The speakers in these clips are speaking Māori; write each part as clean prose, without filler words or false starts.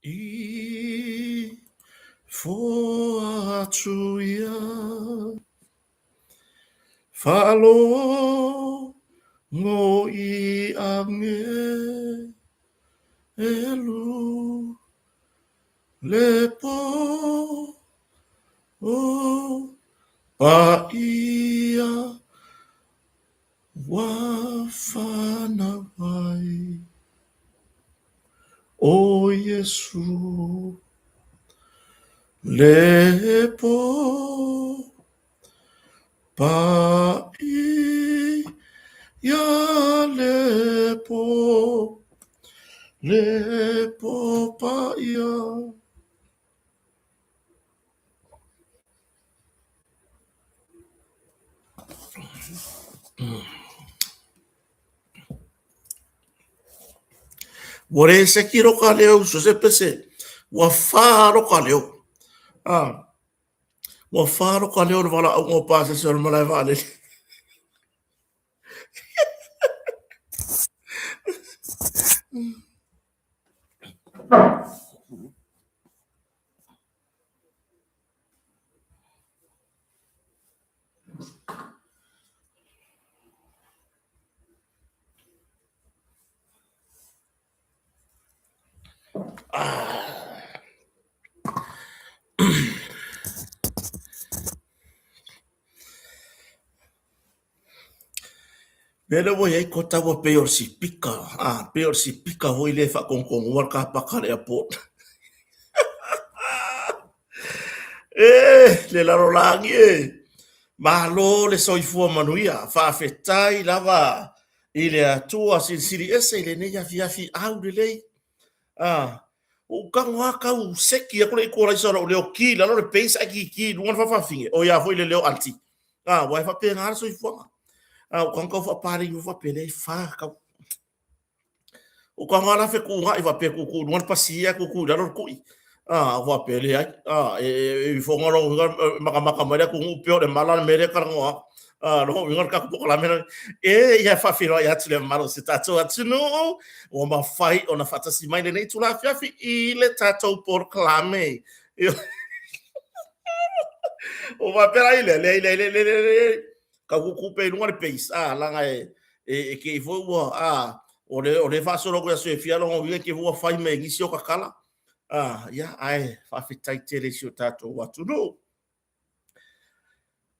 I for atuia falo ngo I ange elu lepo o pa ia wafana vai o Yesu lepo pa ia lepo pa ia. Wore se kiro ka leo so se pese wa faro ka leo wa faro ka leo wala o pa se so mala vale Bele wo ye kota wo peor si pika wo ile fa kon war ka pa ka le pot le la rolangi malo le soifua manuia fa fetai lava ile atua siri ese ile ne ya fi au de lei o kangwa ka u seki ya kule ko la sora le oki la le pesa ki luan fa finge o ya foi le leo anti wa fa pe ngar soifua o kangko fa pari u fa pele fa ka o kangwa la fe ku nga i fa pe ku luan pasia ku la lo ku wa pele e fo ngoro maka mare ku pio de mala mere ka ngo no ngor ka ku la mere ya fa filo ya tule malo se tato atino o ma fai ona fatasi mai nei tu la fiafi ile tato por clame o va pera ile le ka ku pe no peis la nga e ke fo o le fa solo ku se fia lo ngi ke vo fai me ngi sio ka kala ya ai fa fitai tele sio tato watu no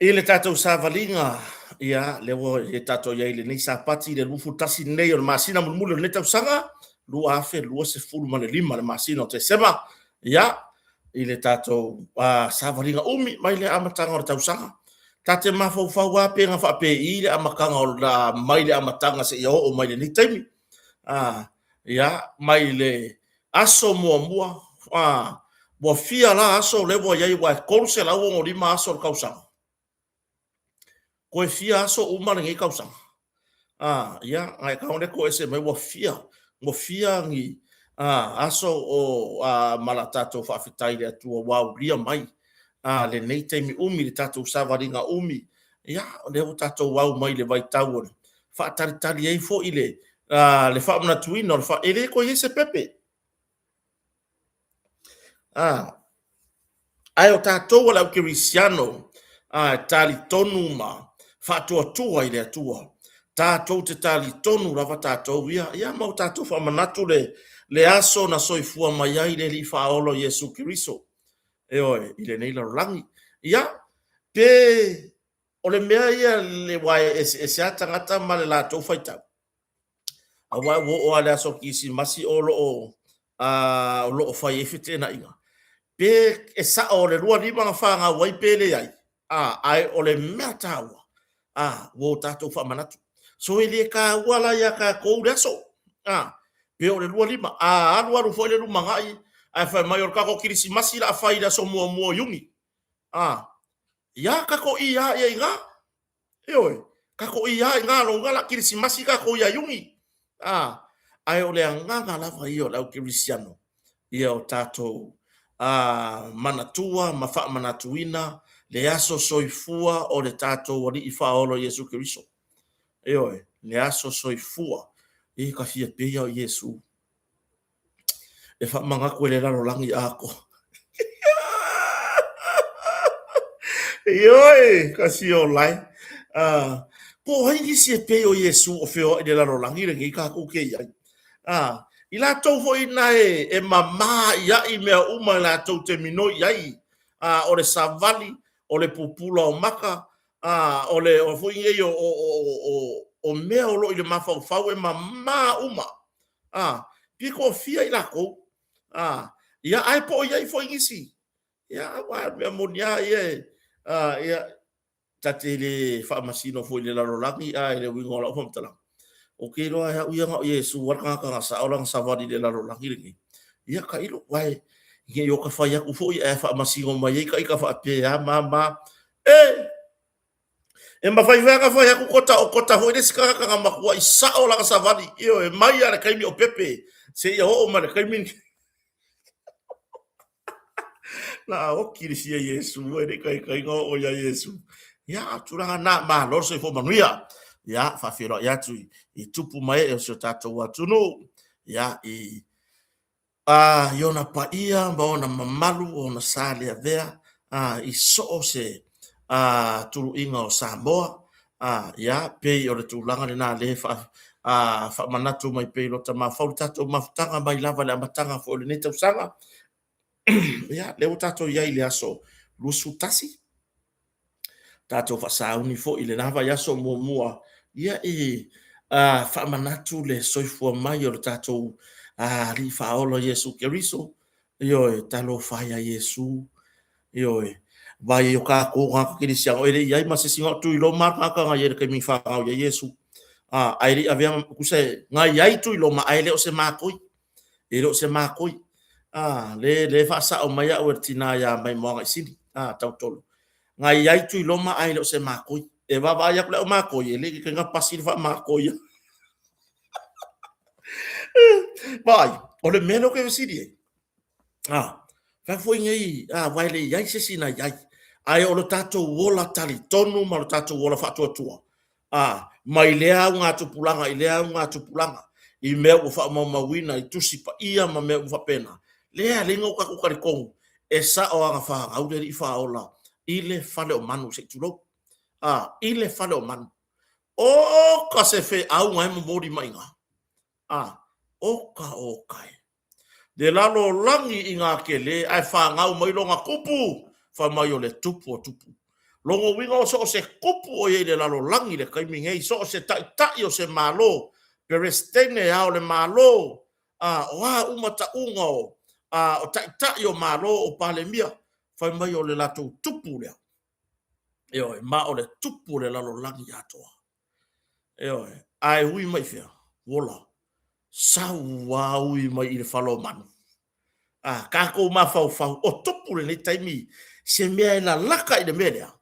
ile tato savalinga ia lewo e tato ia ile nei sapati le lufu tasi nei o masina mulmulo le tau sanga lu afe lu se fulu male lima le masina o te sema ia ile tato savalinga umi mai le amatanga o tau sanga tate mafau fau ape nga fa pe ile amakanga o la mai le amatanga se ia o mai le ni taimi ia mai le aso mua bo fia la aso lewo ia wa kolse la o lima aso kausanga ko fia aso uma ngi kausa ya ai ka onde ko ese mai wo fia ngi aso o malatato fa fitai le tu wa ria mai le nei temi umi le tato savaringa umi ya le tato wa mai le vai tau fa tari ai fo ile le fa na tuino fa ele ko ese pepe ai o tato wala Cristiano tali tonuma fa tua ile tua tato te tali tonu lava tato ia mau tato fa manatu le aso na soifua mai ai le li fa olo Yesu Kristo oi ile nei la langi ia pe o le mea ia le wai ese atangata ma le lato faita a wai wo o ale aso kisi masi olo o lo fai efite na inga pe esa o le rua lima nga wai pele ai ai o le mea taua wo tatou fa manatu so ele ka wala ya ka ko reso pe o le lua lima alu fo le luma ngai ai fa mayor ka ko kirisi masila fa ida so mo yungi ya ka ko ia inga oi ka ko ia inga lo ngala kirisi masika ko ia yungi ai o le nganga la fa io la kirisiano ia o tatou manatua mafa manatuina le aso soifua o le tatou o li faolo Yesu Kristo le aso soifua e ka fia pe o Yesu e fa manga ko le lalo langi ako Ioi, kasi o lai. Po hai ni si pe o Yesu o feo e la rolangi le ngi ka ku ke ia. I la tau fo ina e mama ia i mea uma la tau te mino iai. O le savali, o le pupula o maka, o le o fo inge o mea o lo i le mafau fau e mama uma. Pi ko fia i la ko. Ia ai po iai fo ingisi. Ia wa mea monia ia. Ia tate le whaamasino fo i le larolangi a le wingo la ofam tala. O ke loa hea uia ngā Yesu warka ka ngā sa orang savadi le larolangi ringi. Ia ka ilo wai. Ia yo ka whai aku fo i e whaamasino mai e ka i ka whaape a mama. E mawhai whai ka whai aku kota o kota hoi nesika ka ngā makua i sa o langa savadi. Io e mai a le kaimi o pepe. Se ia ho o ma le kaimi. Na o kiri sia Yesu e ne kai ngā o ia Yesu. Ia turanga na ma lor se fo manuia. Ia fa firo ia tu I tupu mai e so tatou atu no. Ia yona pa ia ba ona mamalu ona sale vea I so se turu inga o Samoa. Ia pe o le tulanga le na le fa manatu mai pe lo tama fa tatou mafutanga mai lava le amatanga fo le neta usanga. Ia le tatou ia ile aso lusu tasi. Tatou fasauni fo i le lava ia so mua. Ia fa manatu le soifua mai o le tatou li faolo Yesu Keriso. Io e talo faia Yesu. Io e vai o ka ko ka kirisia o ele ia ma se singa tu lo marka ka nga ye ke mi fa o Yesu. Ai ri avea kuse nga ia tu lo ma ai le o se makoi. Ele o se makoi. Le fa sa o mai o tina ya mai mo ngai sini. Tau tolo. Ngai ai tu lo ma ai le o se makoi. E va va ya o makoi ele ke nga pasi fa makoi. Vai, o le meno ke sidi. Fa foi ngai vai le ia se sina ia. Ai o lo tato wola tali tonu ma lo tato wola fa tua. Mai lea unga tupulanga I lea unga tupulanga. I mea o fa mawina I tusi pa ia ma mea o fa pena. Lea lingo ka kukari kongu. E sa o anga fa au deri fa ola. Ile fale o manu se tulo. Ile fale o manu. O ka se fe au ngai mo mori mai nga. O kai. De lalo langi I ngā kele ai fa ngau mai longa kupu. Fa mai o le tupu o tupu. Longo winga o so se kupu o ye le lalo langi le kaimi ngei so se tai o se malo. Perestene au le malo. Oa umata unga o. O tai o malo o pale mia. Fa mai o le lato tupu lea. Eo ma o le tupu le lalo langi atoa. Eo ai hui mai fea. Wola. Sau ui mai I le falo manu. Kako ma fau o tupu le ne taimi. Se mea la laka I le mea.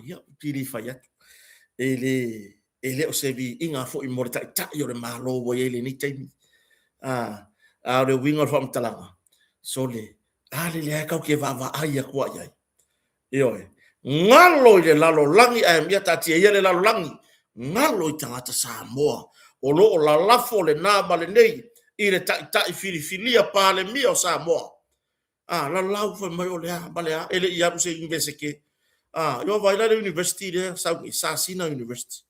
Ia tiri fai atu. Ele o se vi inga fo I mori tai o le malo o ele ni taimi. Le winga fa mtalanga. So le le kau ke va aia kua iai. Ioe. Ngalo I le lalo langi ai mia tati e le lalo langi. Ngalo I tangata Samoa. O lo o la lafo le nā male nei. I le tai filifilia pa le mia o Samoa. La lau fa mai o le balea. Ele I aru se inveseke. Yo vai la university le Sasina University.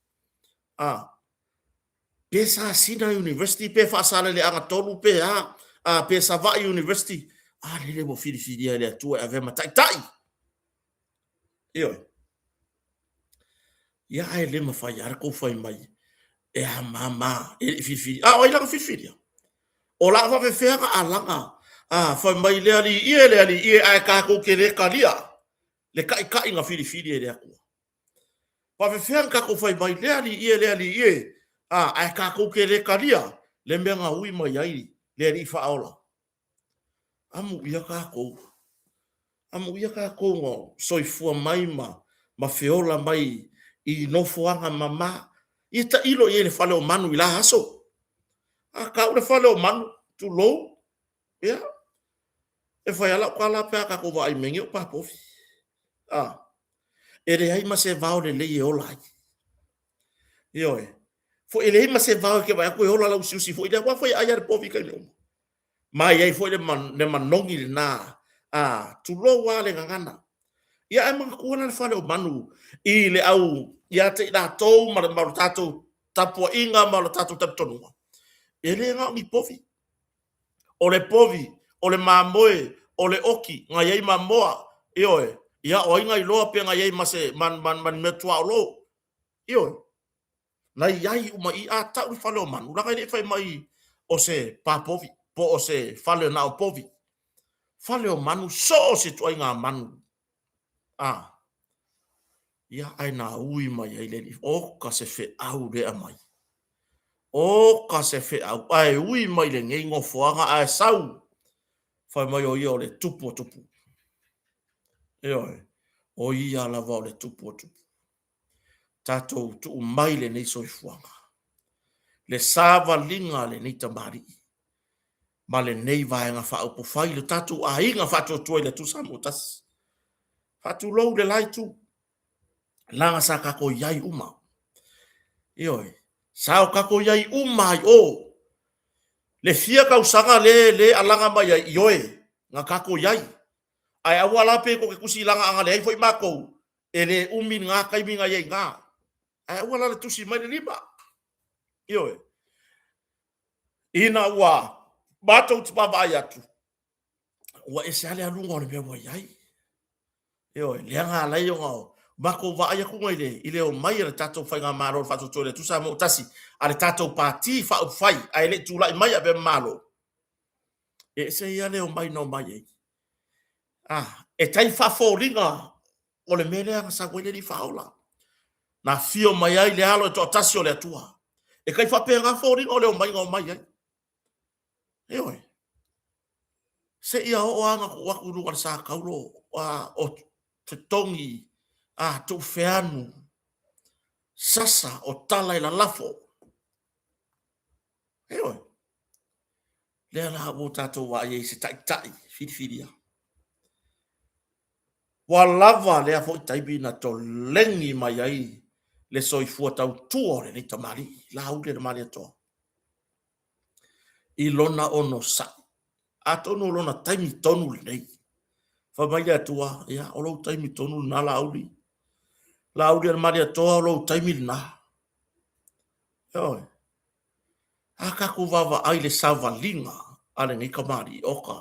Pe Sasina University pe fa sala le anga tolu pe pe Sava University. Le mo fili le tua ave matai. Io. Ya ele ma fa yar ko fa mai. Mama ele fili. O ila fili. O la fa fe alanga. Fa mai le ali ai ka ko kere kalia. Le kai nga fili ele aku. Pa fe ka ko fa mai le ali ai ka ko kere kalia. Le menga ui mai ai le ri fa ola. Amu ia ka ko ngo soifua mai ma feola mai I nofoanga mama. Ita ilo le fale o manu I la aso. Ka ule fale o manu tu lo. Ia. E fai ala kala pe ka ko vai mengi o pa pofi. Ele ai ma se vao le le ola. Ioe. Fo ele ai ma se vao ke vai ko ola la usi fo ida wa foi ai ar pofi ka no. mai ai foi le manongi le na tu lo wa le ngana ia e mga kuana le fale o manu i le au ia te da tou ma le tatou tapua inga ma le tatou taptonua e le nga mi povi o le povi o le mamoe o le oki nga yei mamoa ioe ia o inga i loa pe nga yei ma se man metua o lo ioe na iai uma i a tau i fale o manu laka i le fai mai o se pa povi po o se fale na o povi fale o manu so o se tua inga manu ia ai na ui mai ai le o ka se fe au le mai o ka se fe au ai ui mai le ngai ngofoanga ai sau fai mai o ia o le tupu o ia la va o le tupu tatou tu mai le nei soifuanga le sava linga le nei tamari ma le nei vaenga fa upo fai le tatou a inga fa tu le tu samotas fa tu lo le lai tu langa sa ka ko yai uma sao ka ko yai uma o le fia ka usanga le alanga mai ioe nga ka ko yai ai awa la pe ko ke kusi langa anga le foi mako ele umin nga kai minga ye nga ai awa la tu si mai le lima ina wa bato tu baba yatu wa esale alunga le be yai le nga la yo bako va ya ku ngai ile o mai le tato fai nga maro fa tu le tu sa mo tasi ale tato parti fa fai ai le tu la mai be malo e se ia le o mai no mai e tai fa foringa o le mele nga sa kwele di faula na fio mai ai le alo to tasi o le tua e kai fa pe nga foringa o le o mai nga mai se ia o anga wa ku lu sa kaulo o te tongi tu feanu sasa o tala ila lafo le la bo tato wa ye se tai fidia wa lava le fo tai bina to lengi mai ai le soifua tau tuore ni tamari la u le mari to i lona ono sa atonu lona taimi tonu nei fa mai atua ia o lo taimi tonu na lauli le mari to o lo taimi na aka ku vava ai le savalinga ale ngai kamari oka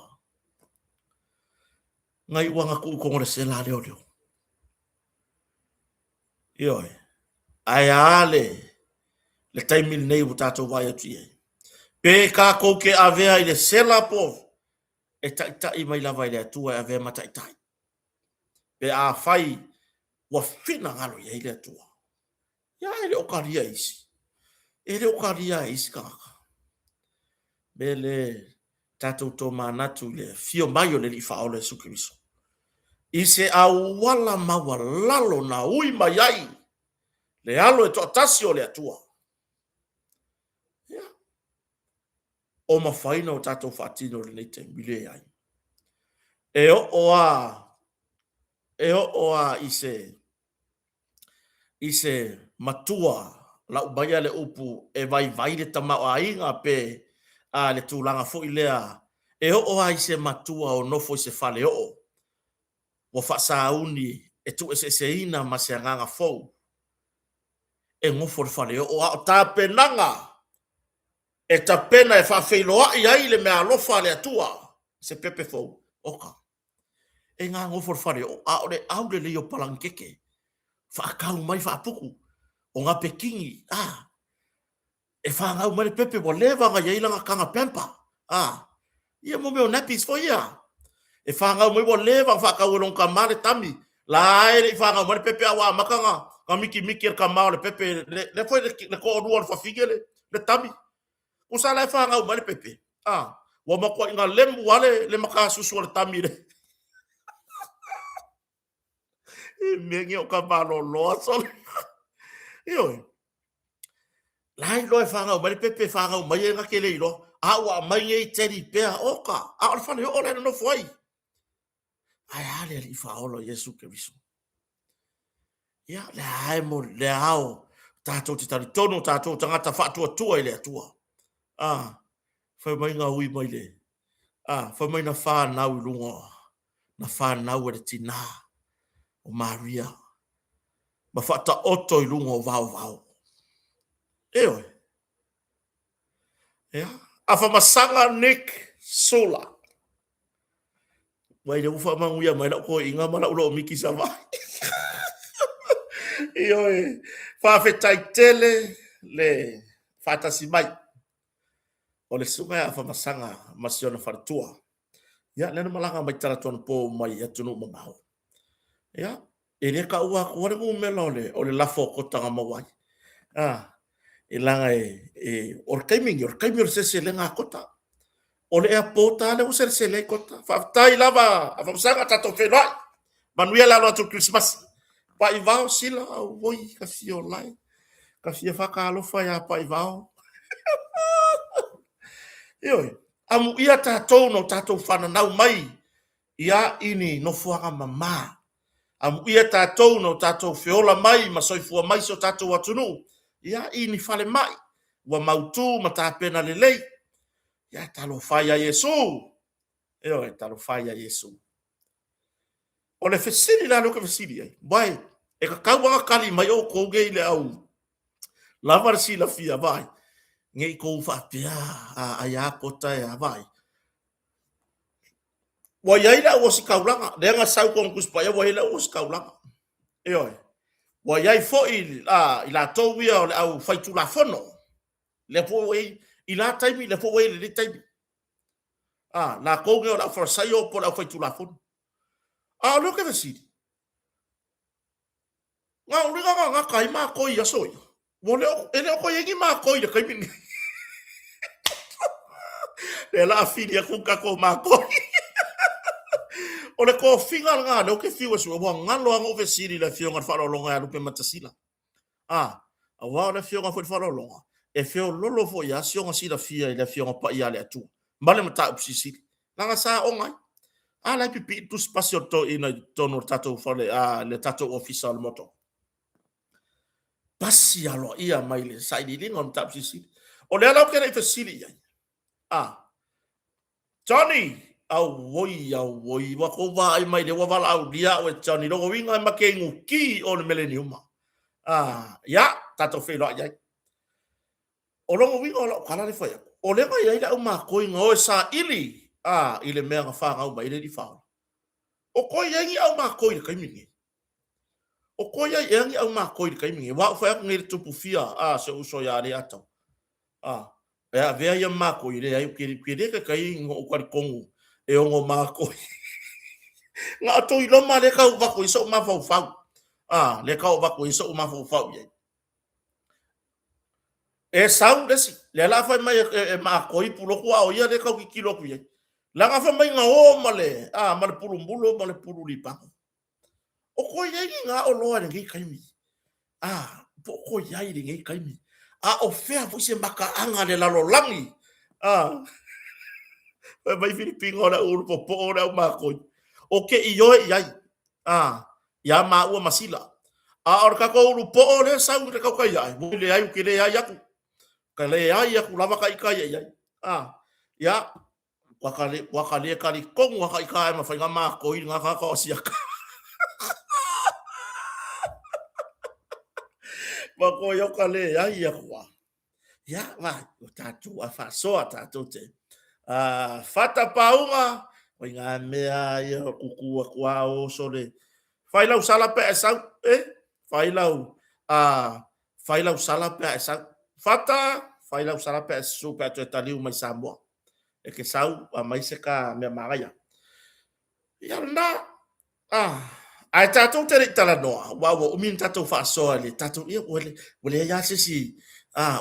ngai wanga ku ko ngore se la leo ai ale le taimi nei o tato vai atu ye pe ka ko ke avea i le sela po e tai mai lava i le atua e avea matai pe a fai wa fina ngalo ye i le atua ia ele o karia isi kaka bele tato to manatu le fio mayo le li faole su kristo ise au wala mawalalo na ui mai ai le alo e to tasio le atua o mafaina o tato fatino le nei te mile ai e o a ise matua la ubaya le upu e vai le tama o ainga pe a le tulanga fo ilea e o a ise matua o nofo ise fale o fa sauni e tu ese ina masianga fo e ngofo fale o a ta penanga e ta pena e fa feiloa i ai le mea alofa le atua se pepe fo oka e nga ngofo fale o a ole au le leo palankeke fa kau mai fa puku o nga pekingi e fa nga mai pepe bo leva nga ia langa kanga pempa ia mo me napis fo ia e fa nga mai bo leva fa ka ulong kamare tami la e fa nga mai pepe awa makanga ka miki ka male pepe le foi le ko dual fa figele le tami usala fa nga mai pepe wa ma ko nga lem wale le maka susu le tami le e mengi o ka malo lo so io lai lo fa nga mai pepe fa nga mai nga kele lo wa mai e teri pe oka al fa le o le no foi ai ale li fa olo Yesu Kristo ia le ai mo le ao tato te tari tono tato tangata fa tua tua ile tua fa mai nga ui mai le fa mai na fa nau lungo na fa nau e tina o Maria ma fa ta oto i lungo vau vau eo ya afa masanga Nick Sola mai de ufa manguia mai na ko inga mala ulo miki sama io fa fetai tele le fatasi mai o le sunga afa masanga masiona fartua ya le malanga mai tala ton po mai ya tunu mamau ya ele ka ua ko le mo melo le o le lafo ko tanga mawai e langa or kaimi se se lenga kota o le airport ale o se le kota fa tai lava afa masanga tato felai manuia la lo tu Christmas pa i vao sila au voi ka fio lai ka fia fa ka lo fa ya pa i vao io amu ia tatou no tatou fana nau mai ia ini no fuanga mama amu ia tatou no tatou feola mai ma soifua mai so tatou atunu ia ini fale mai wa mautu mata pena lelei ia talo faya Yesu io talo faya Yesu o le fesili la lo ka fesili ai bai e ka kaua kali mai o ko ge le au lava si la fia vai ngai ko fa pia a ya kota ya vai wa yai la o si kaulanga le nga sau kon kus pa ya wa la o si kaulanga eo wa yai fo i la to wi o au fai tu la fono le po we i la taimi le po we le taimi la ko ge o la for sai o po la fai tu la fono lo ke si nga o nga kai ma ko ya so mo le ele ko yengi ma ko ya kai min le la filia ku ka ko ma ko o le ko finga nga le o ke fiwa so wa ngalo ngo fe siri le fio nga fa lo nga lu pe matasila a wa le fio nga fa lo longa e fio lolo fo ya sio nga sila fia le fio nga pa ya le atu male mata upsisi nga sa o nga la pipi tu spazio to ina tono tato fa le tato official moto pasi alo ia mai le sai di lingon tapsisi o le ala ke re fe siri ya Johnny au woi wa ko va ai mai de wa vala au dia o Johnny lo winga ma ke nguki o le millennium ya tato fe lo ya o lo winga o lo kala le fa ya o le mai ai ma ko inga o sa ili ile me nga fa au mai le di fa o ko yangi au ma ko ile kai mingi o ko yangi au ma ko ile kai mingi wa fa ngi tu pufia se uso ya le ato ya vea ya ma ko ile ai ke kai ngo ko kongu e ongo mako nga to ilo ma le ka ba ko iso ma fa le ka ba ko iso ma fa ye e sau desi le la fa mai ma ko i pulo ko o ia le ka ki kilo ku ye la nga fa mai nga o male male pulumbulo male pululipa o ko ye nga o lo ngi kai mi po ko ya i ngi kai mi o fea fu se maka anga le la lo langi vai Filipino na uru po na umako o ke iyo yai ya ma ua masila or ka ko uru po le sa uru ka kai ai mo le ai ke le ai aku ka le ai aku lava kai kai ai ya wa ka le ka li kong wa kai kai ma fa ma ko i nga ka ko sia ma ko yo ka le ai aku ya va o tatu a fa so tatu te fata paunga o nga mea ia kukua kwa o sole failau sala pe sa failau failau sala pe sa fata failau sala pe su pe to taliu mai sambo e ke sau mai se ka me maria ya na ai tatu te tala no wa o min tatu fa so le tatu ia wole ya sisi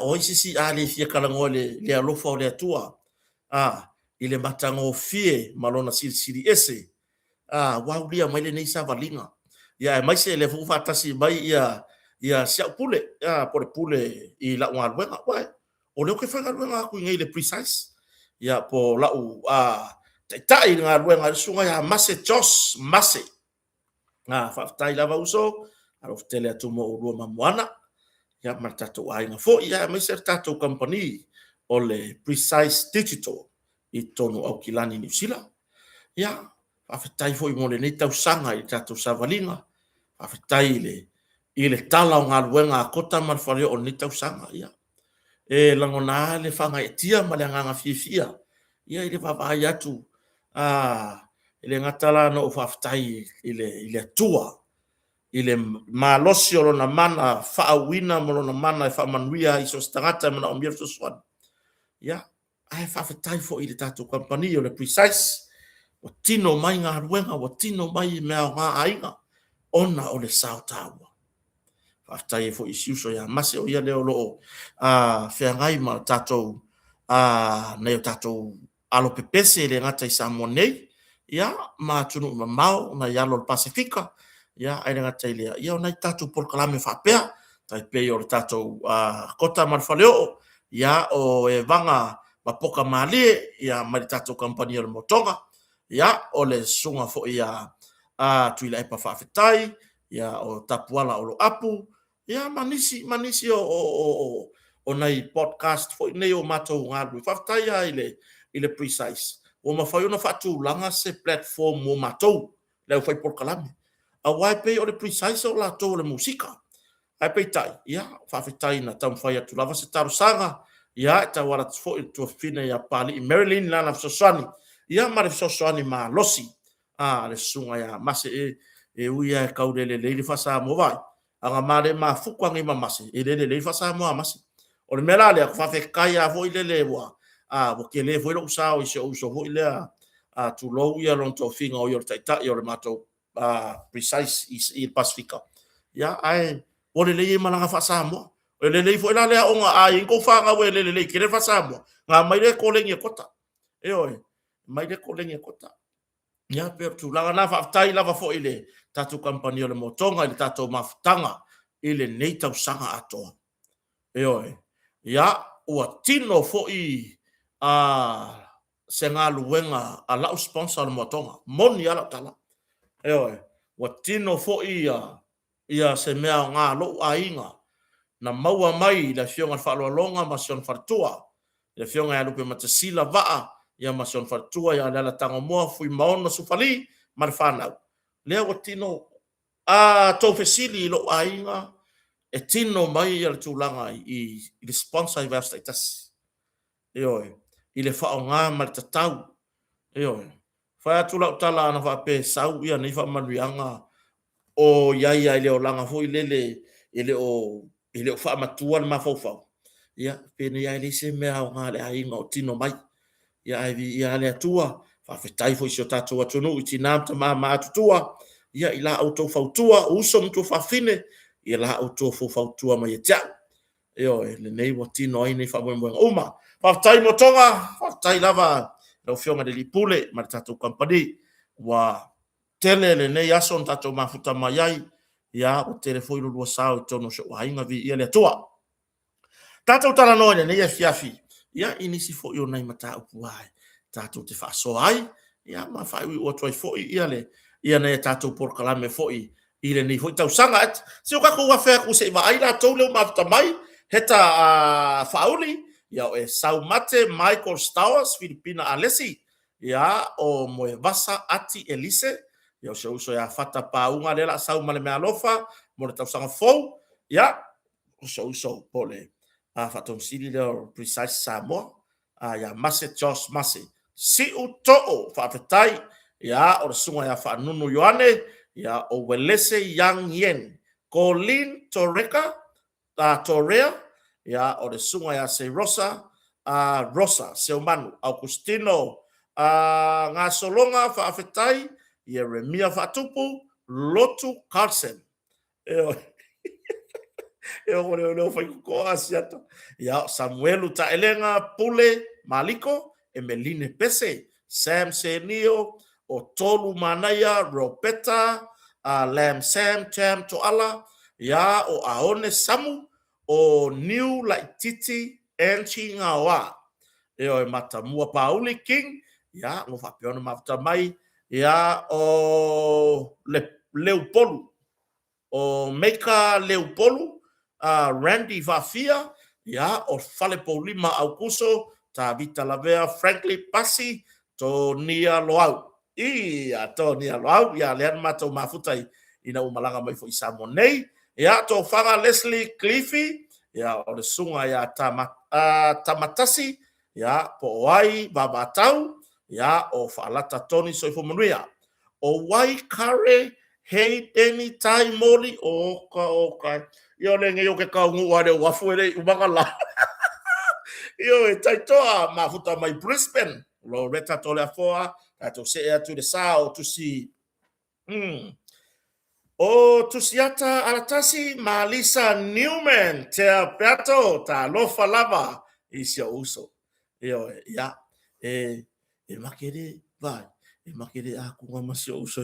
o sisi ale fia kala ngole le alo fo le tua ile matango fie malona siri ese wa ulia mai le nei sa valinga ya mai se le fu fatasi mai ia sia pule por pule i la wa wenga wa o le ke fa wenga ku ngai le precise ya po la u tai nga wenga sunga ya mase jos mase fa tai la va uso alo tele atumo o roma moana ya martato ai nga fo ya mai se tato company o le precise digital i tonu au kilani New Zealand. Ia, whawhetai fo i mole nei tausanga i tatou savalinga. Whawhetai i le tala o ngā luenga a kota marwhare o nei tausanga. Ia, e langona le whanga e tia ma le nganga fia. Ia, i le wawai atu. I le ngatala no o whawhetai i le tua. I le malosi o lona mana whaawina mo lona mana e whaamanuia i so stangata mana o mia fsoswan. Ia, ai whawhetai fo i le tatou company o le precise. O tino mai ngā ruenga, o tino mai mea o ngā ainga. Ona o le sao tāua. Whawhetai e fo i siuso ia mase o ia leo loo. Whea ngai ma tatou, nei o tatou alo pepese le ngata i Samoa nei. Ia, ma tunu ma mau na ialo le Pasifika. Ia, ai ngata i lea. Ia, o nai tatou polkalame whapea. Tai pei o le tatou kota marwhaleo. Ia, o e vanga mapoka malie. Ia, mai tatou company o le motonga. Ia, o le sunga fo ia tuila e pa whawhetai. Ia, o tapuala o lo apu. Ia, manisi o nei podcast fo nei o matou ngālu. Whawhetai ia i le precise. O mawhai ona whaatūlanga se platform o matou. Leo whai polkalame. A wai pei o le precise o la tō le musika. Ai pei tai. Ia, whawhetai na tau mwhai atu lava se tarusanga. Ia, e tau wala fo i tua whine ia pali i Marilyn lana fsoswani. Ia mare fsoswani ma losi. Le sunga ia mase e uia e kaurele leili fasa mo vai. Anga mare ma fukwa ngi ma mase. E leili fasa mo mase. O le mela lea whawhekai a vo i le wa. Wo ke le vo i lo usao i se uso vo i lea. Tu lou ia lon tō whinga o i o taita i o le matou precise i Pasifika. Ia, ai, o le lei malanga fasa mo. O le lei fo i la lea onga a ingo whanga we le lei kere fasa mo. Ngā mai le kolengi e kota. E oi. Mai le kolengi e kota. Ia pe tu langa na whaftai lava fo ile tatou company o le motonga i le tatou mafutanga i le nei tausanga atoa. E oi. Ia ua tino fo i se ngā luenga a lau sponsor le motonga. Moni ala tala. E oi. Ua tino fo i ia se mea ngā lo a inga. Na maua mai la fionga whaloa longa ma sion fartua. La fionga ya lupe matasila vaa. Ia masion fartua ia lala tango moa fui maona sufali marfanau. Lea wa tino tau fesili lo ainga e tino mai ia le tūlanga i le sponsor i vasta itasi. E oi, i le whao ngā maritatau. E oi, whai atu lau tala ana whape sau ia nei wha manuianga o iaia i leo langa hui lele i leo wha matua na mawhauwhau. Ia, pene ia i se mea o ngā le ainga o tino mai. Ia ai ia le atua fa fetai foi so tatou atunu i tinam ta ma atutua ia ila auto fautua uso mtu fa fine ia auto fautua mai tia io le nei watino ai nei fa mo uma fa tai motonga fa tai lava lo fionga de lipule ma tatou company wa tele le nei ason tatou mafuta mai ai ia o telefone lo sao tono so ainga vi ia le atua tatou tala no nei ia fiafi ia inisi fo yo nai mata upuai tatou te faso ai ia ma fai o toi fo ia le ia nei tatou por kalame fo i le nei fo tau sanga et se o ka ko wa fe ku se va ai la tou le mafta mai heta fauli ia e sau mate Michael Stowers Filipina Alesi ia o moe vasa ati Elise ia se uso ia fata paunga le la sau male me alofa mo le tau sanga fo ia uso pole faton sili le precise Samoa ya mase Josh mase si uto fatai ya o sunga ya fa nunu yoane ya o welese yang yen Colin Toreka Torea ya o sunga ya se Rosa Rosa Seumanu Augustino ngasolonga fatai Yeremia Fatupu Lotu Carlsen eu le fai ko asiata ya Samuel ta elenga pule maliko Emeline Pese Sam Senio o tolu manaya Ropeta Lam Sam Tam to ala ya o aone Samu o New Laititi Enchi ngawa e mata mua Pauli King ya ngo fa peona mafta mai ya o Leopolu o Meka Leopolu Randy Vafia ya o fale polima aukuso ta vita la vea frankly pasi to nia loau ia to nia loau ia lean mato mafutai ina umalanga mai fo isamo nei ia to fanga Leslie Cliffy ia o le sunga ia tamatasi ia po wai babatau ia o falata Tony Soifomanuia o wai kare hei any time moli oka io le nge yo ke ka ngu wale wafu ele umangala io e taitoa mafuta mai Brisbane lo reta tole afoa to se to the south to see o tusiata alatasi Malisa Newman te apeato ta lofa lava isia uso io ya e makere vai e makere aku ngama si uso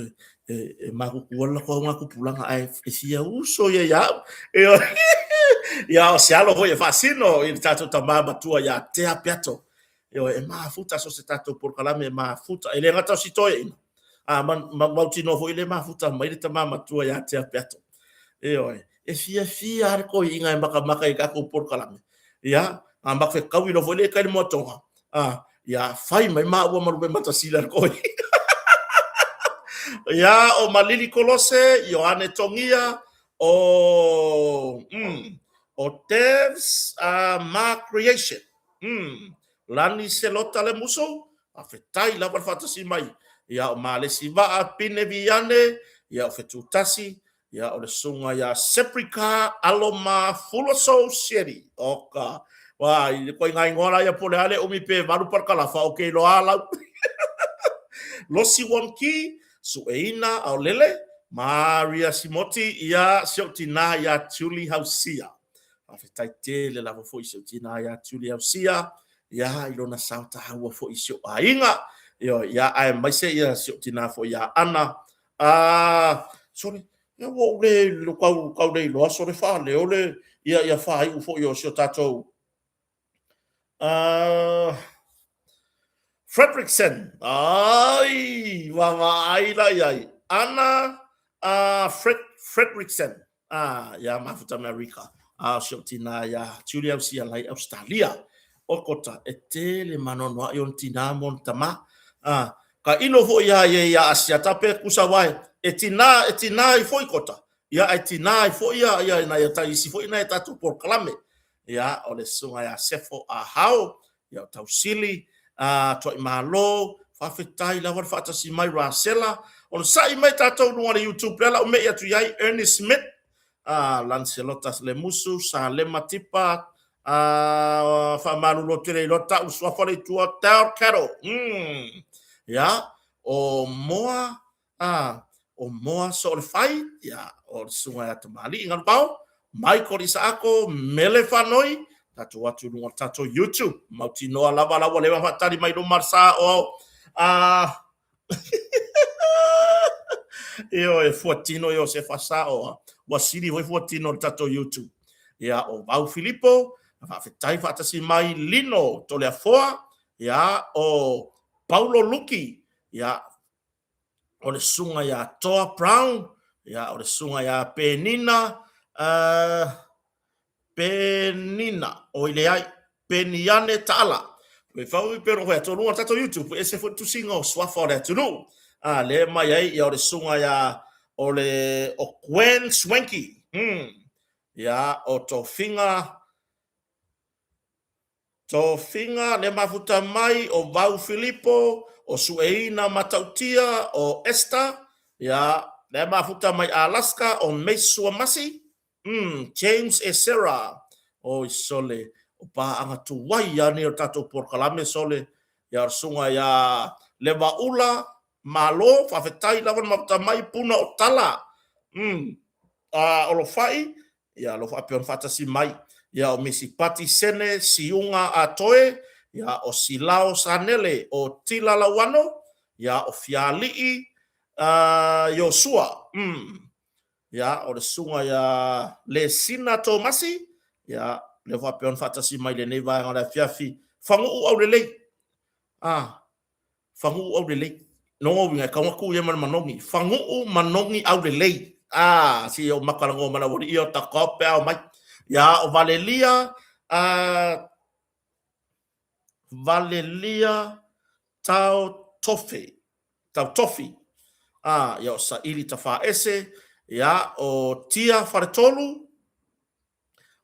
e maku kuala ko ngaku pulang ai isia uso ya io ya se alo foi fascino il tato tamaba tua ya te apeato io e mafuta so se tato por kalame mafuta ele ngata si toe man mautino foi le mafuta mai le tamama tua ya te apeato io e fia ar ko inga e maka i kako por kalame ya amba fe kawi lo foi le kai motonga ya fai mai ma wa maru mata silar ko ya o malili kolose Yohane Tongia o Devs ma creation lani selota le muso afetai la falfata mai ya o malesi va pine viane ya o fetutasi ya o le sunga ya Seprika Aloma Fuloso City oka wa i ko ngai ngora ya pole ale o mi pe varu par kala fa o ke lo ala losi wonki sueina au lele Maria Simoti ia siotina ya Tuli Hausia afetai tele la fo siotina ya Tuli Hausia ya ilona sauta hawa fo isio ainga yo ya ai mai se ia siotina fo ya ana sorry ya wo le lo kau le lo so le fa le ole ia fa ai fo yo sio tato Fredrickson. Ai, mama ai la ai. Anna Fredrickson. Ya mafuta America. Shotina ya Julia sia lai Australia. Okota etele manono yon tina montama. Ka ino fo ya asia tape kusawai. Etina fo ikota. Ya etina fo ya na ya taisi fo ina tatu por klame. Ya ole sunga ya sefo hao ya tausili to malo fa fetai la fa tasi mai rasela on sai mai tato no on YouTube la o me ya tu yai Ernest Smith Lancelotas le musu sa le matipa fa malu lo tere lota uswa fa le tua tar caro ya o moa sol fai ya o sunga ya tamali ngal pau Michael Isako Melefanoi tatu watu nunga tato YouTube mauti noa lava lewa fatari mai no marsa o io e fuatino io se fasa o wasiri voi fuatino tato YouTube ya o Bau Filippo fa fetai fatasi mai Lino tole afoa ya o Paulo Luki ya o le sunga ya Toa Brown ya o le sunga ya Penina o ile ai Peniane Tala me fau pero ho to no tato YouTube ese foi tu singo swa fora tu no le mai ai ya o le sunga ya o le o Gwen Swanky ya o Tofinga le mafuta mai o Bau Filippo o Sueina Matautia o Esther ya le mafuta mai Alaska o Mesua Masi James Esera o sole o pa anga tu wai ya ni o tato por kalame sole ya sunga ya leva ula malo fa fetai lava mafuta mai puna o tala o lo fai ya lo fa pion fatasi mai ya o misipati sene siunga atoe ya o silao sanele o tilalawano ya o fialii Yosua ya o le sunga ya le sina Tomasi ya le fa pion fatasi mai le nei vai ngala fiafi fangu au le lei fangu au le lei no winga ka ku ye man manongi fangu manongi au le lei si o makalango mana wori io ta kope au mai ya o Valelia Valelia Tau Tofi. Ia o Saili Tafaese, ia o Tia Faretolu,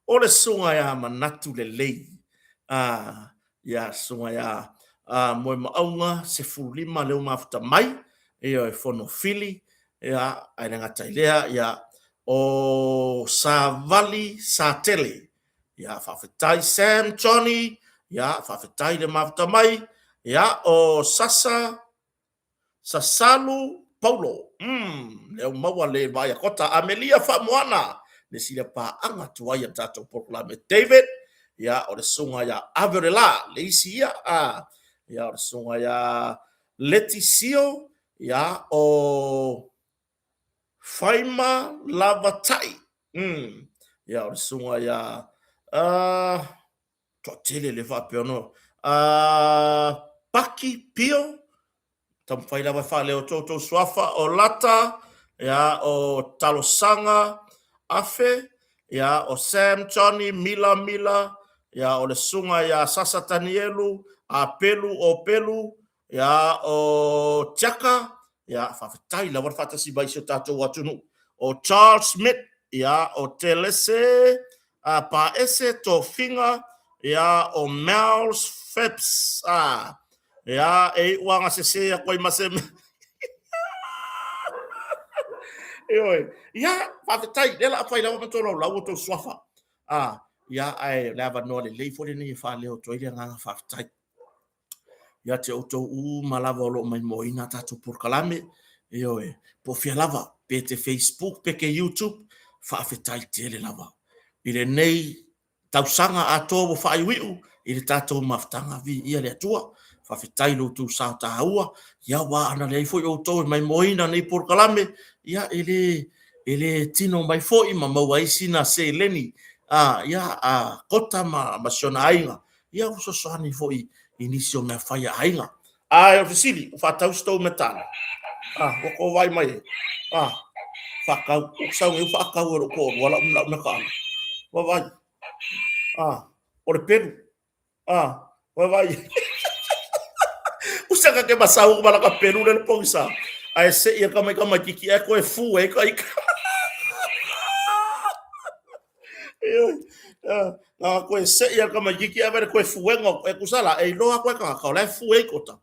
o le sunga ia manatu le lei. Ia sunga ia moe maunga se fulima leo mafuta mai, ia e fono fili, ia aina ngata ilea, ia o Savali Satele, ia whawhetai Sam Johnny, ia whawhetai le mafuta mai, ia o Sasalu Paulo. Leo maua le vai a kota Amelia Famoana. Le sila pa anga tuai a tatou proklame David. Ia o le sunga ia Averela. Le isi ia. Ia o le sunga ia Leticio. Ia o Faima Lavatai. Ia o le sunga ia totele le va peono. Paki Pio. Tam whai lawa wha leo tōtou swafa o lata, ia o talosanga afe, ia o Sam Johnny Mila, ia o le sunga ia Sasa Tanielu, a Pelu o Pelu, ia o Tiaka, ia whawhetai lawa whatasi bai se tātou atunu, o Charles Smith, ia o Telese, a Paese to Finga, ia o Miles Phelps, ia e wanga se a koi masem. Ia whawhetai, lela a whai lawa matoro lau o tō swafa. Ia ai lava noa le leifo le ni wha leo toile nganga whawhetai. Ia te auto malawa o lo mai moina tātou porkalame. Po fia lava, pe te Facebook, pe ke YouTube, whawhetai tele lava. Ile nei, tausanga a tō wha iwiu, ile tātou maftanga vi ia le atua. Whawhetai lo tu sa taua, ia wa ana lei foi o tō mai moina nei porkalame, ia ele tino mai foi ma mauaisina se leni, ia kota ma siona ainga, ia uso soani foi inisio mea whaia ainga. E o fisili, whatau stou metana. Wako vai mai, whakau, sau eu whakau ero ko, wala una kāna. Wawai, o le peru, wawai. Usaka ke masau ko malaka peru le pongsa. Ai se ia kamai kiki e ko e fu e kai. Ko e se ia kamai kiki e vere ko e fu e ngo e kusala e loa ko ka le fu e kota.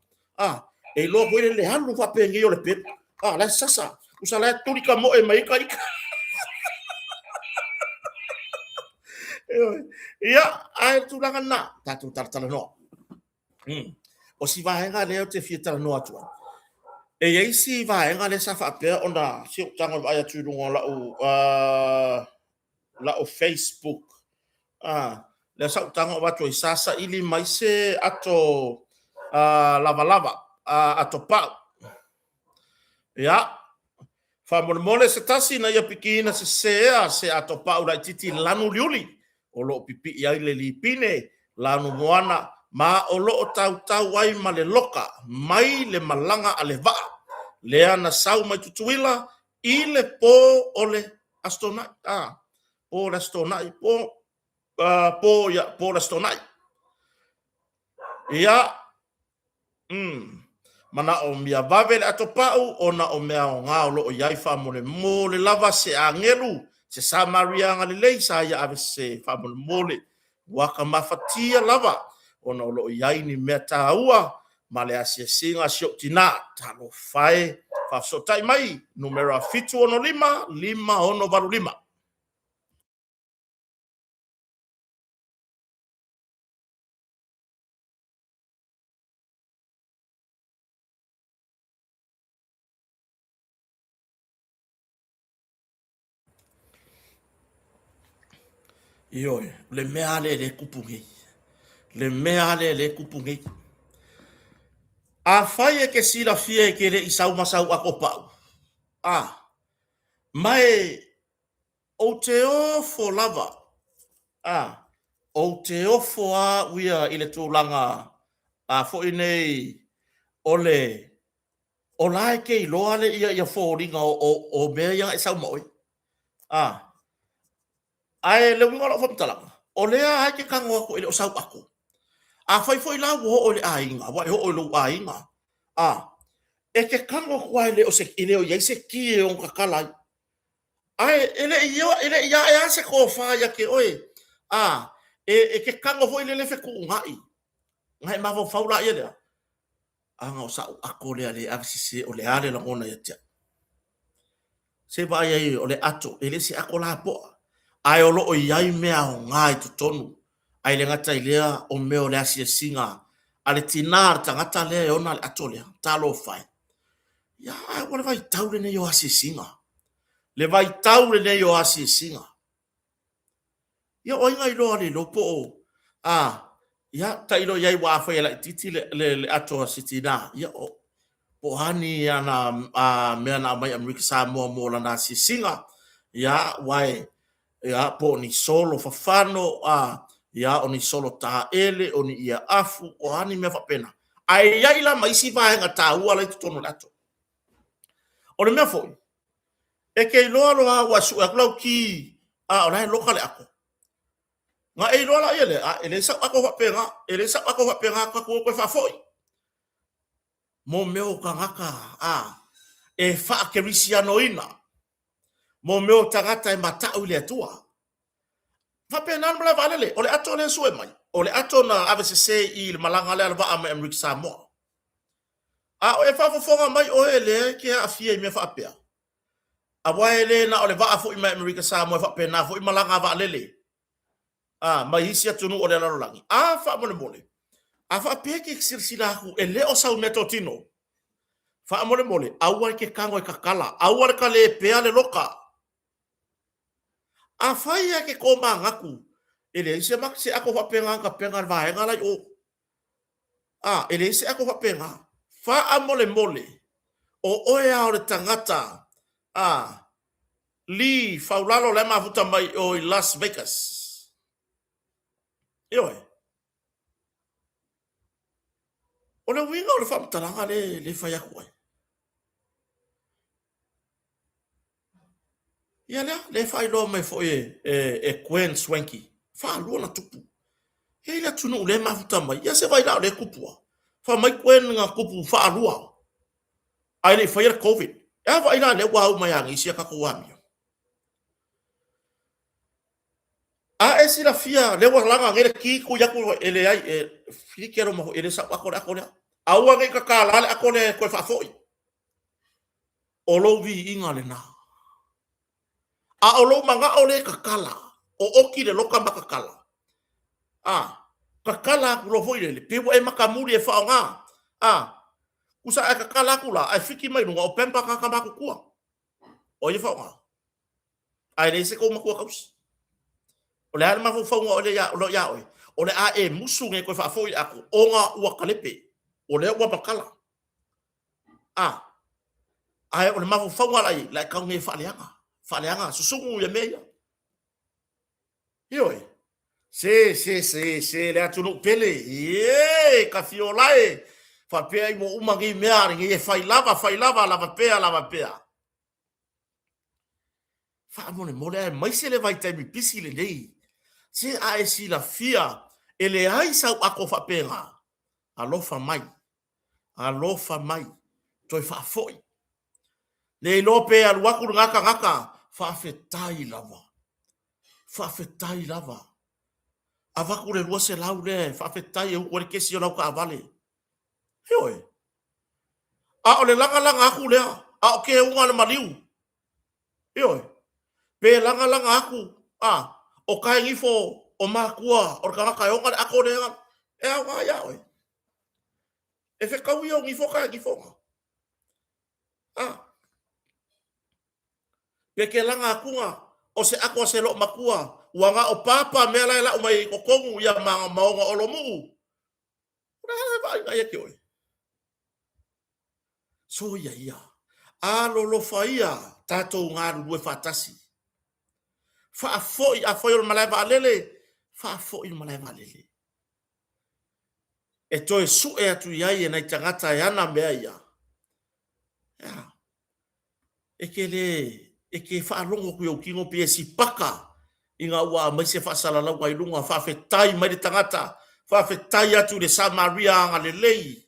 E loa ko le hanu fa pengi o le peru. La sasa. Usala tuli ka mo e mai kai. Ia ai tu langa na tatu tartala no. O si vaenga leo te fietara no atua. E ei si vaenga le sa whapea ona si o tanga vai atu runga la o Facebook. Le sa o tanga watu i sasa ili mai se ato lava ato pau. Ia. Whamone se tasi na ia pikina se ato pau la titi lanu liuli. O lo pipi ia ile li pine lanu moana. Ma o loo tau ai ma le loka, mai le malanga a le vaa. Le ana sau mai tutuila, i le po o le astonai. Po le astonai, po le astonai. Ia, mana o mia vave le ato pau, ona o mea o ngā o loo iai whamone mo le lava se a ngelu, se sa marianga le lei sa ia ave se whamone mo le waka mafatia lava. Ona o loo iai ni mea tāua, ma le asia singa siok tina, talo whae, whafsotai mai, numera fitu ono lima ono varu lima. Ioi, le mea le kupungi. Le mea le kupungi. A whaia ke sila fia ke le isau masau ako pau. Mai o te ofo lava. O te ofo a uia i le tūlanga a fo inei o lae ke i loa le ia fōringa o mea ia e sau moi. Ai le winga lo whamtalanga. O lea hai ke kango ako i le o sau ako. A fai foi la wo o le ainga, wa ho o lo ainga. E ke kango kwa le o se ile o ye se ki e on kakala. Ai ele ia se ko fa ya ke oi. E ke kango foi le fe ku ngai. Ngai ma vo faula ia le. Anga o sa ako le ale aksisi o le ale la ona ia tia. Se va ia o le ato ele se ako la po. Ai o lo o iai mea o ngai tu tonu. Ai le ngata ilea o meo le asia singa. Ale tinar tangata le ona le ato le. Talo fai. Ya, wale vai taule ne yo asia singa. Le vai taule ne yo asia singa. Ya o inga ilo ale lo po. Ya ta ilo yai wa fa la titi le ato sitina. Ya o po hani ana me ana mai Amerika Samoa mo la na asia singa. Ya wai ya po ni solo fafano ya oni solo ta ele oni ia afu o hani me fa pena. Ai ya ila mai si va nga ta ua le tono lato. O le me fo. E ke loa wa su aklau ki ora local ako. Nga e loa ele ele sa ako fa pena, ele sa ako fa pena ka ko fa foi. Mo meo ka ngaka e fa ke risiano ina. Mo meo tangata e mata ule atua. Fa pena mbla valele, ole ato le sue mai. Ole ato na AVCC i le malanga le alba ama Amerika Samoa. O e fa fonga mai o ele ke afia me fa pea. A waele na ole va fo i mai Amerika Samoa fa pena fo i malanga va lele. Mai hisi atunu o le larolangi. Fa mole mole. Fa peke sirsila ku ele o sau meto tino. Fa mole mole. Awa ke kango e kakala. Awa ka le pea le loka. Fa ia ke koma ngaku. Ele se mak se ako fa penga ka penga va e ngala o. Ele se ako fa penga. Fa mole mole. O oea o le tangata. Li faulalo le mafuta mai o Las Vegas. Ioe. O le winga o le whamtalanga le whaiakua. Ia lea, le whailo mai fo e Gwen Swanky. Whaalua na tupu. Hei la tunu le mafuta mai. Ia se vai lao le kupua. Wha mai Gwen nga kupu whaalua. Ai le whaira COVID. Ia vai la le wau mai angi sia kako wamio. E si la fia le wa langa ngere ki ku yaku ele ai fi kero mo ele sa akore akore. Aua ngai ka kala le akore ko fa foi. O lo vi inga le na. O lo manga o le ka kala. O oki le loka maka kala. Ka kala ku lo foi le pe wa e makamuri e fa nga. Kusa e ka kala ku la ai fiki mai no o pempa ka ka ku ku. O ye fa nga. Ai le se ko ma ku kaus. O le alma fo fonga o le ya lo ya oi. O le a musu nge ko fa foi aku onga ua kalepe. O le ua bakala. Ai o le mafu fonga lai la ka nge fa leanga. Fa leanga susungu ya meia. Ioi. Se le atunu pele. Ka fiolai. Fa pe ai mo umangi mea nge fai lava pea. Fa mole mai se le vai taimi pisi le nei. Se si la fia ele ai sa ako fa pena alofa mai toi fa foi le lope al waku ngaka fa fetai lava avaku le luase laule fa fetai o ke si o ka vale hoi o le langa aku le o ke unga le maliu hoi pe langa aku o kai ngifo o makua o ka ka o ka ako le wa ya oi e fe ka wi o ngifo ka ngifo pe ke langa aku o se ako se lo makua wanga o papa me la o mai o kongu ya maonga o lo mu na ya ke oi so ya lo faia tato ngaru we fatasi fa foi o malaiva lele fa foi o malaiva lele e toi su e atu ia na tangata yana mea ia e ke fa longo ku o kingo pe si paka inga wa mai se fa sala la wai lunga fa fetai mai tangata whawhetai atu le Samaria anga le lei.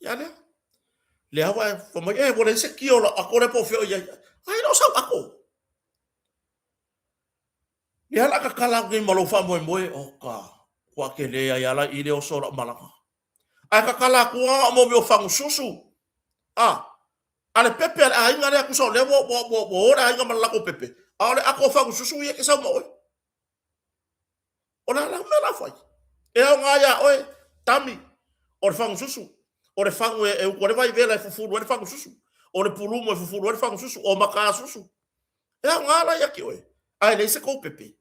Ia lea. Le hawa whamai, wale se kio la akore po whio ia. Ai no sau ako. Le hala ka kala ngi malo wha moe moe o ka. Kua ke lea iala i leo sora malaka. Ai ka kala kua mo meo whangu susu. Ale pepe ale ainga lea kusa le wo ora ainga malako pepe. Ale ako whangu susu ia ke sau moe. O la mera fai. E au ngā ia oe tami. O le whangu susu. O le whangu e kore vai vela e fufuru e le whangu susu. O le pulumo e fufuru e le whangu susu. O maka susu. E au ngā la ia ki oe. Ai nei se kou pepe.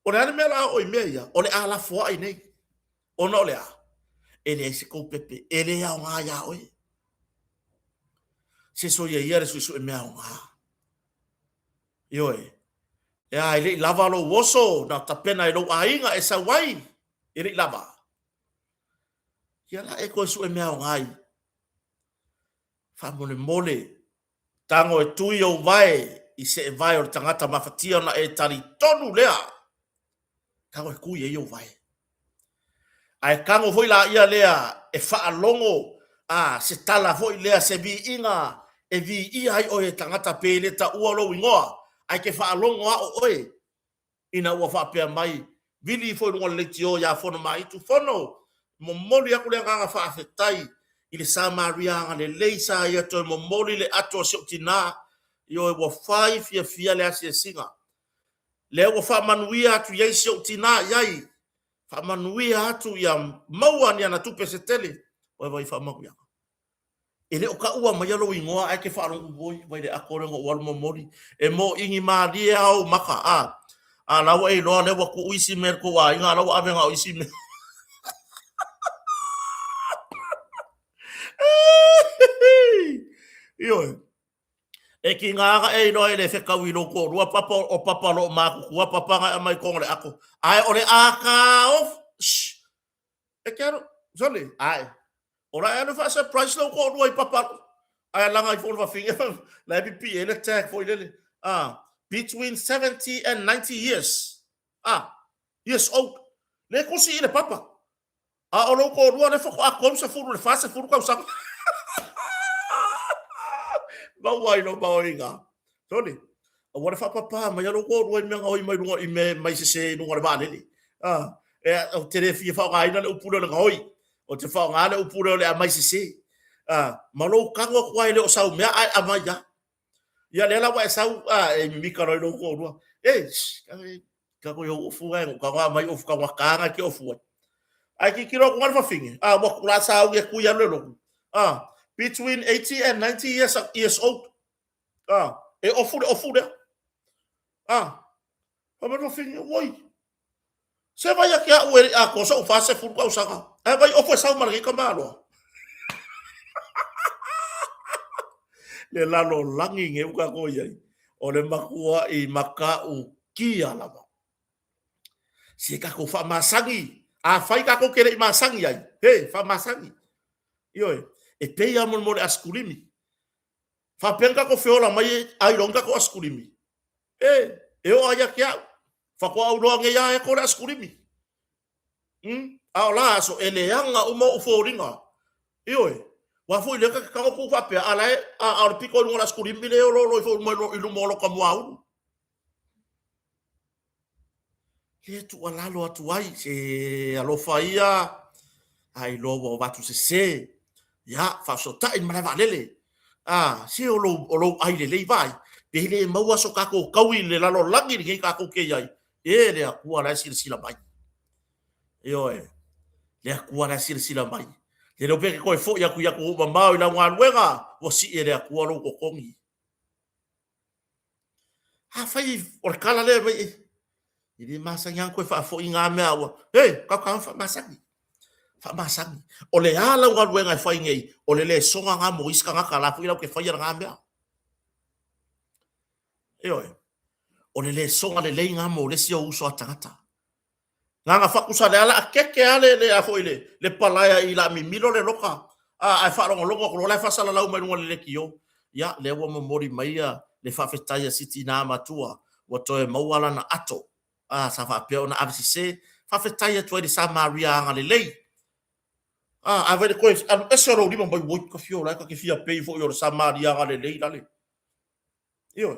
O le ane mea o i mea ia. O le ala fua ai nei. O no le a. E le se kou pepe. E le au ngā ia oe. Se so ia le suisu e mea o ngā. Ioe. E ai le lava lo woso. Na tapena e lo ainga e sa wai. E le lava. Ia la e koe su e mea o ngai. Whamone mole. Tango e tui o vai. I se e vai o le tangata mawhatia na e tari tonu lea. Tango e kui e o vai. Ai kango hoi la ia lea. E whaalongo. Se tala hoi lea se vi inga. E vi ia ai o e tangata pele ta ua lo ingoa. Ai ke whaalongo a o oe. Ina ua whapea mai. Vili foi lunga leti o ya fono mai tu fono. Momoli aku le nganga whaafetai. I le Samaria anga le leisa ia toi momoli le ato se utina. Io e wa fai fia le asi e singa. Le wa wha manuia atu iai se utina iai. Wha manuia atu ia maua ni ana tupe se tele. O e vai wha manuia. E le o ka ua mai alo ingoa ai ke whaarungu boi. Vai le akore ngo walu momoli. E mo ingi maadia au maka lawa e loa lewa ku uisi mer ko wa inga lawa avenga uisi mer. Io. E ki ngā e no e le whekau i loko. Rua papa o papa lo māku. Kua papa ngai amai kongre ako. Ai o le aka of. E kero. Zole. Ai. Ora e no fa surprise loko. Rua i papa. Ai langa i fōna whawhinga. La pipi e le tag fo i lele. Between 70 and 90 years. Years old. Le kosi i le papa. O loko rua le whako a komsa furu le fasa furu kau sanga. Mawai no maoinga. Tony. What if papa mai loko rua i mea ngoi mai runga i me mai se runga le vālele. O te re fia whao ngāina le upura le ngoi. O te whao ngā le upura le a mai se. Malo kango kwai le o sau mea ai amai ya. Ia le lawa e sau e mika roi loko rua. Ka ko yo ofu ai ka wa mai ofu ka wa kanga ki ofu. Ai ki kiro ko ngarfa fingi. Wa kula sa u ku ya lo. Between 80 and 90 years old. E ofu de. Pa me fingi woi. Se vai aki a ueri a ko so fa se fu ko usanga. Ai vai ofu sa mar ki ka malo. Le lalo langi nge uka ko yai. O le makua i maka u kia lava. Si ka ko fa masangi. Fai ka ko kere i masangi ai. Fa masangi. Ioe. E pei a mon mole askulimi. Fa penka ko feola mai ai longa ko askulimi. E o aya kia. Fa ko au loa nge ya e ko askulimi. La so ele anga uma uforinga. Ioe. Wa foi le ka ko fa pe ala a piko lunga askulimi le lo fo mo ilu mo lo ka mo le tu ala lo atu ai se alo faia ai lo watu se ya fa so ta in mara valele se o lo ai le vai pe le maua so ka ko kaui le lalo langi ni ka ko ke ai e le aku ala sila mai le aku ala sila mai le lo pe ko fo ya ku ma la ngwa wenga o si le aku lo ko kongi fai or kala le Ini masang yang koe whaafo i ngā mea ua. Kau fa masangi. Fa masangi. O le ala ngā ruenga e whai ngei. O le songa ngā mo iska ngā kalafu i lau ke whai ngā mea. O le songa le lei ngā mo le si o uso a tangata. Ngā whakusa le ala a keke ale le a fo i le palaya i la mi milo le loka. Ai whaaronga longa ko le whasala lau mai runga le leki o. Ia, le ua mo mori mai le whawhetai a siti nā matua. Wa toe mauala na ato. sa fa pe ona avisi se fa fetai tu de Samaria nga le lei ave de koe esoro di mo bai wo ka fio la ka ke fia pe fo yo Samaria nga le lei dale io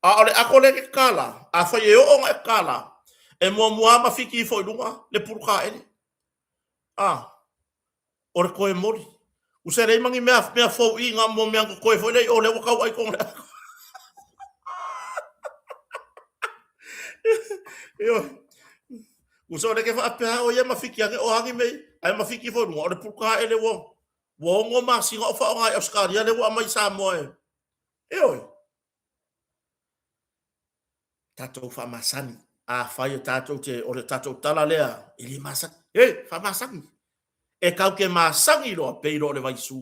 ole akole ke kala a fa ye o nga kala e mo ma fiki fo lunga le purka ele ore koe mori usere mangi mea fo i nga mo mea koe fo le ole wa ka wai ko io usore ke fa pe o ye mafiki ake o hangi mei ai mafiki fo no ore puka ele wo ngo ma si ngo fa nga Oscar ya le wo mai sa mo io tato fa masani a fa yo tato te ore tato tala lea ili masa fa masani e kau ke masangi lo pe lo le vai su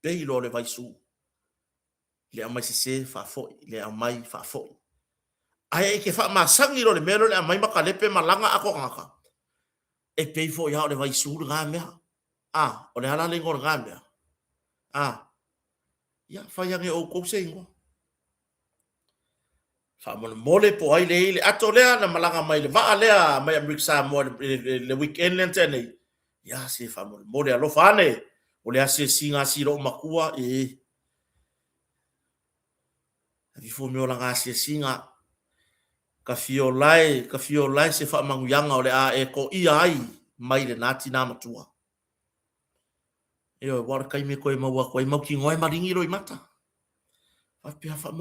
pe lo le vai su le amai se fa fo le amai fa fo ai ke fa masangi lo le melo le amai makalepe malanga ako ngaka e pei fo ya le vai su nga mea o le ala le ngor nga mea ya fa ya nge o ko se ngo fa mo mole po ai le ato le na malanga mai le va le mai amriksa mo le weekend lentene ya se fa mo mole alo fane o le ase singa siro makua vi fo me ola ngase singa ka fiolai se fa manguyanga o le a e ko ia ai mai le nati na matua io war kai me koe maua koe mau ki ngoi maringi roi mata fa pia fa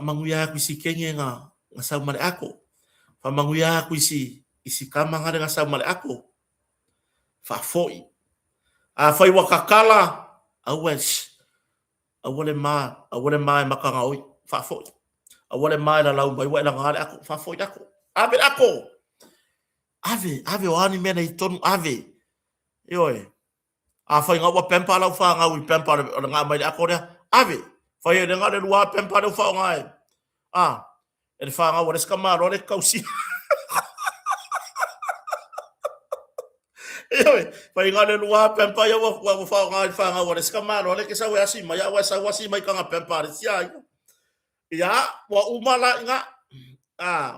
manguia kui si kenge nga sau male ako fa manguia kui si kama ngare nga sau male ako fa foi a fai wakakala awale ma makanga oi fa foi awale ma la lau bai wa la ngare ako fa foi ako ave o ani mena i tonu ave ioe a fai nga wa pempa la fa nga wi pempa nga mai ako dia ave fai de nga de lua pempa de fa nga ele fa nga wa skama ro le kausi ioe fai nga de lua pempa ya wa fa nga wa skama ro le ke sa wa si mai wa sa wa si mai ka nga pempa de sia ya wa umala nga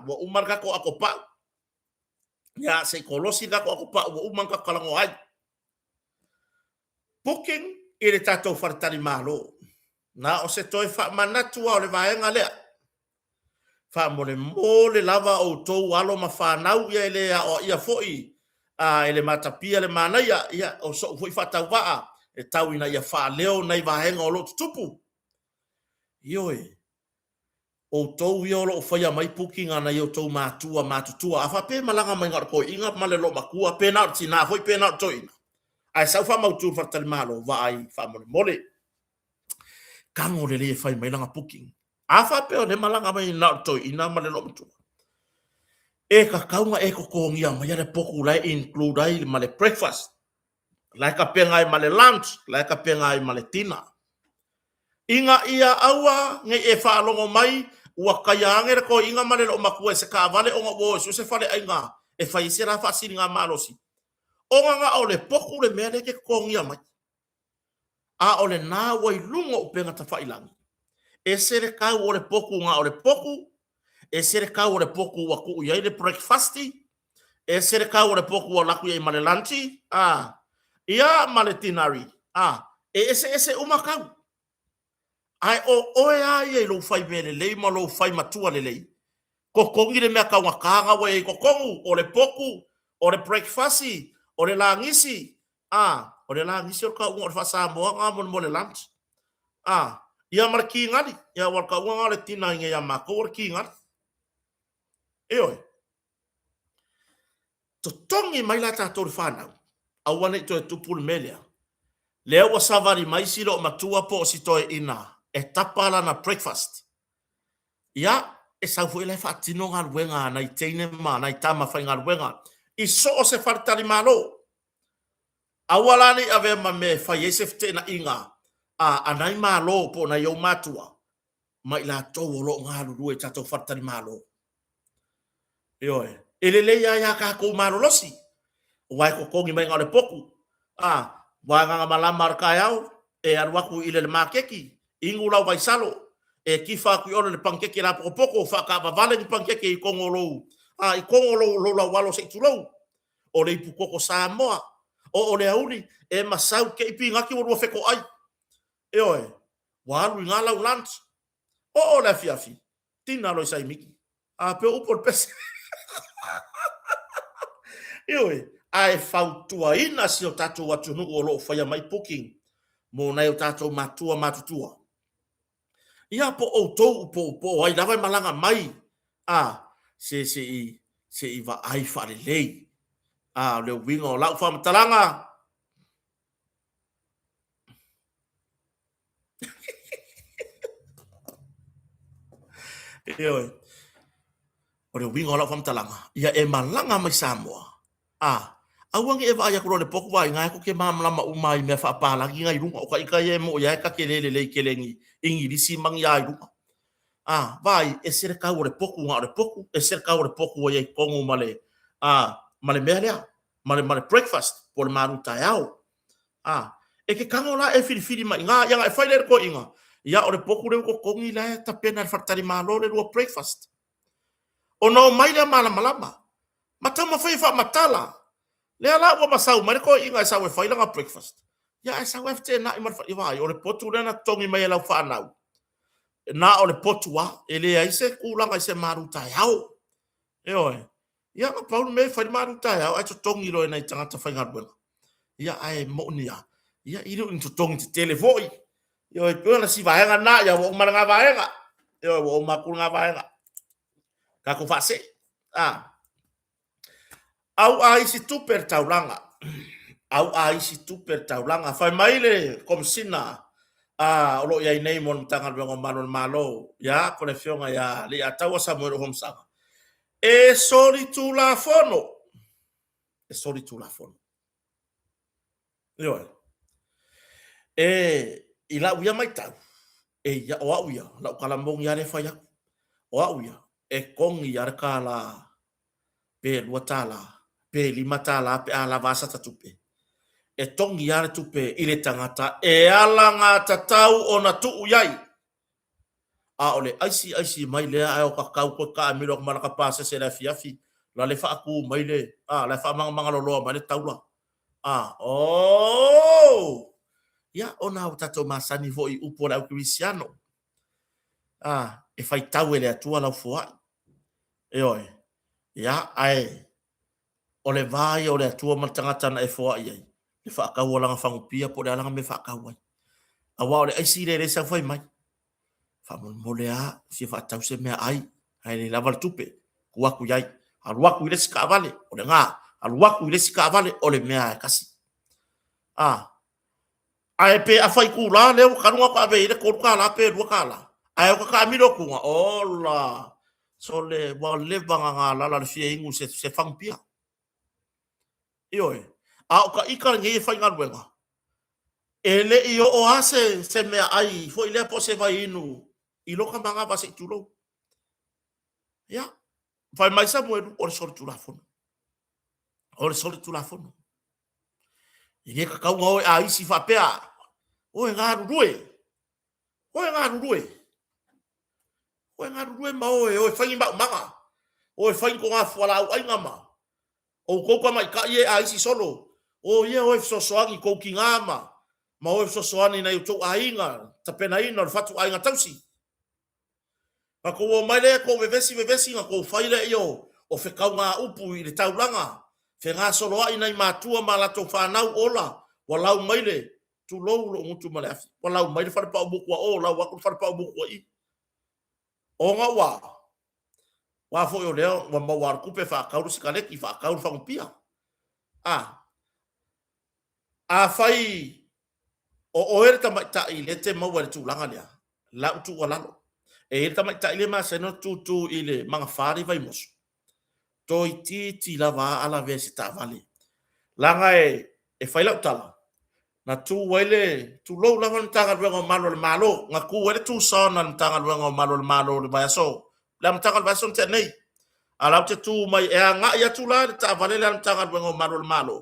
wa umar ka ko ako pa ya se kolosi ka ko ako pa wa umang ka kalango ai booking ele tatou fartali malo na o se toi fa manatu o le vaenga lea fa mole lava o tou alo mafanau ia ele o ia foi ele matapia le mana ia o so foi fatau va e tau ina ia fa leo nei vaenga o lo tupu ioe o tou ia lo foi mai booking ana ia tou matutua afa pe malanga mai ngar ko inga male lo makua penalty na foi penalty toina ai sau fa mau tu fartali malo vai fa mole kango le fai mai langa booking afa pe o le malanga mai na to ina male lo mtu e ka kaunga e ko ngia mai le poku lai include ai male breakfast lai ka penga ai male lunch lai ka penga ai male tina inga ia aua nge e fa longo mai ua kaya ngere ko inga male lo makua se ka vale o ngo so se fale ai nga e fai sera fa singa malosi o nga o le poku le mele ke ko ngia mai a ole na wai lungo upenga ta failangi e sere ka o le poku nga o le poku e sere ka o le poku wa ku ia le breakfasti e sere ka o le poku wa laku ia male lunchi ia male dinari e ese umakau ai o ia lo fai mele le ma lo fai matua le ko kongi le mea ka nga kanga wa ko kongu o le poku o le breakfasti o le langisi o le langisi o ka unga fa sa mo nga mo le lunch ia marki ngali ia war ka unga le tina nge ia ma ko war ki ngali oi to tongi mai la ta to fana a wane to tupul melia le wa savari mai silo matua po si to ina e tapala na breakfast ia e sa fu le fatino ngal wenga na itene ma na itama fa ngal wenga i so se fartali malo awalani ave ma me fa yesefte na inga anai malo po na yo matua mai la to lo ngalu lu e tato fartali malo ioe ele le ya ka ko malo losi wai ko kongi mai ngale poku wa nga malama ka yao e arwaku ile le makeki ingula vai salo e ki fa ku ole le pankeke la poko fa ka va vale ni pankeke I kongolo I kongolo lo la walo se tulo o le ipu koko Samoa o le auli e masau ke ipi ngaki wo feko ai e oe walu ngala ulant o la fiafi tina lo sai miki a pe o por pes e oe ai fautua ina si o tato watu nu o lo faya mai poking mo na o tato matua matutua ia po o tou po ai lava malanga mai se I va ai fare lei le wingo la fa matalanga e oe o le wingo la fa matalanga ia e malanga mai Samoa awangi e vai ko le poku vai ngai ko ke mamlama umai me fa pala ngai runga o ka ika ye mo ya ka kelele le kelengi ingi disi mang ya runga vai e ser ka o le poku nga le poku e ser ka o le poku o ye kongu male male mele male breakfast por maruta yao e ke kangola e fili mai nga ya e fai le ko inga ya o le poku le ko kongi la ta pena fatari malo le breakfast o no mai le malama matama fai fa matala le ala wa masau mare ko inga sa we fai langa breakfast ya sa we te na imar fa o le potu le na tongi mai la fa na o le potu wa ele ai se kulanga se maruta yao e oi ya ka paul me fai maruta yao ai to tongi lo na tanga ta fai ngarbu ya ai mo nia ya iru into tongi te telefoi yo e pona si vai nga na ya wo manga vai nga yo wo makul nga vai nga ka ko fa se au ai si tuper taulanga au ai si tuper taulanga fai maile kom sina lo ya nei mon tanga lo malo ya ko le fionga ya le atawa sa mo homsa e soli tu la fono yo ila uya mai tau ya o uya la kala mong ya le fai o uya e kong ya kala pe luatala pe limatala pe ala vasa tatupe e tongi ara tupe ile tangata e ala ngata tau ona tu uyai ole aisi mai le ai ka kau ko ka miro ko mala ka pasa se la fiafi la le fa ku mai le la fa manga lo mai le taula ya ona tato masani vo I upo la cristiano e fai tau ele atua la fo e oi ya ai ole vai ole atua matangata na e fo ai le fa ka wala nga fangupia po la nga me fa ka wai awa ole ai si le sa fai mai fa mo le a si fa tau se me ai le laval tupe ku aku yai al waku ile ska vale ole nga al waku ile ska vale ole me ai kasi ai pe a fai ku la le ka nga ka be ile ko ka la pe ru ka la ai ko ka mi do ku nga ola so le wa le banga nga la la fi ingu se fangpia ioe o ka ika ngi fai nga wenga ele io o ase se me ai foi le po se vai inu I lo ka manga va se tulo ya vai mai sa moedu o so tu la fono ile ka ka ngo ai si fa pea o nga rue ma o fai ba manga o fai ko nga fala ai ngama o ko ka mai ka ye ai si solo o ye o so soangi ko ki ngama ma o so soani na to ainga ta pena ina fatu ainga tausi pa ko mai le ko vevesi nga ko fai le io o fe ka nga upu I le taulanga fe nga solo ai nai matua mala to fa nau ola wala mai le tu lo mutu mala wala mai le fa pa buku o la wa ko fa pa buku I o nga wa fo yo leo wa ma war kupe fa ka ru sikale ki fa ka ru fa pia fai o ta mai ta I le te ma wa tu langa ya la tu wala e ta mai ta ile ma se no tu ile manga fari vai mos to ti la va ala vesi ta vale langa e fai la tala na tu wele tu lo la van tanga luengo malo nga ku wele tu son na tanga luengo malo le ba so la tanga ba son te nei ala te tu mai e nga ya tu la ta vale la tanga luengo malo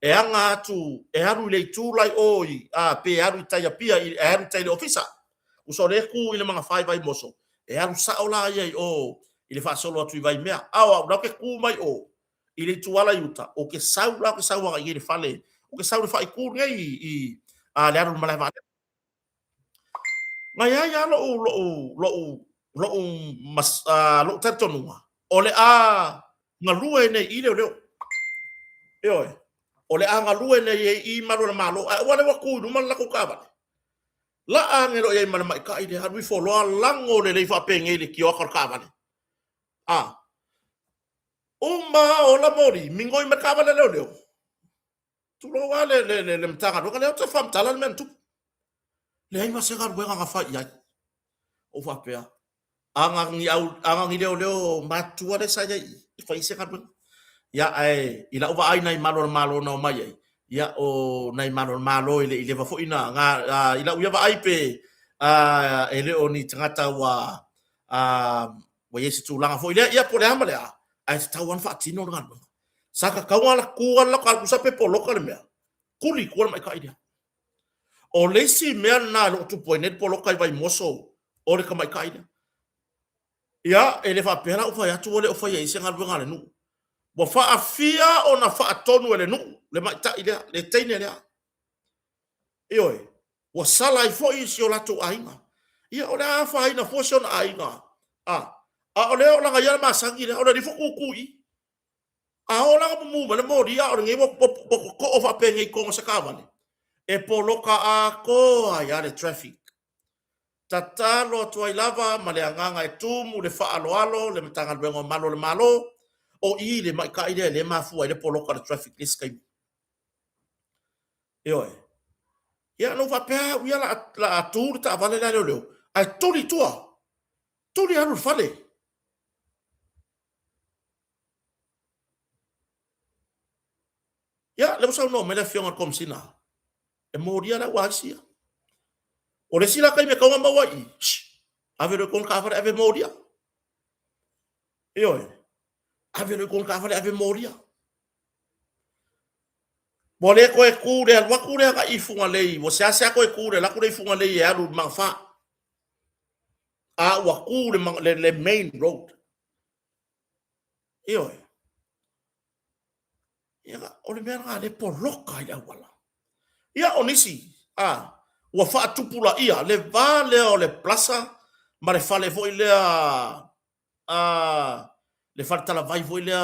e nga tu e haru le tu lai oi pe haru tai pia e haru tai ofisa usole ku ile mga fai vai moso e alu sa ola ye o ile fa solo atu vai mea awa na ke ku mai o ile tuala yuta o ke sau la ke sau wa ile fale o ke sau le fa ku ngai i a le alu mala va ngai ya lo mas lo tatonua ole a ngalue ne ile le yo ole a ngalue ne i malo na malo wa le wa ku no mala ko ka la angelo ye mana mai kai de hanu fo lo lango le fa penge le ki o ka vale uma o la mori mingoi me ka vale le tu lo wale le mtanga do le to fam talal men tu le ai ma se ga buenga ga fa ya o fa pe anga ngi le matua de sa ya i fa se ga ya ai ila uva ai nai malo na mai ya o nai malo ile va fo ina nga ila uya va ai pe ele oni tangata wa yesi tu langa fo ile ya po le amale ai tawan fa tino ngan saka kawala kuala ka ku sape po lokal me kuli kuala mai ka ide o lesi me na lo tu poinet po lokal vai moso o le ka mai ka ide ya ele fa pera o fa ya tu ole o fa ya ise ngal ngale nu bo fa afia o na fa tonu ele nu le mai ta ile le teine le oi o sala i fo isi o lato ainga ia o la fa ina fo son ainga o le o la ya ma sangi le o le fo kukui o la mo mo le mo dia o ngi mo ko o fa pe ngi ko sa ka vale e po loka a ko ya le traffic tatalo to ai lava male anganga e tumu le fa alo le mtanga bengo malo le malo o ile mai ka ile le mafu ile po loka le traffic list kai oi ya no va pe ya la tour ta vale la leo ai tuli tua tuli anu fale ya le so no me le fiona kom sina e moria la wasia o le sila kai me ka ma wai ave le kon ka fa ave moria oi ave le kon ka fa ave moria Bole ko e kure al wakure ka ifunga lei mo sia sia ko e kure la kure ifunga lei ya lu mangfa a wakure mang le main road io ya o le mera le poloka ya wala ya onisi wa fa tupula ia le vale o le plaza ma le fale foi le le falta la vai foi le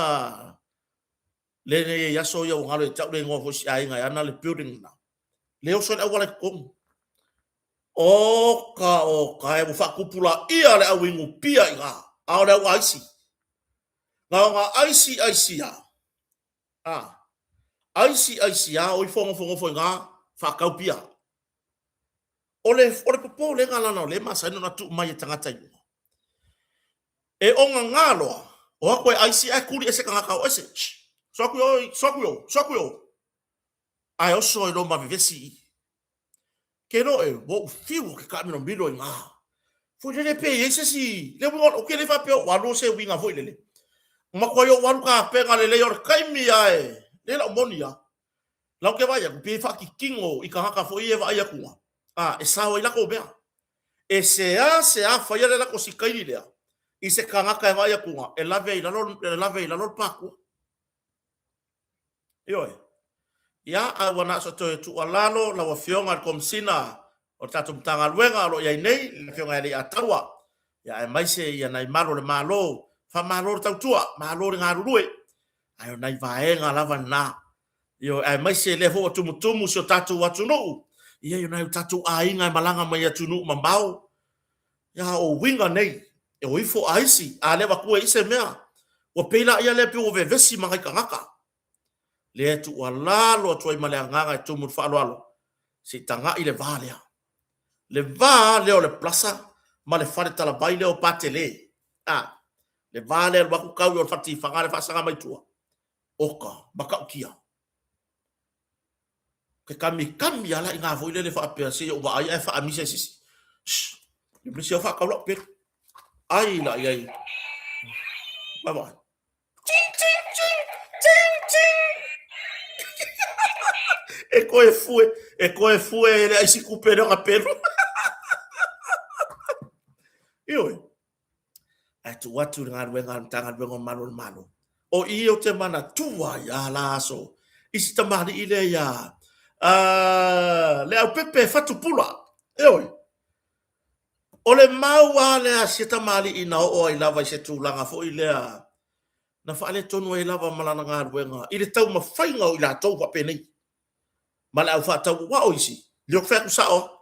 ya so ya ngalo e tau le ngo fo si ai nga na le building na le o so le wala kom o ka e mo fa kupula ia le awingu pia ia a le waisi nga IC ya IC ya o fongo nga fa ka pia o le popo le ngala no le masa no na tu mai tangata e o ngalo o ko IC a kuri ese kanga ka o ese Sokuyo. Ai o so no ma vivesi. Ke no e wo fiu ke ka mi no bilo nga. Fu le pe ese si. Le mo o ke le fa pe wa no se winga foi le. Ma ko yo wa ka pe nga le yor kai mi ai. Le la monia. La ke vaya pe fa ki kingo i ka ka foi e va ia ku. E sa o ila ko be. E se a fa ia la ko si kai le. I se ka nga ka va ia ku. E la ve ila lo pa ku. Oi. Ya awana so to tu alalo la wa fionga kom sina o tatu tanga luenga lo ya nei le fionga le atawa ya mai se ya nai malo le malo fa malo tau tua malo nga rue ayo nai vaenga lava na yo ai mai se le fo tumu so tatu watu no ya yo nai tatu ainga malanga mai atu no mambao ya o winga nei e o ifo aisi ale wa ku ise mea o pela ya le pe o vevesi mangai kangaka le tu wala lo tu male nganga tu mu fa lo si tanga ile vale o le plaza ma le fare tala baile o patele le vale wa ku ka yo fati fa ngale fa sanga mai tu oka baka kia ke kami ala inga vo ile le fa pe se o ba ai fa amise si le blisio fa ka lo pe ai la ai bye e koe fue le ai si kupero ka pero tu watu ngā ruenga tanga ruenga malo. O i o te mana tua ia la aso. Isi tamari i le ia. Le au pepe fatu pula. Eoi. O le maua le a si tamari i na o ai lava i se tūlanga fo i lea. Na whaale tonu ai lava malana ngā ruenga. I le tau mawhainga o i la tau wapenei. Ma le au whaatau wa o isi. Leo whaku sao.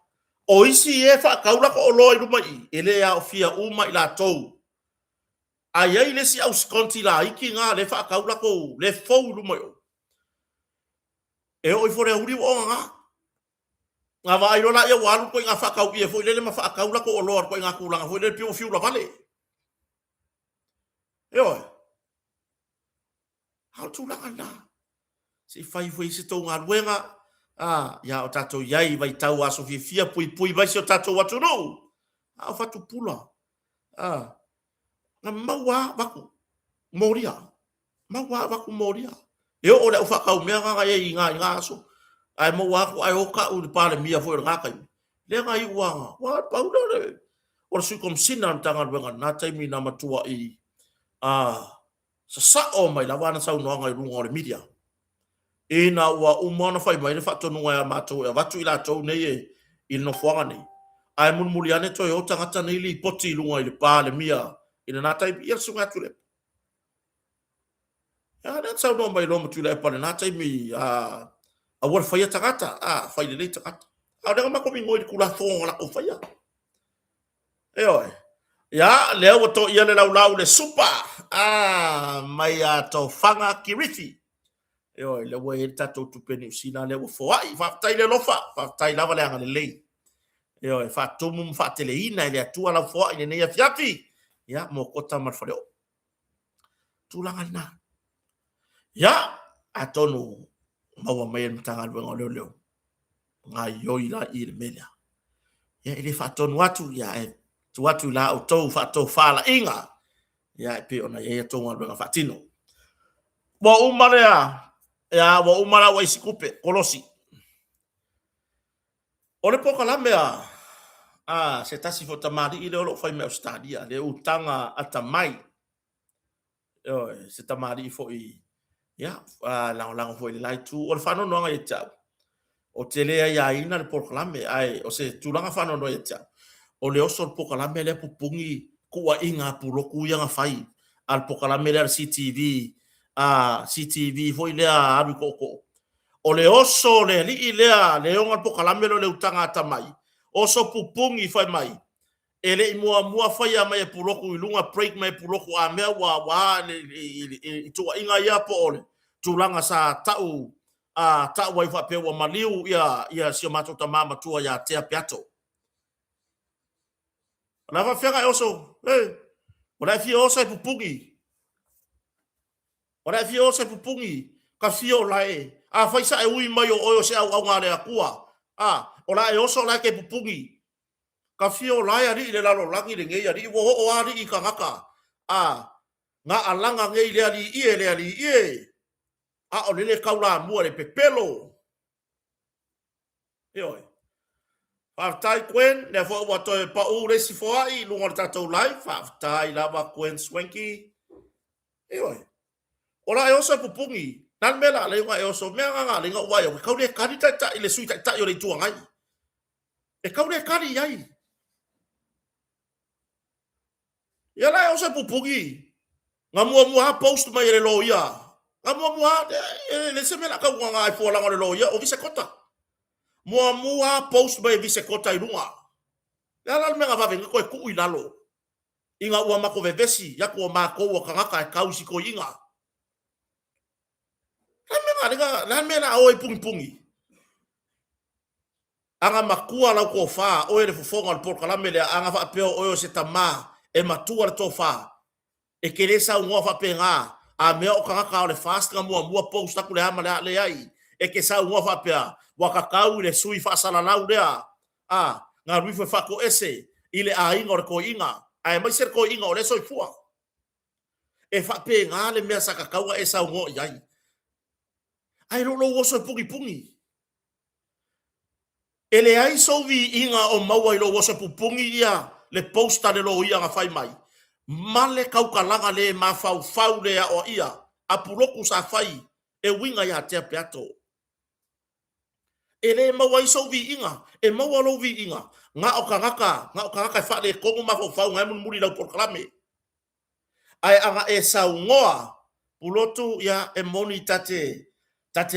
O isi e whaakaura ko o loi rumai. E le a o fia uma i la tau. Ai ai le si au skonti la iki ngā le whaakaura ko le fau rumai o. E o i fore uri o ngā. Ngā wa ai rona ia walu ko i ngā whakau i e fo i lele ma whaakaura ko o loa ko i ngā kulanga fo i lele pio fiu la vale. E oi. Hau tūlanga nā. Si whai fo i se tō ngā ruenga. Ia o tatou iai vai tau aso fia pui vai se o tatou watu no. Au whatu pula. Ngā maua waku moria. Maua waku moria. E o le au whakau mea ngā i ngā aso. Ai maua aku ai oka u le pāle mia fo i ngā kai. Le ngā i uanga. Wā pauna le. O le sui kom sina na tanga ruenga. Nā taimi nā matua i. Sa sao mai la wana sau noanga i runga o le media. E na ua umana whai mai le whatonunga ya mātou e watu i la tau nei e i no whanga nei. Ai mulmuli ane toi o tangata nei li poti i lunga i le pā le mia i na nātai i al sunga atu le. Ya nā tau no mai loma tu le pa le nātai mi a wara whaia tangata, whai le nei tangata. Au renga mako mi ngoi kula thonga la o whaia. E oi. Ya lea wa to ia le lau le supa. Mai a tau whanga Kirithi. Oi, le wa e tatou tupeni usina le wa foai, whaftai le lofa, whaftai lava le anga le lei. Oi, whatumu mwhateleina i le atua lau foai le nei a fiafi. Ia, mo kota marwhareo. Tūlanga nā. Ia, atonu maua mai e mtanga luenga leo. Ngā ioi la i le mea. Ia, i le whatonu atu, ia, e tu atu la o tau whatou whala inga. Ia, e pe ona e atonga luenga whatino. Wa umarea, ya wa umara wa isikupe kolosi ole poka la mea se tasi fo tamari ile olo fai me stadia le utanga atamai se tamari fo i ya la fo ile lai tu ole fano no nga yeta o tele ya ina le poka la me ai o se tulanga fano no yeta o le oso poka la me le pupungi kuwa inga puloku ya nga fai al poka la me le CTV CTV foi lea aru koko. O le oso le li lea le onga po kalamelo le utanga tamai. Oso pupungi fai mai. Ele mua fai a mai puloku ilunga break mai puloku a mea wa le tua inga ia po ole. Tulanga sa tau tau wai fa pe wa maliu ia sio mato tamama tua ya tea piato. Lava fianga oso. Ora fi oso pupungi. Ora fio se pupungi ka fio lai fai sa e ui mai o se au ngā le akua ora e oso lai ke pupungi ka fio lai ari le lalo langi le ngei ari wo o ari I ka ngaka ngā alanga ngei le ali ie o le kaula mua le pepelo ioi whaftai kwen ne fo wa toi pa u resi fo ai lunga tatou lai whaftai lava kwen swanky ioi Ola e oso pupungi. Nan mela le nga e oso mea nga le nga wai o kaure kari ta ile sui ta yo le tua ngai. E kaure kari ai. Ya la e oso pupungi. Nga mua post mai le lo ia. Nga mua le se mela ka nga ai fo la le lo ia o vise kota. Mua post mai vise kota I runga. Ya la me nga va venga ko e ku I lalo. Inga ua mako vevesi ya ko mako o kangaka e kausi ko inga. Lan mena o e pungi. Anga makua lau ko fa o e fofonga al porka la mele anga fa peo o se tama e matua le tofa. E kere sa ungo fa penga a mea o kaka o le fast ka mua post ku le ama le ai. E ke sa ungo fa pea wa kakau le sui fa sala lau lea. Nga ruife fa ko ese ile a inga o ko inga. Ai mai ser ko inga o le soifua. E fa penga le mea sa kakau e sa ungo iai. Ai lo woso pungi. Ele ai so vi inga o maua I lo woso pungi ia le posta le lo ia nga fai mai. male kaukalanga le mafau le o ia apuloku sa fai e winga ya te peato ele mawai so vi inga e mawalo vi inga nga o kangaka fa le kongo mafau ngai mun muri la proklame ai anga e saungoa pulotu ya e moni tate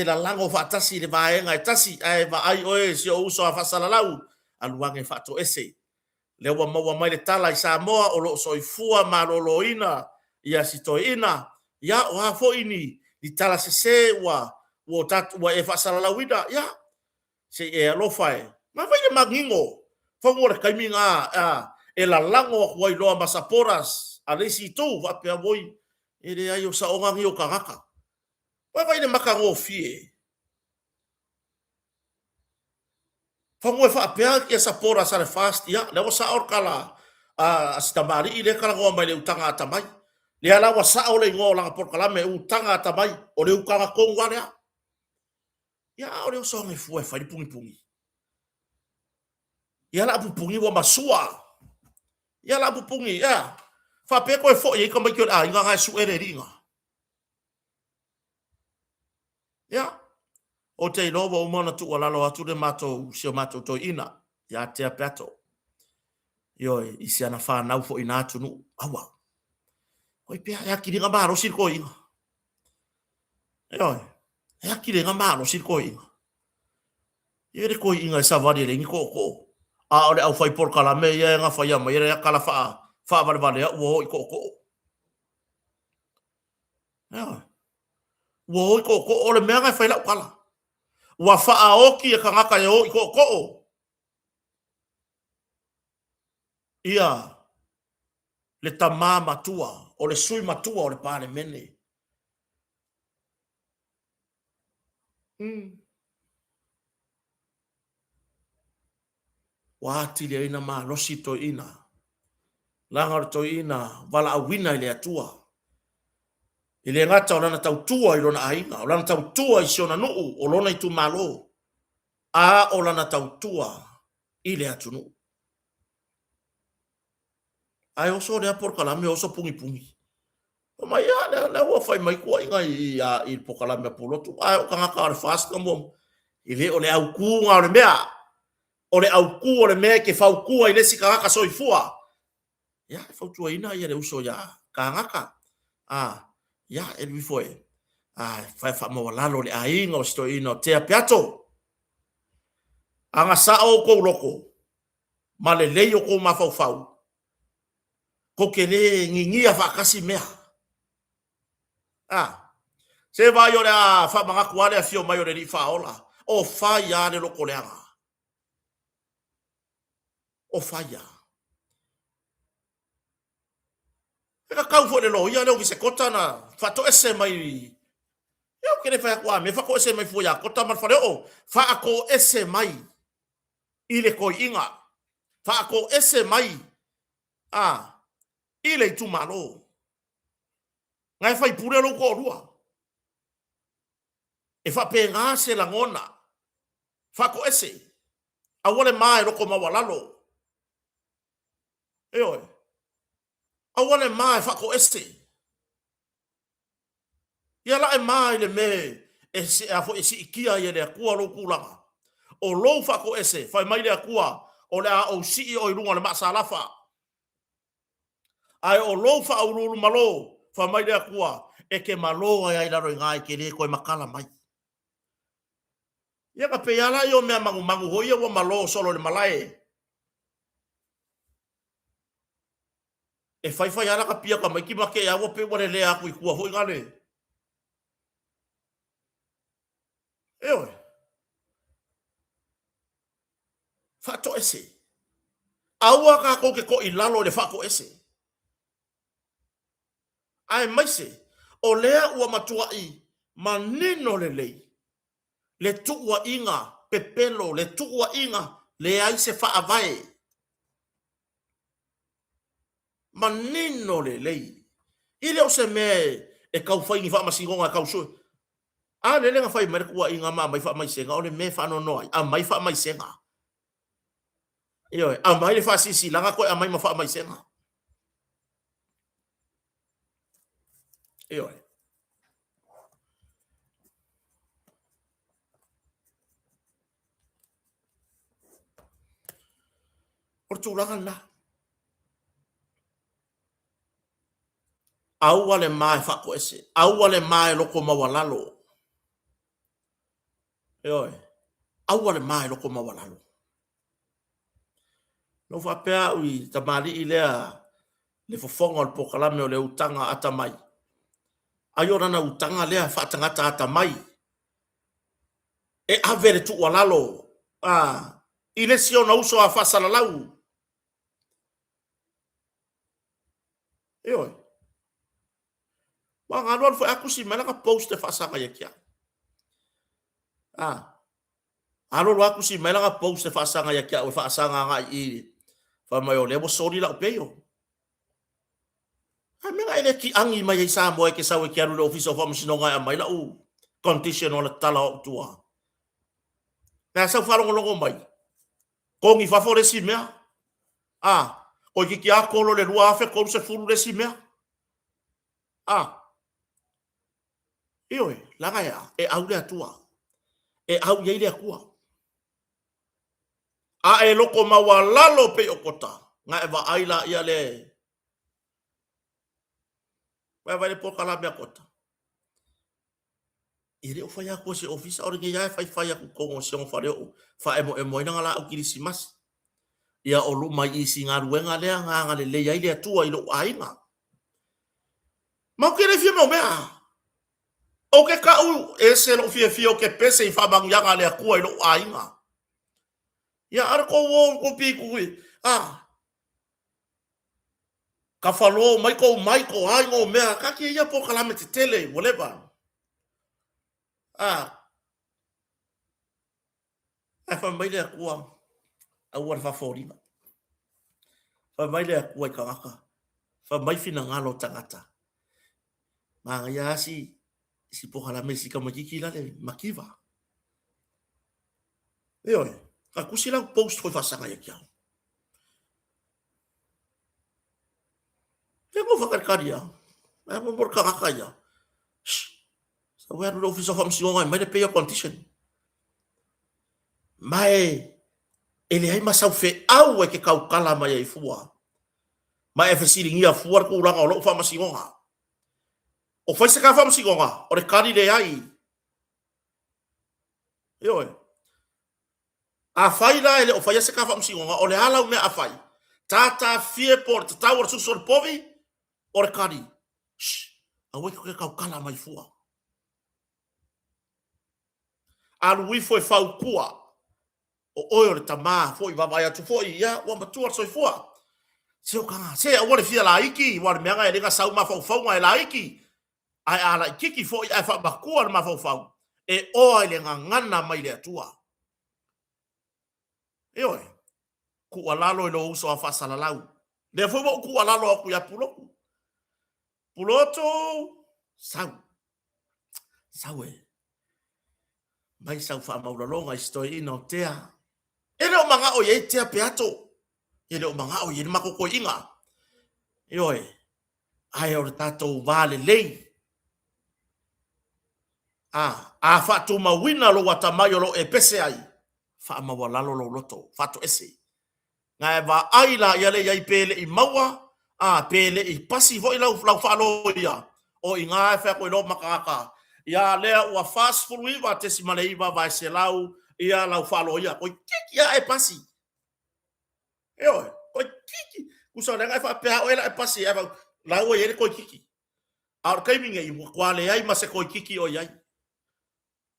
la lango fa tasi le vaenga tasi ai va ai oe si o uso fa salalau aluange fa to ese le wa maua mai le tala i Samoa o lo soifua maloloina ia sitoina ya o hafo ini di tala se wa e fa salalawida ya se e alofai ma vai le magingo fongo le kaiminga e la lango wa ilo masaporas alesi tu va pe voi e le ayo sa onga ngi o kangaka ma vai le makango fie fongo fa pe ke sapora sa le fast ya le sa orkala astamari ile kala ngo mai le utanga atamai le ala wa sa ole ngo la por kala me utanga atamai o le ukanga kongwa ya ole so ngi fu e fa pungi ya la pungi wa masua ya la pungi ya fa pe ko fo ye ko mai ko nga su ere ringa ya o te lovo o mana tu ala lo atu de mato se mato to ina ya te apato yo isi ana fa na fo ina tu nu awa oi pe ya ki ringa maro sirko ina yo ya ki ringa maro sirko ina ye ko ina sa va de ringi ko a ole au fai por kala me ye nga fa ya ma ye kala fa vale wo ko ya wo ko ole me nga fa la kala wa fa aoki e kangaka e o ko ia le tama matua o le sui matua o le pale mene wati le ina ma losi to ina langa to ina wala awina ile atua ile ngata ona tau tua ilona ainga ona tau tua isiona no o lona itu malo a ona tau tua ile atunu ai oso le por kala me oso pungi ma ya la wa fai mai ko inga ia il pokala me polotu ai o kanga ka fast como ile ole au ku nga ole mea ole au ku ole me ke fau ku ile si kanga ka soifua ya fau tua ina ia le uso ya kanga ka ya el foi fa mo lalo le ainga o sto ino te apiato anga sa o ko loko ma le leio ko ma fau ko ke le ngingia fa kasi mea se vai ora fa manga kuale a fio mai ora ni fa ola o fa ya le loko le anga o fa ya ka kau fo le lo ya le se kota na fa to ese mai eu que le fa kwa me fa ko ese mai fo ya kota mar fa le o fa ko ese mai ile ko inga fa ko ese mai ile tu malo ngai fa ipure lo ko rua e fa pe nga se la ngona fa ko ese a wole mai lo ko mawalalo a wole mai fa ko ese ya la mai le me ese a fo ese ikia ye le ku lo kula o lo fa ko ese fa mai le ku o le o si o ilunga le masalafa ai o lo fa o lu malo fa mai le ku e ke malo ai la ro ngai ke le ko makala mai ia ka pe ala yo me mangu ho ia wa malo solo le malae e fai ala ka pia ka mai ki make ya wo pe wo le aku i ku ho ngale fa to ese aua ka ko ke ko ilalo le fa ko ese ai mai se o lea ua matua i manino le lei le tuua inga pepelo le tuua inga le ai se fa avai manino le lei ile o se me e kau fai ni fa masingonga kau so le lenga fai mai kua inga ma mai fa mai senga o le me fa no noi a mai fa mai senga a mai le fa sisi langa ko a mai ma fa mai senga Io. O tūranga na. Aua le mai whako ese. Aua le mai loko mawalalo. Io. Aua le mai loko mawalalo. No whapea ui tamari i lea le fofonga o le pokalame o le utanga ata mai. Ayo rana utanga lea whaatangata ata mai. E avere tu walalo. I le sio na uso a whasalalau. Io. Wa ngā luan fo aku si mena ka post e whaasanga ia kia. Alo lo aku si mena ka post e whaasanga ia kia o whaasanga ngā i mai o lewo sori la o peyo. Menga ele ki angi mai e sa mo e ke sa we kia le office of Amsinonga mai la u condition o le tala o tua. Na sa fa longo mai. Ko ngi fa fore si mea. O ki a kolo le lua fe ko se fulu le si mea. Io la ga e au le tua. E au ye le kua. E loko mawalalo pe o kota. Nga e va aila ia le. Vai le pokala mea kota. Ire o fai ako se ofisa ore nge ia fai ako kongo se on fare o. Fa e mo ina ngala o kirisimas. Ia o lu mai isi ngā ruenga lea ngā le ia ile atua ilo ainga. Mau kere fie mo mea. O ke kau e se lo fie o ke pese i whabang yanga lea kua ilo ainga. Ia ara ko wo pi kui. Ka whalo mai ko aingo mea. Ka ki ia po kalame te tele. Whatever. E whamai lea kua. Au ar whaforima. Whamai lea kua i kangaka. Whamai fina ngalo tangata. Mga iasi. Si po kalame si kamakiki la le makiva. Eo e. Ka kusi lang post ko whasanga ia kiao. E mo whakarikari ia. E mo mor kangaka ia. Sa wea no office of Amsinonga mai le pay condition. Mai ele ai masau fe au e ke kau kala mai ai fua. Mai e fesiringia fua ko uranga o lo fa Amsinonga. O foi se ka fa Amsinonga, o le kari le ai. Io e. A fai la ele o fai se ka fa Amsinonga, o le ala o me a fai. Tata fie por te tawar su sor povi, o le kari. A wei ke kau kala mai fua. Alu foi fau kua. O oio le tama foi vavai atu foi ia wa matua soi fua. Se o kanga, se a wale fia la iki, wale meanga e renga sau ma fau ngai la iki. Ai ala kiki foi ai fa bakua ma fau. E o le ngana mai le atua. E oi. Ku alalo lo uso a fasala lau. Le foi mo ku alalo ku ya puloku. Puloto sau e. Mai sau fa maulolonga istoi ino tea. Ele o manga o ye tea peato. Ele o manga o ye makoko inga. Oi. Ai o tato vale lei. A fatu mawina lo watamayo lo e pese ai. Fa mawalalo lo loto. Fatu ese. Nga e va aila ia le iai pele i maua. Pele i pasi vo i lau whalo ia. O i ngā e whako i lo makaka. Ia lea ua fast full iwa te si male iwa vai se lau. Ia lau whalo ia. Koi kiki ia e pasi. Eo e. Koi kiki. Kusa renga e whapea o ela e pasi. Lau e ere koi kiki. Aur kaiminga i kwa le ai ma se koi kiki o iai.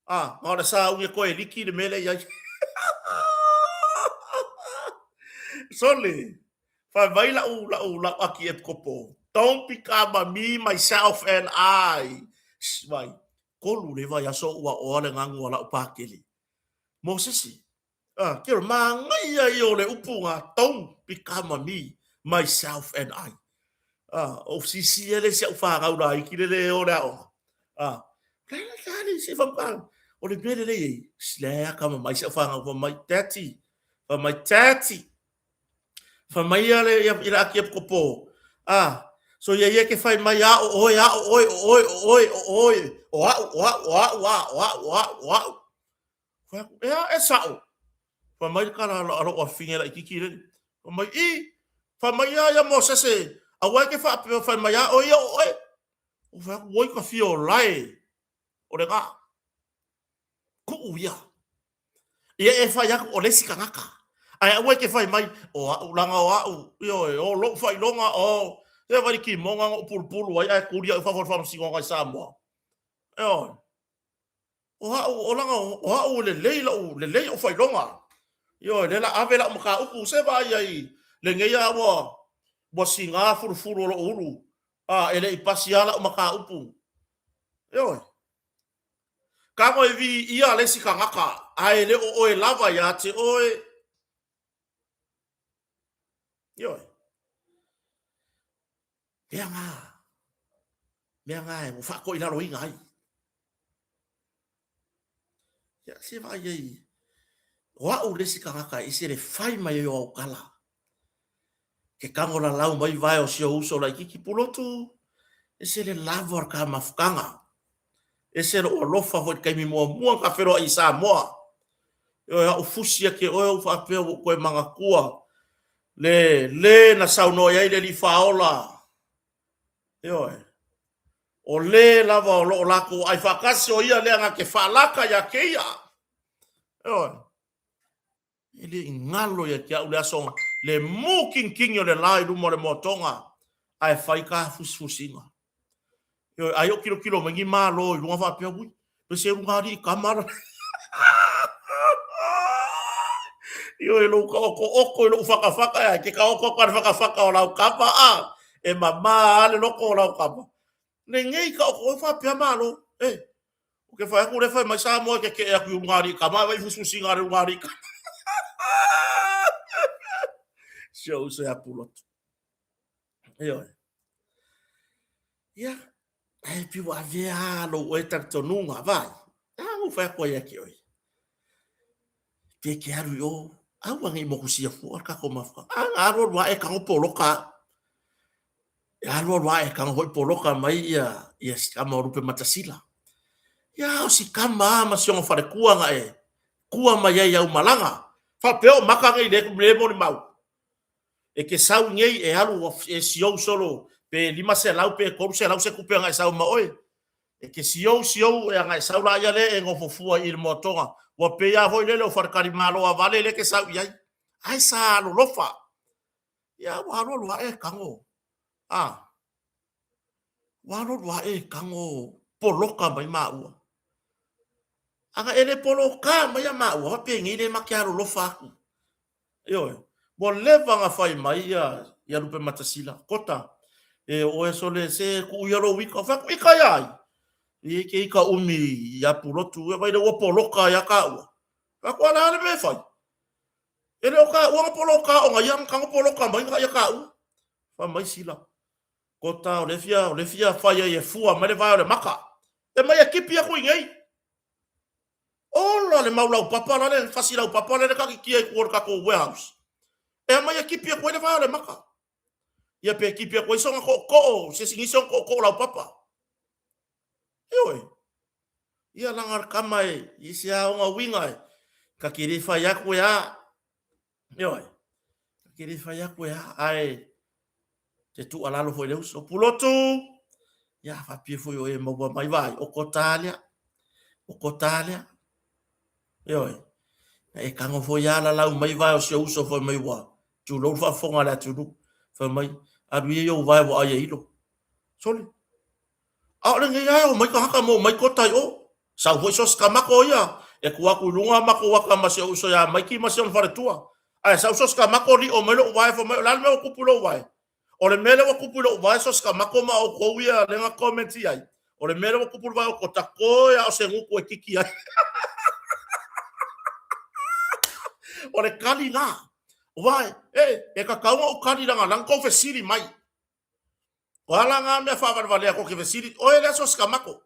Maora sa unge koe liki le mele iai. Sole. Fa vai la aki e kopo. Don't become me, myself and I. Vai. Kolu le vai aso ua oale ngangu ala upakele. Mosesi. Kero mangai ai o le upunga. Don't become me, myself and I. O sisi ele se ufaga ura iki le o le o. Kani se famkang. O le mele le. Slea kama mai se ufaga for my daddy. For my daddy. Fa mai ale ia aki e kopo. So ye ke fai mai a o ya o fa ya esa o fa mai kala alo o finga la kiki le fa mai I fa mai ya mo se a wa ke fa mai a o ya o fa wo ka fio lai o le ga ku ya e fa ya o le sikangaka ai wa ke fai mai o langa o yo o lo fai longa o e vai ki monga o pulpulu ai ku dia fa fa singo ga Samoa yo o langa o le leila o fai longa yo le la ave la maka upu se vai ai le ngeia wo singa furu lo uru ele I pasiala o maka upu yo ka mo vi ia le sikangaka ai le o e lava ya te oe yo Mea e mo fa ko ina lo inga ai. Ya se vai ai. Wa o lesi kangaka I se le fai mai o kala. Ke kangola lau mai vai o sio uso la kiki pulotu. E se le lavor ka mafkanga. E se le o lofa ho kai mi mua ka fero I Samoa. Yo ya o fusia ke o fa pe ko e manga kua. Le na sauno ya ile li faola. Yo o le lava o lo lako ai fakasi o ia le nga ke falaka ya keia. Yo ele ngalo ya kia ule asonga le muking king yo le lai rumo le motonga ai fai ka fusfusinga yo ayo kilo mengi malo lunga fa pia bui pe se lunga di kamar yo lo ko lo faka ya ke ka oko ka faka o la kapa e mama le lo ko la kapa le ngei ka oko fa pia malo o ke fa ku le fa mai sa mo ke ya ku lunga di kamar vai fusfusinga lunga di show se apulot. Yo. Ya. Ai pi wa vea lo e tanto nunga vai. O fa ko ya ki oi. Ke aru yo. Ngi mo kusia fu ka ko mafa. Aro wa e ka poloka. Aro wa e ka poloka mai ya skama rupe matasila. Ya o si kama ma sionga fa kua nga e. Kua mai ya malanga. Fa peo maka ngai le mo ni mau. E ke sau ngei e alu e sio solo pe lima se lau pe koru se lau se kupe ngai sau ma oi e ke sio e ngai sau la ya le e ngofofua il motonga wa pe ya voi le o farkari malo a vale le ke sau yai ai sa lo lofa ya wa lo e kango wa lo e kango poloka mai ma ua anga ele poloka mai ma ua pe ngi le makiaro lofa yo mo leva nga fai mai ya rupe matasila kota e o e sole se ku yaro wika fa ku ika yai e ke ika umi ya pulotu e vai de o poloka ya ka wa fa ku ala le me fai e le o ka o poloka o nga yang ka poloka mai ya ka u fa mai sila kota o le fia fai e fua mai le vai le maka e mai ekipi ku ngai o le maula papa le fasila papa le ka ki e ku ka ko warehouse e mai ekipi ko le vai le maka ia pe ekipi ko songa ko se singi son ko la papa yo ia langar kamai isia nga winga ka kiri fa ya ku ya yo ka kiri fa ya ku ya ai te tu ala lo foi le uso pulotu ya fa pie foi o e mo mai vai o kotalia yo e kango foi ala la mai vai o se uso foi mai wa tu lo fa fonga la tu fa mai aduie yo vai wa ai ilo soli le ngai o mai ka haka mo mai kota o sa ho sos ka mako ia e ku aku lunga mako waka ma se uso ya mai ki ma se on fare tua ai sa sos ka mako ri o mai lo vai fo mai la me o kupulo vai o le mele o kupulo vai sos ka mako ma o ko ia le nga comment ai o le mele o kupulo vai o kota ko ya o se nguku e kiki ai o le kali na vai e ka kaunga o kali na lang ko fe siri mai wala nga me fa vale ko ke vesiri o ele so skamako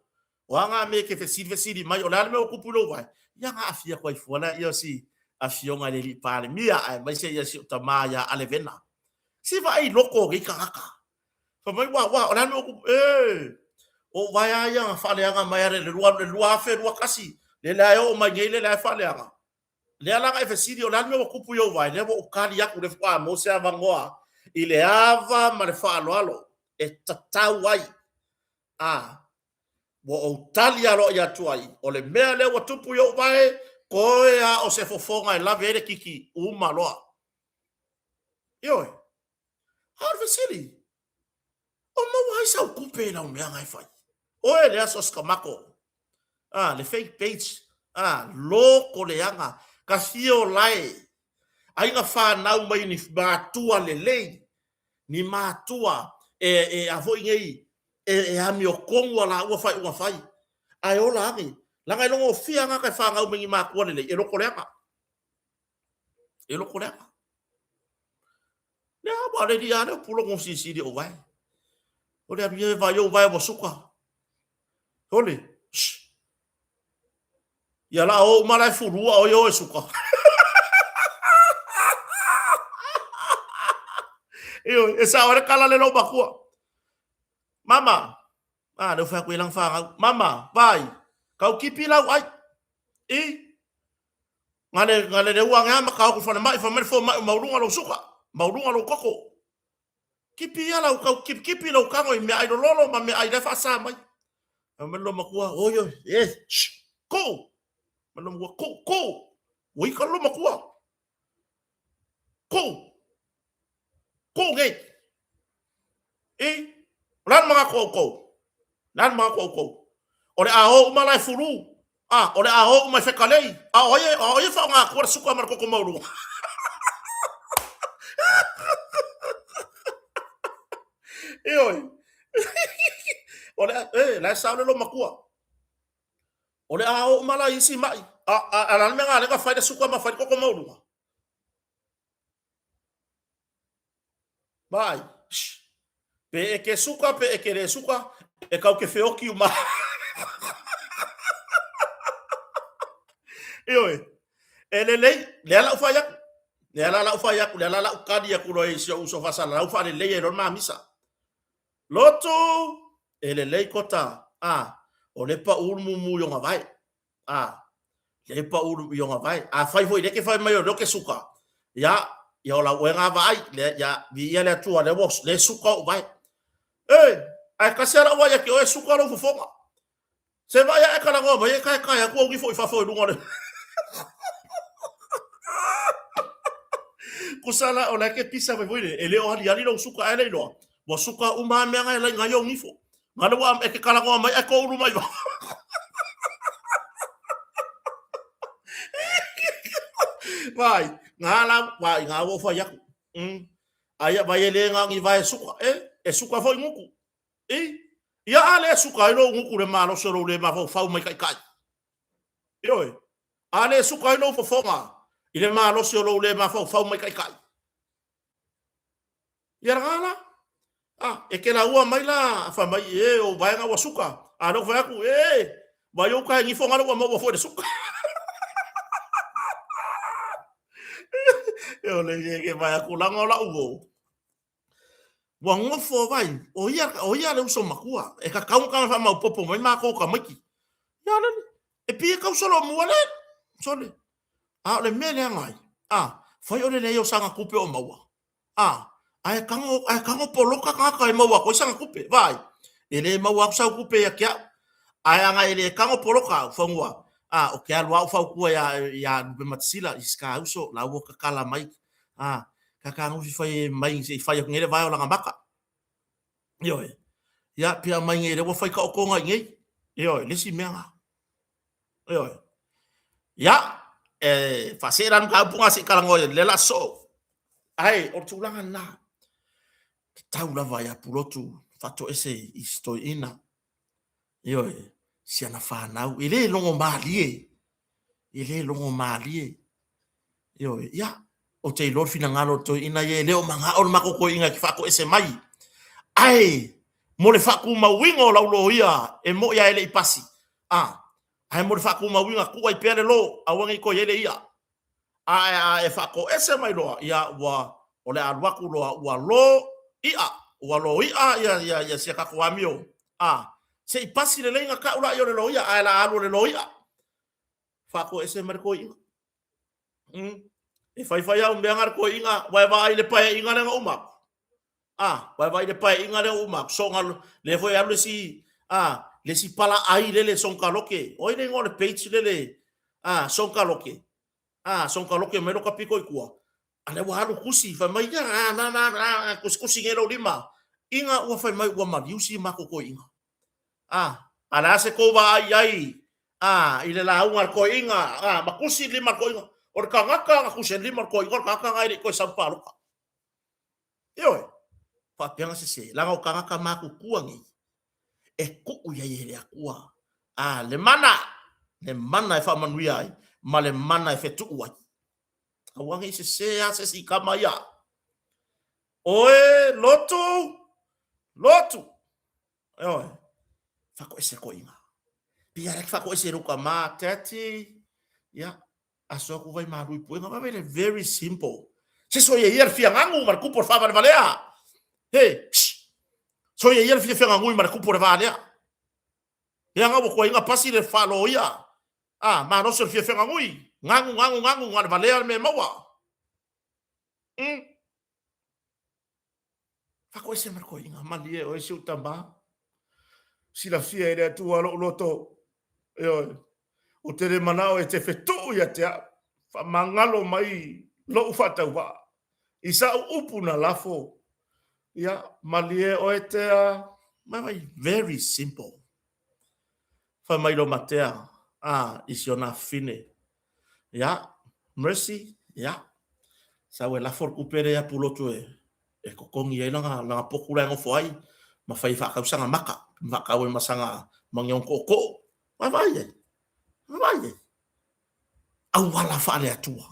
wanga me ke vesiri mai o la me o kupulo vai ya nga afia ko ifona yo si afio nga le pale mia ai mai se ya si tamaya alevena si vai loko ri kaka fa mai wa ona no o vai ia fa le anga mai le lua fe lua kasi le la o mai le la fa le anga le ala ga fesiri o la me o kupu yo vai le o kali ya ku le fa mo se avangoa i le ava ma le fa alo e tatau ai wo o tali alo ia tuai o le mea le o tupu yo vai ko ia o se fofonga e la vere kiki uma loa yo har fesiri o mo wai sa o kupe na o mea ngai fai o e le aso skamako le fake page loko le anga ka fio lai ai nga fa nau mai ni matua le lei ni matua e avo ngei e ami o kongo la ua fai ai ola angi la ngai longo fia nga ka fa ngau mai ma ko le e loko le anga le ba le dia ne pulo ngo si di o vai o le abi vai o vai bo suka ole ya la o mala furua o yo e suka yo esa ora kala le lo bakua mama no fa ko ilang fa mama vai kau kipi lau ai ngale de uang ama kau ko fa mai fa fo maurunga lo suka maurunga lo koko kipi ala kau kipi lo kango me ai lolo ma me ai da fa sa mai me lo makua o yo ko me lo ko wi ka lo makua ko ge lan mga ko ore aho malai furu ore aho mai fekalei oye fa nga ko suka mar ko mauru ore la sa lo makua ore aho malai si mai ala me nga le ka fa de suka ma fa ko mauru vai pe e ke suka pe e ke re suka e kau ke feoki uma le ala ufaya le ala ukadi ya kulo e sio uso fasala la ufa le e ron ma misa loto le kota o le pa urmu mu yo ngavai le pa urmu yo ngavai fai foi le ke fai mai o ke suka ya la wenga vai le ya vi ya le tua le boss le suka o vai ai kasera wa ya ke o suka lo fofonga se vai ya kala ngo vai kai kai ko ngi foi fa foi lunga kusala o la ke pisa vai voi ele o ali lo suka ele lo bo suka uma me nga la ngayo ngifo ngalo wa e ke kala ngo mai e ko ru mai vai ngala vai ngawo fa ya aya vai le nga ngi vai suka e suka foi nguku ia ale suka ilo nguku le malo soro le ma fa mai kai yo ale suka ilo fo fonga ile malo soro le ma fa mai kai ia ngala e ke la ua mai la fa mai o vai nga wa suka no fa ku vai o kai ngi fonga lo mo fo de suka yo le ke vai ku la ngola ugo wa ngofo vai o ia le uso makua e ka kau ka fa mau popo mai ma ko ka maki ya le e pi ka solo muale sole le mele ngai foi o le yo sanga kupe o maua ai kango poloka ka e maua ko sanga kupe vai ele maua sa kupe ya kia ai anga ele kango poloka fongwa o ke alwa fa ku ya be matsila iska uso la wo ka kala mai kakang usi fai mai se fai ngere vai o langa maka yo ya pia mai ngere wo fai ka o konga ngai yo lesi menga yo ya faseran ka punga si kala ngoy le la so ai o tulanga na tau la vai a pulotu fato ese istoina yo si ana fa na ile longo malie yo ya o te lor fina ngalo to ina ye leo manga o mako ko inga ki fako ese mai ai mo le faku mawingo la lo ia e mo ya ele ipasi ai mo le faku mawinga ku ai pere lo awangi ko yele ia e fako ese mai lo ia wa o le alwa ku lo wa lo ia Waloia ya sia ka kwamio. Se pasi le lenga ka ula yo le loia ala alu le loia. Fa ko ese mar ko inga. E fai au me ngar ko inga vai le pai inga le uma. Vai le pai inga le uma. So ngal le foi alu si le si pala ai le son kaloke. Oi le ngol page le son kaloke. Son kaloke me lo kapiko ikua. Ale wa halu kusi fa mai ya na kusi ngelo lima. Inga ua fai mai ua mariusi mako ko inga. Ala se ko va ai. Ile la unga ko inga. Makusi lima ko inga. Or kangaka nga kusi lima ko inga. Or kangaka ngai ko samparuka. Yo. Pa pianga se langa o kangaka mako kuangi. E ku ya ye le akua. Le mana e fa manuia ai. Ma le mana e fetu uai. Awangi se si kama ya. Oe lotu. Yo. Fako ese ko inga. Pia fako ese ruka ma tati. Ya. Aso ku vai maru ipu. Nga vai very simple. Se so ye yer fia ngangu marku por favor valea. Hey. So ye yer fia ngangu marku por valea. Ya nga ko inga pasi le falo ya. Ma no se fia ngangu. Ngangu ngar valea me mawa. Fako ese marko inga malie o ese utamba. Sila fia ele tua loto. Yo. O tere manao e te fetu ya te fa mangalo mai lo ufata wa. Isa upu na lafo. Ya malie o e te mai very simple. Fa mai lo matea. Isiona fine. Ya mercy. Ya. Sa we la for kupere ya puloto e kokongi e nga pokura ngofo ai. Ma fai fa ka usanga maka. Maka we masanga mangyong koko. Vai. Au wala fa le atua.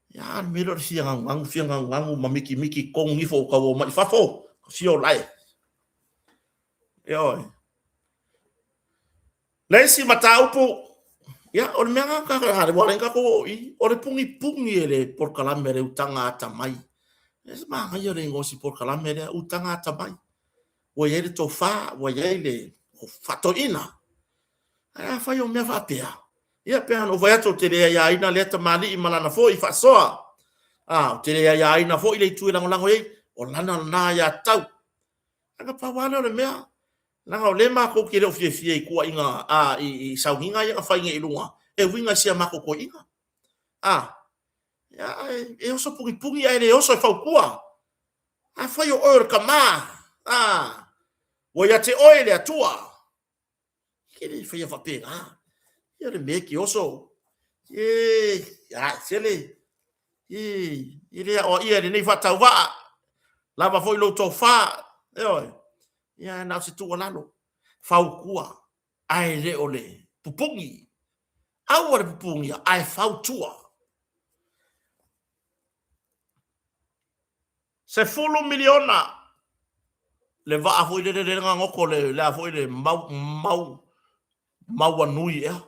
Ya mero fia ngangu miki kong ifo ka wo mai fafo. Fio lai. Yo. Lesi mata upu. Ya o me nga ka wala nga ko o le pungi ele por kalamere utanga tamai. Es ma nga yo ngosi por kalamere utanga tamai. O yele tofa, o yele fato ina. Fai o mea whapea. Ia pea no vai ato te rea ia ina leta mali I malana fo I whasoa. Te rea ia ina fo I le tui lango ei. O lana na ia tau. Anga pawale o le mea. Langa o le mako ki leo fie I kua inga I sauhinga ia whai nge ilunga. E winga sia mako ko inga. E oso pungi ai le oso e whau kua. Whai o oer ka maa. O ia te oe le atua. Kiri fai a whapea. Ia le meki oso. Sele. Ia o ia le nei whatau waa. Lava foi lo tau wha. Ia nau se tua lalo. Whau kua. Ai le o le. Pupungi. Aua le pupungi. Ai whau tua. Se fulu miliona. Le waa foi le ngangoko le a foi le mau anui ea.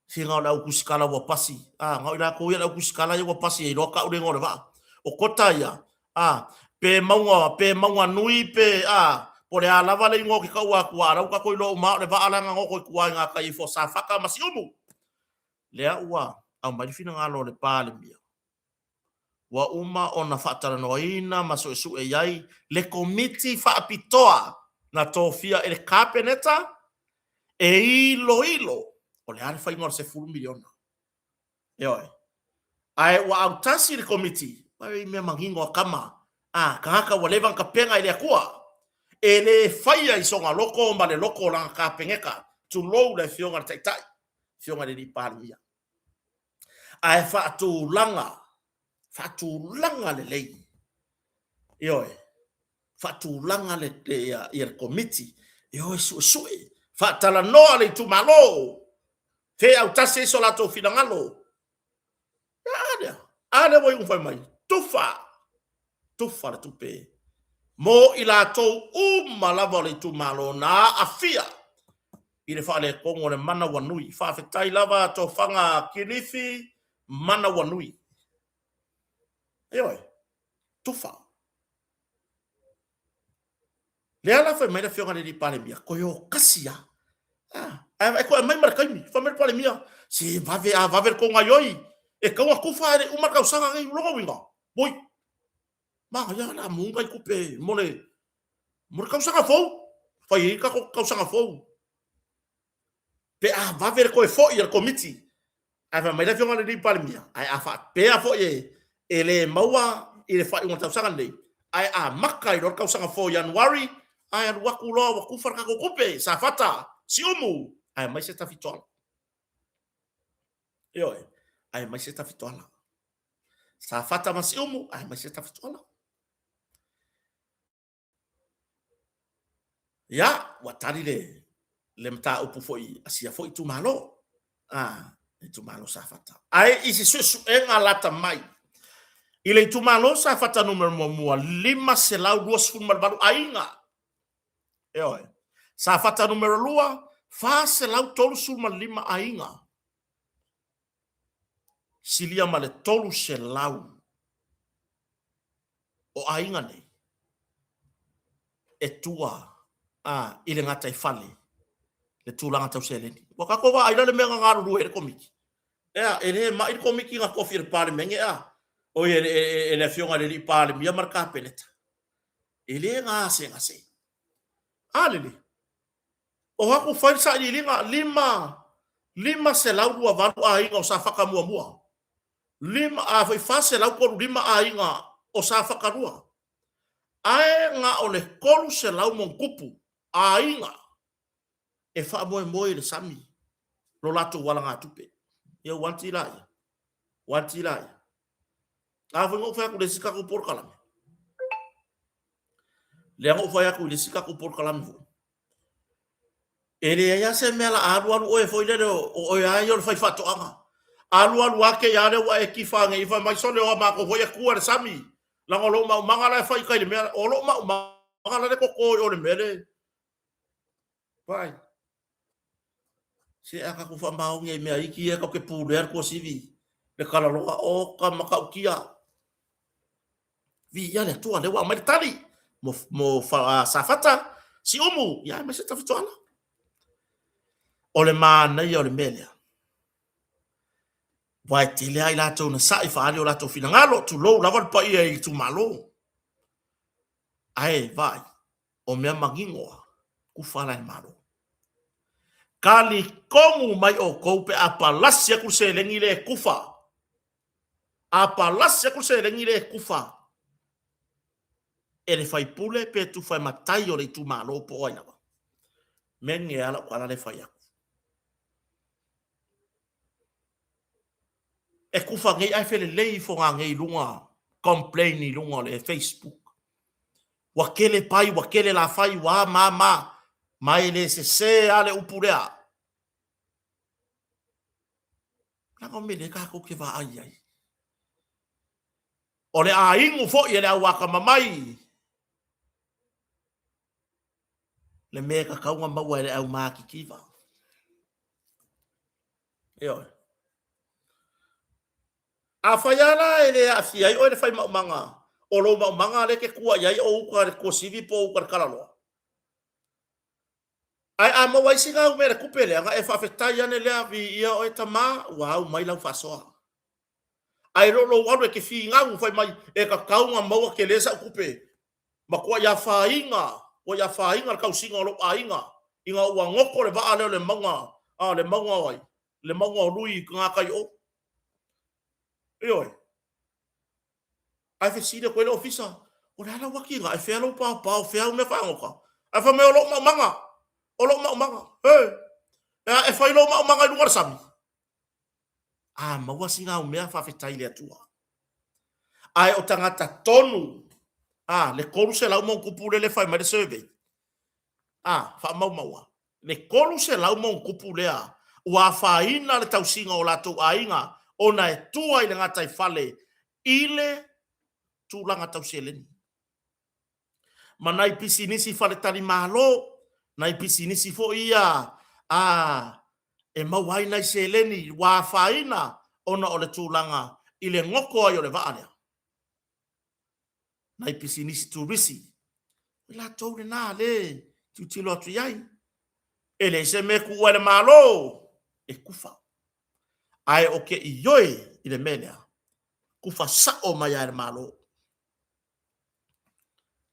Si ngau lau kusikala wa pasi. Ngau ila ko ia lau kusikala ia wa pasi e roka ure ngore wa. O kota ia. Pe maunga nui pe pore a lava le ngo ki kaua kua rau ka koi lo ma le va ala ngo ko kua nga kai fo sa faka masi umu. Le ua au mai fina ngalo le pale mia. Wa uma ona fatara no ina maso su e yai le komiti fa apitoa na tofia ele kapeneta e ilo o le alfa ingor se fulu miliona ai wa autasi le komiti mai me mangingo kama kaka wa levan kapenga ile akua ele faia isonga loko male loko la kapengeka tu low le fionga tai fionga le palia ai fa tu langa le lei fatu langa le ia komiti su fatala no le tu malo te au tase so la to finangalo ale wo un fai mai tufa tu pe mo ila to malava le tu malo na afia ile fa le kongo le mana wanui fa fetai lava to fanga kilifi mana wanui tufa Le ala fa mai da fionga le pale mia ko yo kasia. Ai ko mai mar kaimi fa mer pale mia. Si va ver ko ngayoi. E ka wa kufa re uma ka usanga ngai lo winga. Boy. Ma ya na munga ku pe mole. Mor ka usanga fo. Fa yi ka usanga fo. Pe va ver ko e fo ir committee. Ai fa mai da fionga le pale mia. Ai fa pe a fo ye. Ele maua ile fa un usanga nei. Ai makai ro ka usanga fo January. Ai al wakulo wa kufar ka kupe sa fata si umu ai mai se ta fitola yo ai mai se ta fitola sa fata ma si umu ai mai se ta fitola ya watari le mta upu foi asia foi tu malo tu malo sa fata ai isi su en alata mai ile tu malo sa fata numero mo 5 se lau 2 fun mal balu ainga yo sa fata numero 2 fa se lau tolu sul mal 5 ainga silia male tolu se lau o ainga nei e tua ile ngata i fale le tulanga tau seleni waka ko wa ila le menga ngaru ru e komiki ele ma i komiki nga kofi e pale menge o ele fionga le pale mia marka peneta ele nga se alele o haku faisa i linga lima se lau dua valu ainga o sa faka mua lima foi fase lau ko lima ainga o sa faka rua ai nga ole kolu se lau mon kupu ainga e fa moe le sami lo lato wala nga tupe ye wanti lai a foi ngo fa ku le sika ku por kalam le ngo fa ku le sika ku por kalam ele ya se mela alu o e foi le o ya yo fa fato anga alu ake ya le wa e kifa nge ifa mai sole o ma ko foi ku le sami la ngolo ma mangala fa kai le me o lo ma mangala le ko o le mele vai se aka ku fa mau nge me iki e ko ke pu le ko sivi le kala lo o ka maka ukia vi ya le tua le wa mai tali mo fa safata si umu ya me se ta fitoala o le mana i o le mele vai te le ai lato na sai fa ali o lato fina ngalo tu lo lava pa i tu malo ai vai o me magingo ku fala e malo kali komu mai o koupe a palasia ku se lengi le kufa a palasia ku se lengi le kufa ele fai pule pe tu fai matai o le tu malo po ai lava men e ala kwala le fai e kufa ngai ai fele lei fo ngai lunga complain ni lunga le Facebook wakele pai wakele la fai wa mama mai le se ale upurea na ko me le ka ko ke va ai ole a ingu fo ye le waka mamai le me ka kaunga maua le au maki kiva yo a fayala ele a fia o le fai manga o lo manga le ke kua ia o ka ko sivi po ka kalalo ai a mo wai singa o mere kupele nga e fa feta ia ne le avi ia o tama wow mai la fasoa ai lo wano ke fi nga u fai mai e ka kaunga maua ke lesa kupe ma ko ia fainga o ia fainga ka usinga lo ainga inga ua ngoko le va le manga le manga ai le manga lui nga kai o yo ai fe sida ko le ofisa o la waki nga ai fe lo pa o fe me fa ngoka ai fa me lo manga o lo manga e fa lo manga lu sami ma wasinga o me fa fe tai le tua ai o tangata tonu le kolu se la mo kupule le fa mai survey fa mau le kolu se la mo kupule wa fa ina le tausinga o la tu ainga ona e tua i le ngata i fale ile tu langa tau seleni manai pisi nisi fale tali malo nai pisi nisi fo ia e mawai nai seleni wa faina ona o le tu langa ile ngoko ai o le vaale nai pisi nisi tu risi la tau le nā le, tu tilo atu iai. E le se me kua le malo, e kufa. Ai o ke i yoe i le menea, kufa sao mai ai le malo.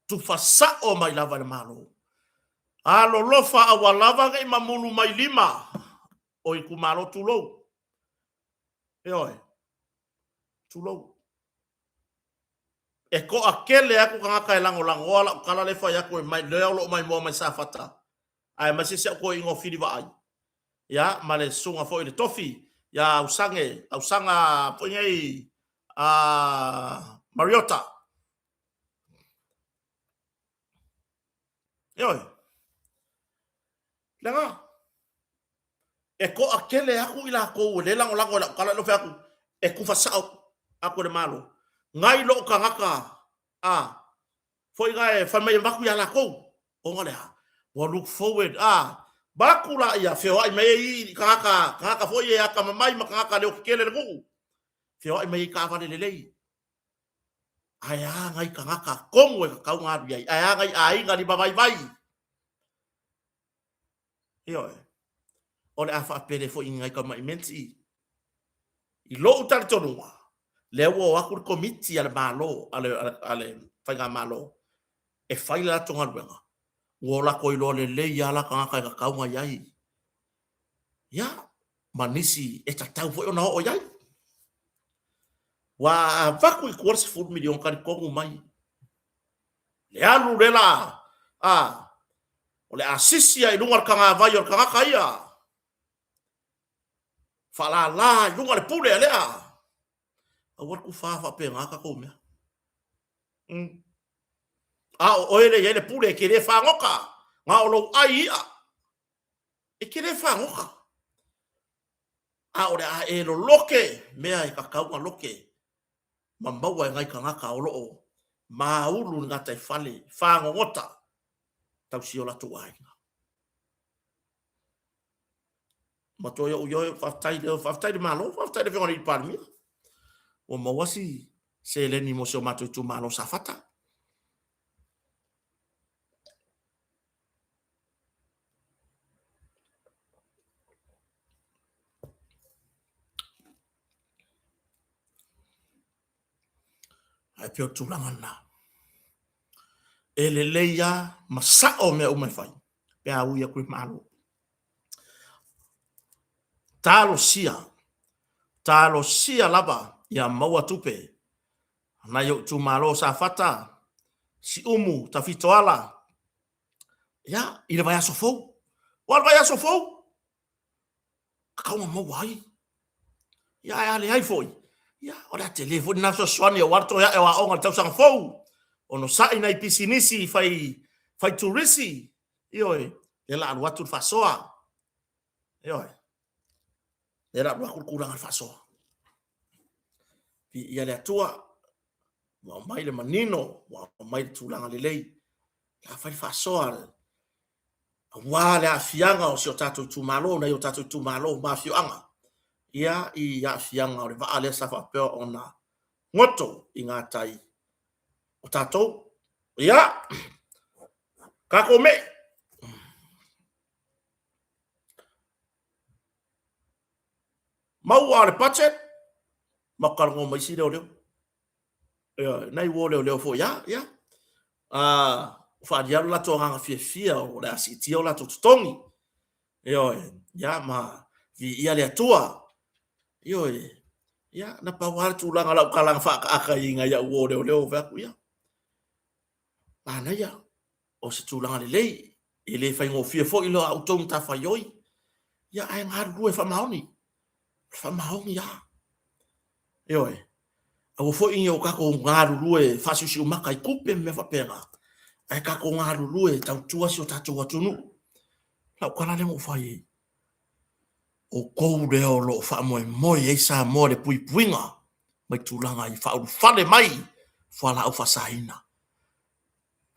Tufa sao mai lava le malo. Alo lofa awa lava ngai mamulu mai lima, o i ku malo tulou. E oi, tulou. E ko akele aku kangaka e lango lango, ala kala le fai aku e mai leo lo mai mua mai safata. Ai masisi ako ingo fili wa ai. Ya, male sunga fo i le tofi. Ya, ausanga poingei Mariota. E oi. Lenga. E ko akele aku ila ko le lango lango la kala lo fai aku. E kufa sao aku le malo. Ngai lo kangaka. Foi ngai fa mai vaku ya la ko. O ngale ha. Well, look forward. Bakula ia feo ai mai kangaka foi e aka mai makanga le kele le ku. Feo ai mai ka va le lei. Ai ngai kangaka kongo e ka nga ai. Ai ngai ai ngai ba vai. Io. Ole afa pele foi ngai ka mai menti. I lo utar tonua. Le wo aku komiti al malo ale fai malo. E fai la tonga luenga. Wola ko ilo le ya la kangaka ka kaunga yai. Ya, manisi e tatau foi ona o yai. Wa vaku i kuarsi food million kari kongu mai. Le alu le la. O le asisi ai lungar kanga vai o kangaka ia. Fala la lunga le pule lea. Awar ku fa pe ngaka ko mea. O ele pule ke le fa ngoka. Nga o lo ai ia. E ke le fa ngoka. O le a e lo loke mea i kakau loke. Mambawa ngai kangaka o loo. Maulu ngata i fale. Fa ngota. Tau si o la tu ai. Mato yo faftai de malo, faftai de fengoni palmi. O mawasi se le ni moso mato tu malo safata. Ai pio tu langana. Ele leia masao me umai fai. Pe au ia kui malo. Talo sia lava ya maua tupe. Na yo tu malo safata. Si umu ta fitoala. Ya, ile vai asofou. Wal vai asofou. Kau mau wai. Ya ale ai foi. Ya, ora telefone na so swani o warto ya e wa onga tau sang fou. Ono sai na pisinisi fai turisi. Ioi, ela al watu fasoa. Ioi. Ela wa kurang al fasoa. Ia le atua. Wa mai le manino, wa mai tulang le lei. La fai fasoa. Wa le afianga o si o tatu tu malo na yo tatu tu malo ma fianga. Ia i afianga o le va ale safa pe ona. Ngoto i ngā tai. O tātou, ia, kako me. Mau ale pachet, makarango mai si leo leo. Nai wo leo fo, ia. Whaadiaru la tō nganga fia o le asiti o la tō tutongi. Ia, ma, vi ia le atua. Ia, na pawara tūlanga lau kalanga whaka aka inga ia wo leo vaku, ia. Ana ia, o se tūlanga le lei, e le whaingo fia fo ilo au tōng ta whaioi. Ia, ai ngāru rue whamaoni. Whamaoni, ia. Au fo inga o kako ngāru rue whasusi umaka i kupe me whapenga. Ai kako ngāru rue tau tuasi o tātou atunu. Lau kanale mo whai. O kou reo lo whamoe moi e sa mo le pui puinga. Mai tūlanga i whauru whale mai. Whala au whasahina.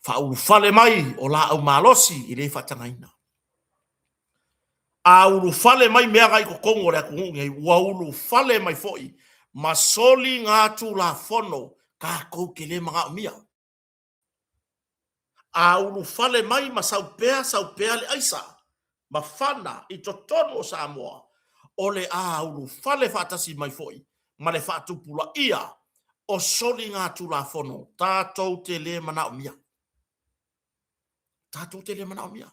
Whauru whale mai o la au malosi i le whatangaina. Auru whale mai mea gai ko kongo rea kungungi. Wauru whale mai foi. Masoli ngā tū la whono ka kou ke le mga umia. a ulu fale mai ma saupea le aisa. Ma fana i to tono o Samoa. O le a ulu fale fatasi mai foi. Ma le fatupula ia. O soli ngā tula fono. Tātou te le mana o mia. Tātou te le mana o mia.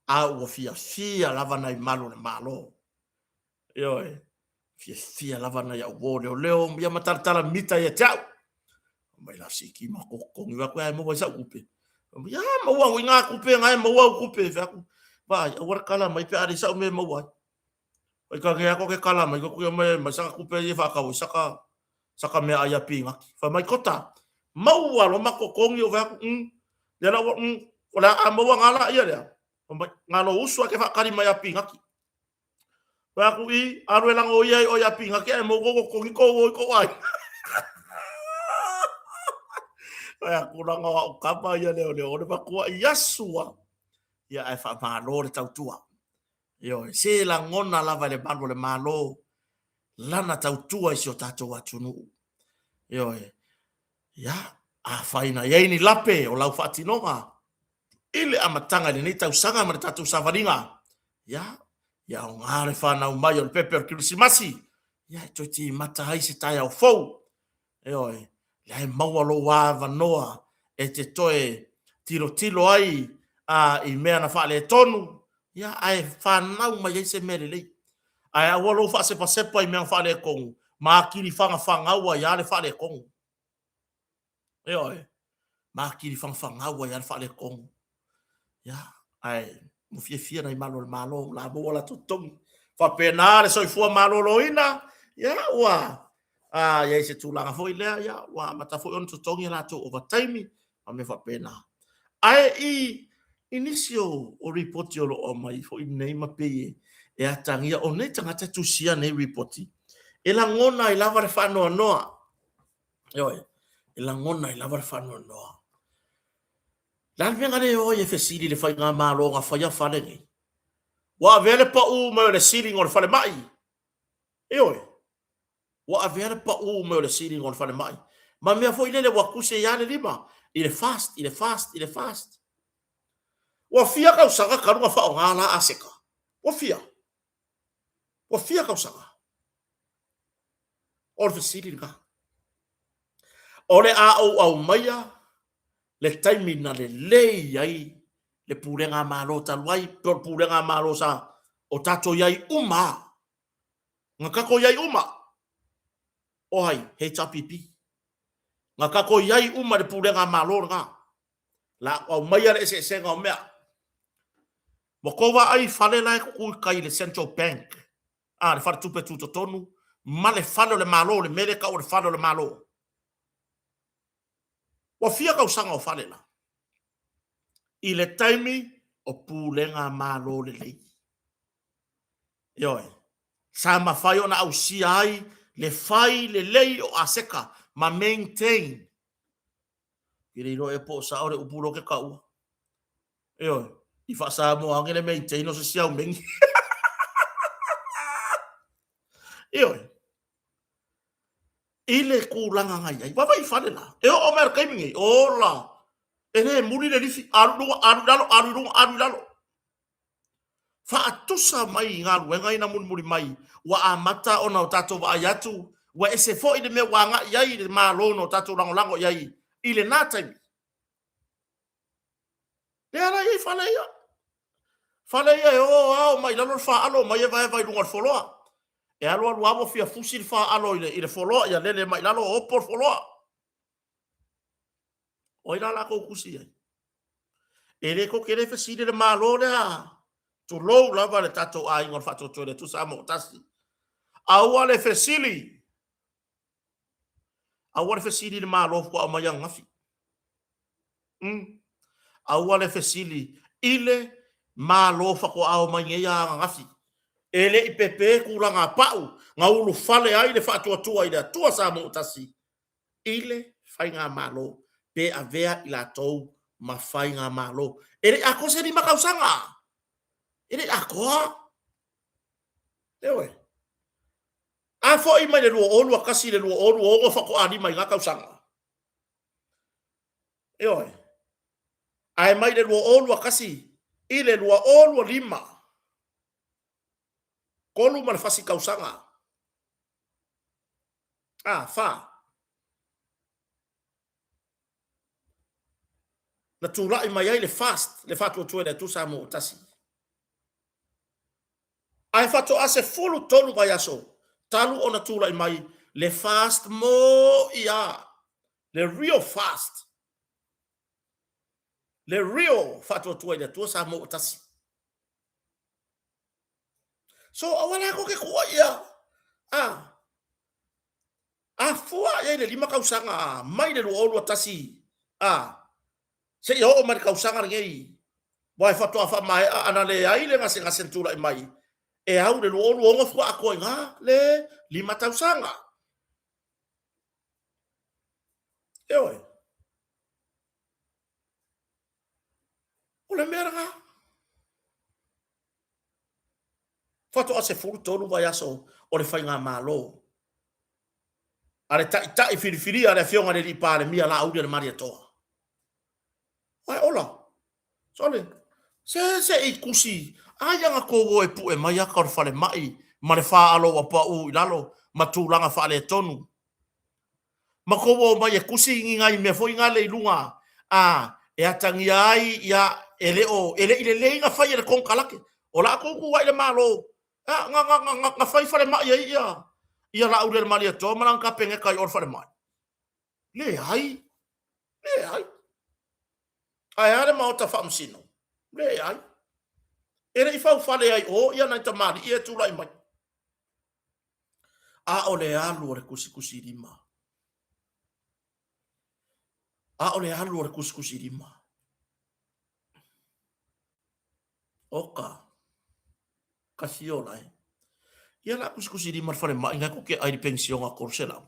A ua fia lava nai malo le malo. Ioe. Fia lava nai au wole o leo. Mia mataratala mita ia tau. Mai la siki ma kokongi wa kwa mo wa sa kupe. Ya ma wa ngā kupe ngai ma wa kupe fa ku. Ba wa kala mai pe ari sa me ma wa. Ai ka ke kala mai ko me ma sa kupe ye fa ka wa saka me aya pinga. Fa mai kota. Ma wa lo ma kokongi o fa ya la wala a ma wa ngala ia ya. Ngalo uswa ke fa kali mai a pinga. Ba ku I aru elang o ia o ya pinga ke mo ko ko ai. Ya kurang o kapa ya leo le ba ku yasua ya ai fa malo le tau tua yo se la ngona lava le bando le malo lana tau tua I sio tato atunu yo ya a faina ya ini lape o lau fatinonga ile amatanga le ni tau sanga ma tatu savalinga ya o ngare fa na umai o pepe krisimasi ya toti mata hai se tai o fou yo lai maua lo wa vanoa e te toe tilo ai I mea na wha le tonu ia ai whanau mai se mere lei ai a walo wha se pasepa I mea wha le kongu ma kiri whangaua ia le wha le kongu ma kiri whangaua ia le wha le kongu ia ai mo fia na I malo le malo la mo la tutongi wha pena le soifua malo loina ia ua ia se tūlanga foi lea ia wa mata foi on tutongi la to overtime a me fa pena ai inisio o report yo o mai foi nei ma pe e atangia o nei tangata tu sia nei reporti e la ngona I lava le fano noa yo e la ngona I lava le fano noa la venga le o e fesili le fai nga malo nga fai fa le ni wa vele pa u me le ceiling o le fale mai wa avere pa u me le ceiling on fale mai ma me foi le wa kuse ya le lima il est fast wa fia ka usanga ka runga fa o ngala aseka wa fia ka usanga o le ceiling ka ole a o au maya le time na le lei ai le purenga malo talwai por purenga malo sa o tato yai uma ngaka ko yai uma o hai he tapipi ngaka ko yai uma le purenga malo nga la o maya le se nga mea mo ko wa ai fale la ku kai le central bank le fale tupe tuto tonu ma le fale le malo le mele ka o le fale le malo wa fia ka usanga o fale la ile time o pulenga malo le lei sa ma fai ona au si ai le fai le lei o aseka ma maintain ile ro e po sa ore upulo ke kau I fa sa mo angele maintain no se sia mengi ile kulanga ngai ai wa vai fale la o mer kai o la ene muri le difi aru lalo fa atusa mai ngalu ngai na muri mai wa amata ona o tato wa ayatu wa ese fo ile me wanga yai le malo no tato lango yai ile na time le ala i fale ia o mai lalo fa alo mai vai lunga foloa e alo amo fia fusi fa alo ile foloa ia lele mai lalo o por foloa o ila la ko kusi ai ele ko kere fa sile le malo le to lo lava le tato ai ngor fa to le tu sa mo tasi aua le fesili le malo ko ama yang ngafi aua le fesili ile malo fa ko au mai ya ngafi ele ipepe kulanga pau ngaulu fale ai le fa to ai le tu sa mo tasi ile fai nga malo pe avea ila tou ma fai nga malo ele akose di makausanga ele akoa a fo I mai le luo olu akasi le luo olu o fa ko ani mai ngaka usanga Ai mai le lua olua kasi. I le lua olua lima. Kolu ma le fasi kausanga. Fa. Na tūlai mai ai le fast. Le fatu o tuene tu sa mo utasi. Ai fatu ase fulu tolu mai aso. Talu ona tūlai mai. Le fast mo ia. Le real fast. Le real fatu o tuene tu sa mo utasi. So awala ko ke kuwa ia. Fua ia le lima kausanga. Mai le lua olua tasi. Se yo o mai kausanga ngei. Wai fatu afa mai ana le ai le ngase ngase tūlai mai. E au le lua olua onga fua ako inga. Le lima kausanga. Eoi. O le mera nga. Fatu ase furu tolu vai aso o le whainga malo. Ale tai firifiri ale fionga le ripa le mia la audia le maria toa. Ai ola. Sole. Se i kusi. Ai anga kogo e pu e mai aka o le fale mai. Ma le faa alo wa pa u ilalo. Ma tūlanga fa le tonu. Ma kogo mai e kusi ngai me fo inga le ilunga. E atangi ai ia ele o ele ile le inga fai le konkalake. Ola kogo wa ile malo. Nga fai fale mai ia. Ia la audia le maria toa. Marang ka penge kai or fale mai. Le ai. Ai are maota whamsino. Le ai. Ere I whau whale ai o, ia nai tamari, ia tūlai mai. O le alu o le kusi rima. O le alu o le kusi rima. Oka. Kasi o lai. Ia la kusi rima whale mai, ngai kuke ai pensionga korselau.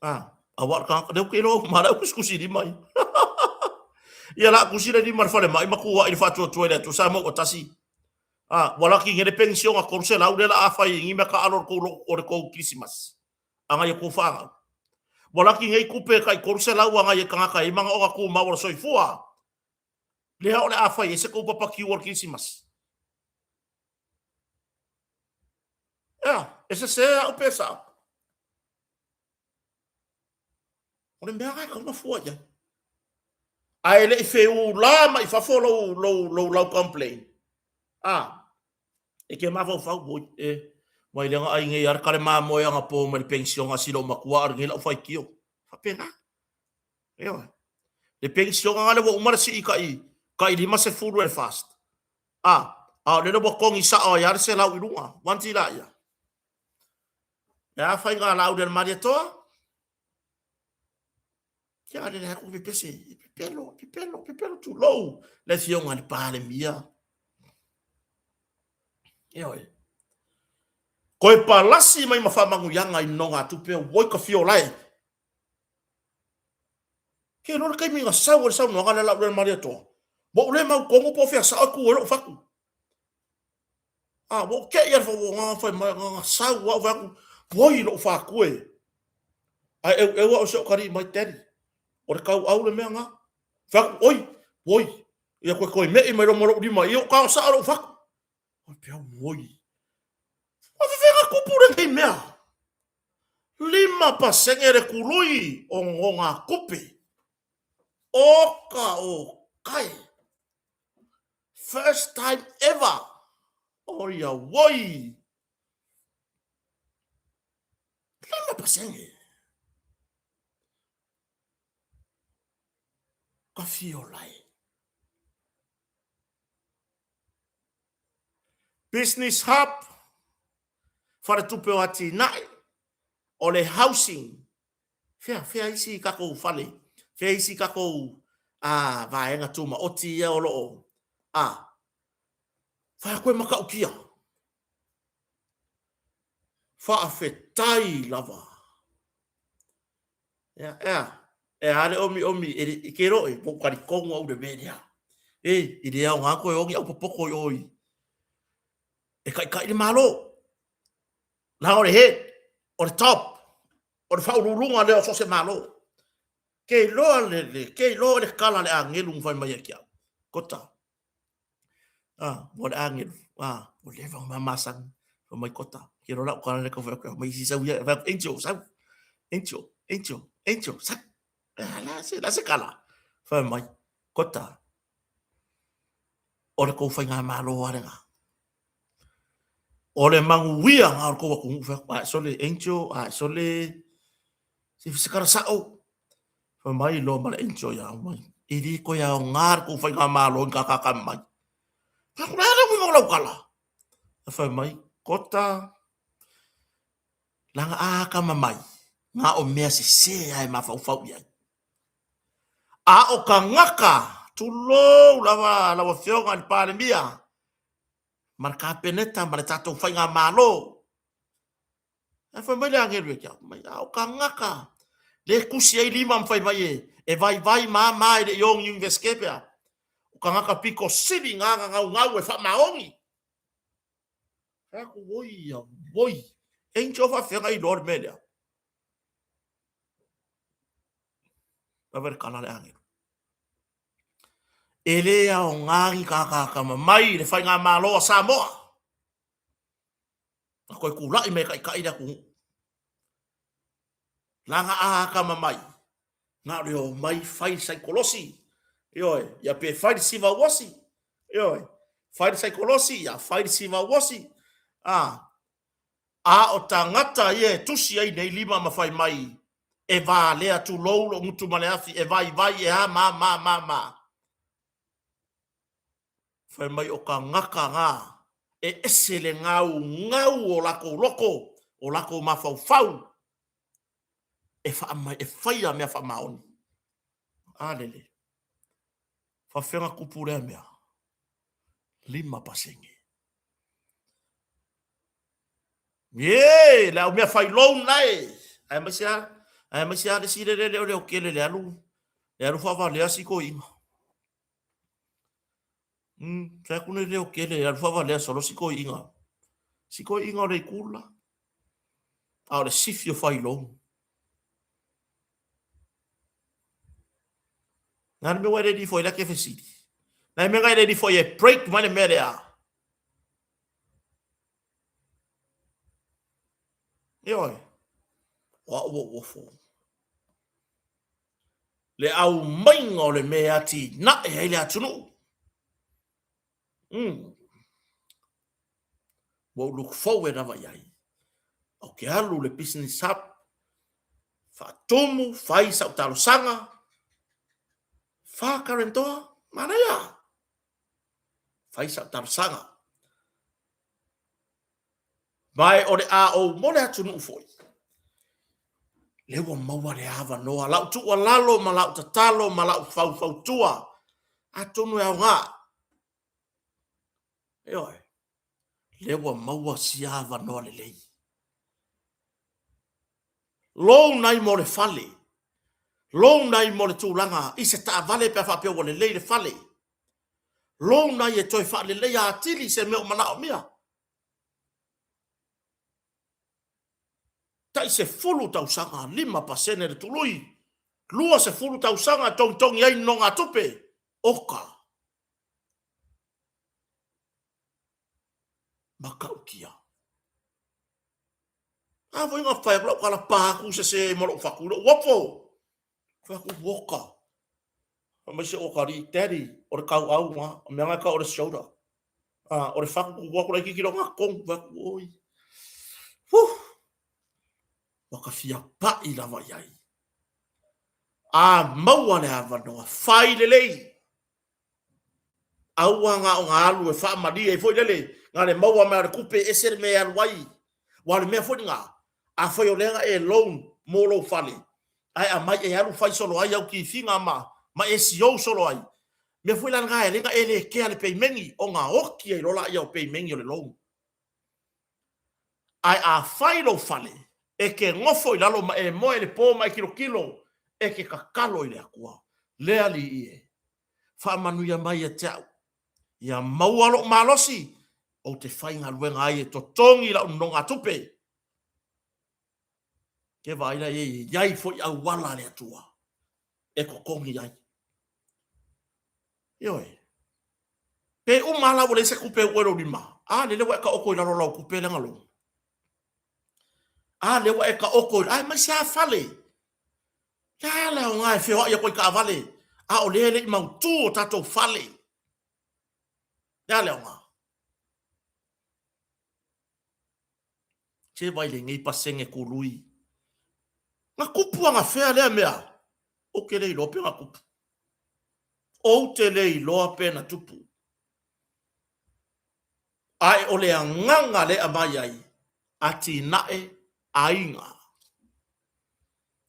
Awak ka, deu ke lo, mara kusi rima. Ia la kusi rima whale mai, makua I whatua tuele, tu sa mo o tasi. Walaki ngere pension a korse la udela afai ngi me ka alor ko o ko Christmas. Anga ye ko fanga. Walaki ngei kupe kai korse la anga ye kanga kai manga o ku ma wor soifua. Le ha ole afai se ko papa ki wor Christmas. Ese se o pesa. Ole me ai ka ma fua ya. Ai le feu la mai fa follow low complain. E ke mafau fau boi mai lenga ai ngai ar kare ma mo nga po mal pension nga silo makua ar ngela fai kio fa pena le pension nga le wo umar si kai lima se fulu e fast le no bokong isa o yar se la wirunga wanti la ya fai nga la del marieto ya le ha ku pese pipelo too low le fiong al pale mia koe palasi mai mawhamangu yanga I nonga tupe woi ka fio lai. Ke lora kai minga sau nonga le lau le maria toa. Bo ule mau kongo po fia sa aku ero faku. Bo ke ia fa wo nga fa mai nga sau wa faku. Woi lo faku e. E wa so kari mai teri. O le kau au le mea nga. Faku oi. Ia koe me mai ro moro di mai. Io ka sa ero faku. O pia woi. O vivega kupure ngai mea. 5% ere kului o ngonga kupe. Oka o kai. First time ever. O ia woi. 5%. Ka fio lai. Business hub. Fara tupe o ati nai. O le housing. Fea isi kako fale. Fea isi kako vaenga tuma. Oti ia o loo. Fea koe maka ukia. Fea fetai lava. E ale omi. E kero e. Pokari kongo au de media. Ide au ngako e ongi au popoko i oi. E kai malo. Na o le head. O le top. O le whaururunga leo so se malo. ke lo le kala le angelu fai mai kia kota mo le angelu mo le va mamasang fa mai kota ke ro la kala le ko fa mai si sa ya angel sa angel sa la se kala fa mai kota o le ko fa nga malo ore nga o le manguia nga ko ko fa so le angel so le si se kara sa o fa mai lo ma le angel ya mai ili ko ya ngar ko fa nga malo ka ka mai fa ko na mo lo kala fa mai kota langa ka mai nga o mea se ai ma fau ia a o ka ngaka tulo lava fionga ni pale mia marka peneta mare tato fai nga malo e fa mai la ngelu kia mai a o ka ngaka le kusi ai lima mfai mai e vai mai de yong inveskepe o ka ngaka piko sili nga e fa maongi e ko voi enjo fa fionga i lord media ver kala le angel ele a o ngari ka mai le fai nga malo sa mo ko ku lai me kai da ku langa ka mai nga le mai fai sai kolosi yo ya pe fai siva wasi yo fai sai kolosi ya fai siva wasi a o tangata ye tusi ai nei lima ma fai mai e va le atu lolo mutu male afi e vai e ha ma fai mai o ka ngaka nga e esele ngau o lako loko o lako mafau e fa mai e fai a mea fa maoni alele fa fenga kupure mea lima pasenge la mea fai long nai ai masia de sire le o kele le alu fa va le asiko inga sa kune le o kele alu fa va le solo siko inga le kula a le sifio fai long nan me wede di foi la ke fesidi na me ga di foi e break mane merea yo wa fo le au maingo le mea ti na e le atunu wo look forward ava yai o ke alu le business hub fa tomu fai sa talo sanga fa karentoa mana ya fai sa talo sanga vai o le a o mole atunu foi le wa maua le ava no ala tu lalo ma la tatalo ma la fau tua atunu ya nga yo le wa maua si ava no le lei lo nai mo le fale lo nai mo le tulanga i se ta vale pe fa pe o le lei le fale lo nai e toi fa le lei a tili se me o mana o mia tai se fulu tau sanga 5% le tului lua se fulu tau sanga tong yai no nga tupe oka makaukia a voi nga fai blo kala pa ku se mo lo fa ku lo wopo fa ku woka ma se o kari teri o ka au ma me nga ka o shoulder o fa ku wo ko ki lo nga kong va oi waka fia pa i lava yai a maua le ava no fai le lei aua nga o nga alu e fa madi e foi lele nga le maua me le kupe e ser me al wai wa le me foi nga a foi o lenga e loan mo lo fale ai a mai e alu fai solo ai au ki finga ma e sio solo ai me foi la nga e lenga e le ke ale peimengi o nga oki e lola ia o peimengi o le loan ai a fai lo fale e ke ngofo i lalo e mo e le po mai kilo e ke kakalo i le akua le ali ie fa manu ya mai e tau ia maualo malosi o te whainga luenga ai e to tongi la unonga tupe ke vai la e iai foi au wala le atua e kokongi ai. Ioi. Pe umala wole se kupe wero lima. Le lewa ka oko ina rola kupe lenga lo. Lewa eka oko. Ma sia fale. Ya le o ngai feo ia koi ka vale. O lele i mautu o tatou fale. Ya le o ngai. Che vai le ngai pasenge kului. Nga kupu anga fea lea mea. O ke le ilope nga kupu. O te le ilope na tupu. O le anganga le amayai. Ati nae ainga.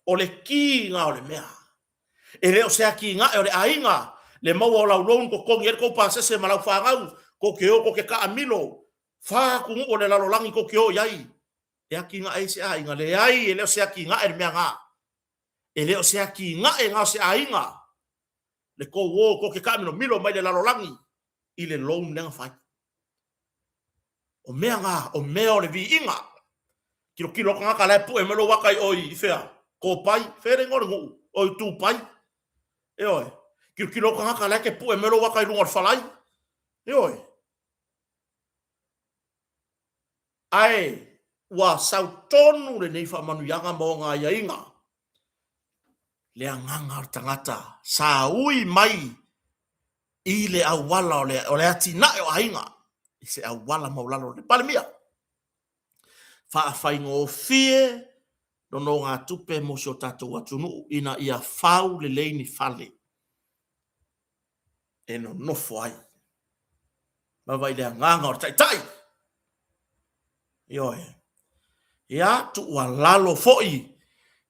O le ki nga o le mea. E leo sea ki nga e o le ainga. Le maua o lau loun ko kongi ko pasese malau whangau. Ko ke o ko ke ka amilo. Wha kungu o le lalolangi ko ke o yai. E a ki nga e se ainga. Le ai e leo sea ki nga e le mea nga. E leo sea ki nga e nga se ainga. Le ko wo ko ke ka amilo milo mai le lalolangi. I le loun lenga whai. O mea nga, o mea o le vi inga. Kilo kilo ka ngaka lai pu e melo wakai oi i fea. Ko pai, fere ngore ngu. Oi tu pai. E oi. Kilo ka ngaka lai ke pu e melo wakai lunga o falai. E oi. Ai, wa sautonu le nei wha manu yanga mo ngā ia inga. Le anganga o tangata. Sa ui mai i le awala o le ati nae o ainga. I se awala maulalo le palemia. Wha ngō fie no ngā tupe mo si o tatou atunu ina ia whau le leini fale. E no nofo ai. Mawai le anganga o tai. Ioe. Ia tu ua lalo foi.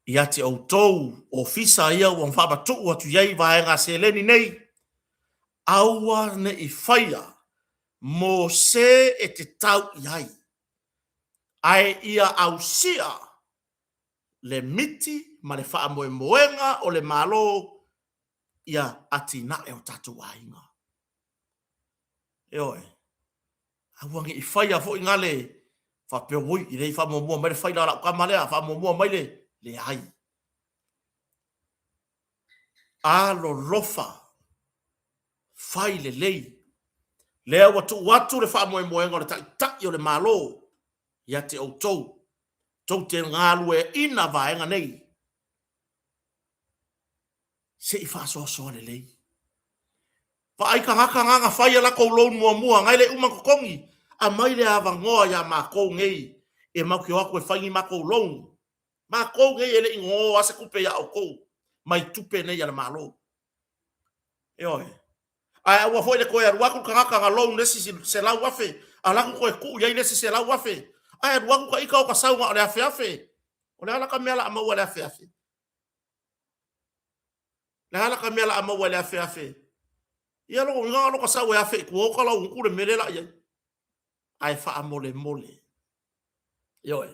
Ia te autou ofisa ia ua mwhaba tu ua tu iei vaenga se leni nei. Aua ne i whaia. Mo se e te tau iai. Ai ia au sia. Le miti ma le wha moe moenga o le malo ia ati nae o tatu ainga. Ioe. Aua nge i whaia fo ingale fa pe woi i rei fa mo mo mai fa la ka malea fa mo mo mai le ai lo lofa fai le lei le watu le fa mo mo ngore ta yo le malo ya te o tou te ngalu e ina vaenga nei se i fa so le lei fa ai ka nga fai la ko lo mo ngai le uma ko kongi a mai le ava ngoa ya ma ko ngei e mau ki wako e whangi mako long. Mako ngei ele ingo ase kupe ya o kou. Mai tupe nei ala malo. E oi. Ai awa foi le koe aruaku kangaka nga long nesi se lau wafe. Alaku koe ku yai nesi se lau wafe. Ai aruaku ka ika o ka saunga o le afe afe. O le alaka meala ama ua le afe afe. Le alaka meala ama ua le afe afe. Ia lo nga lo ka sau e afe ku o ka lau ngure melela yai. Ai fa mole. Oi.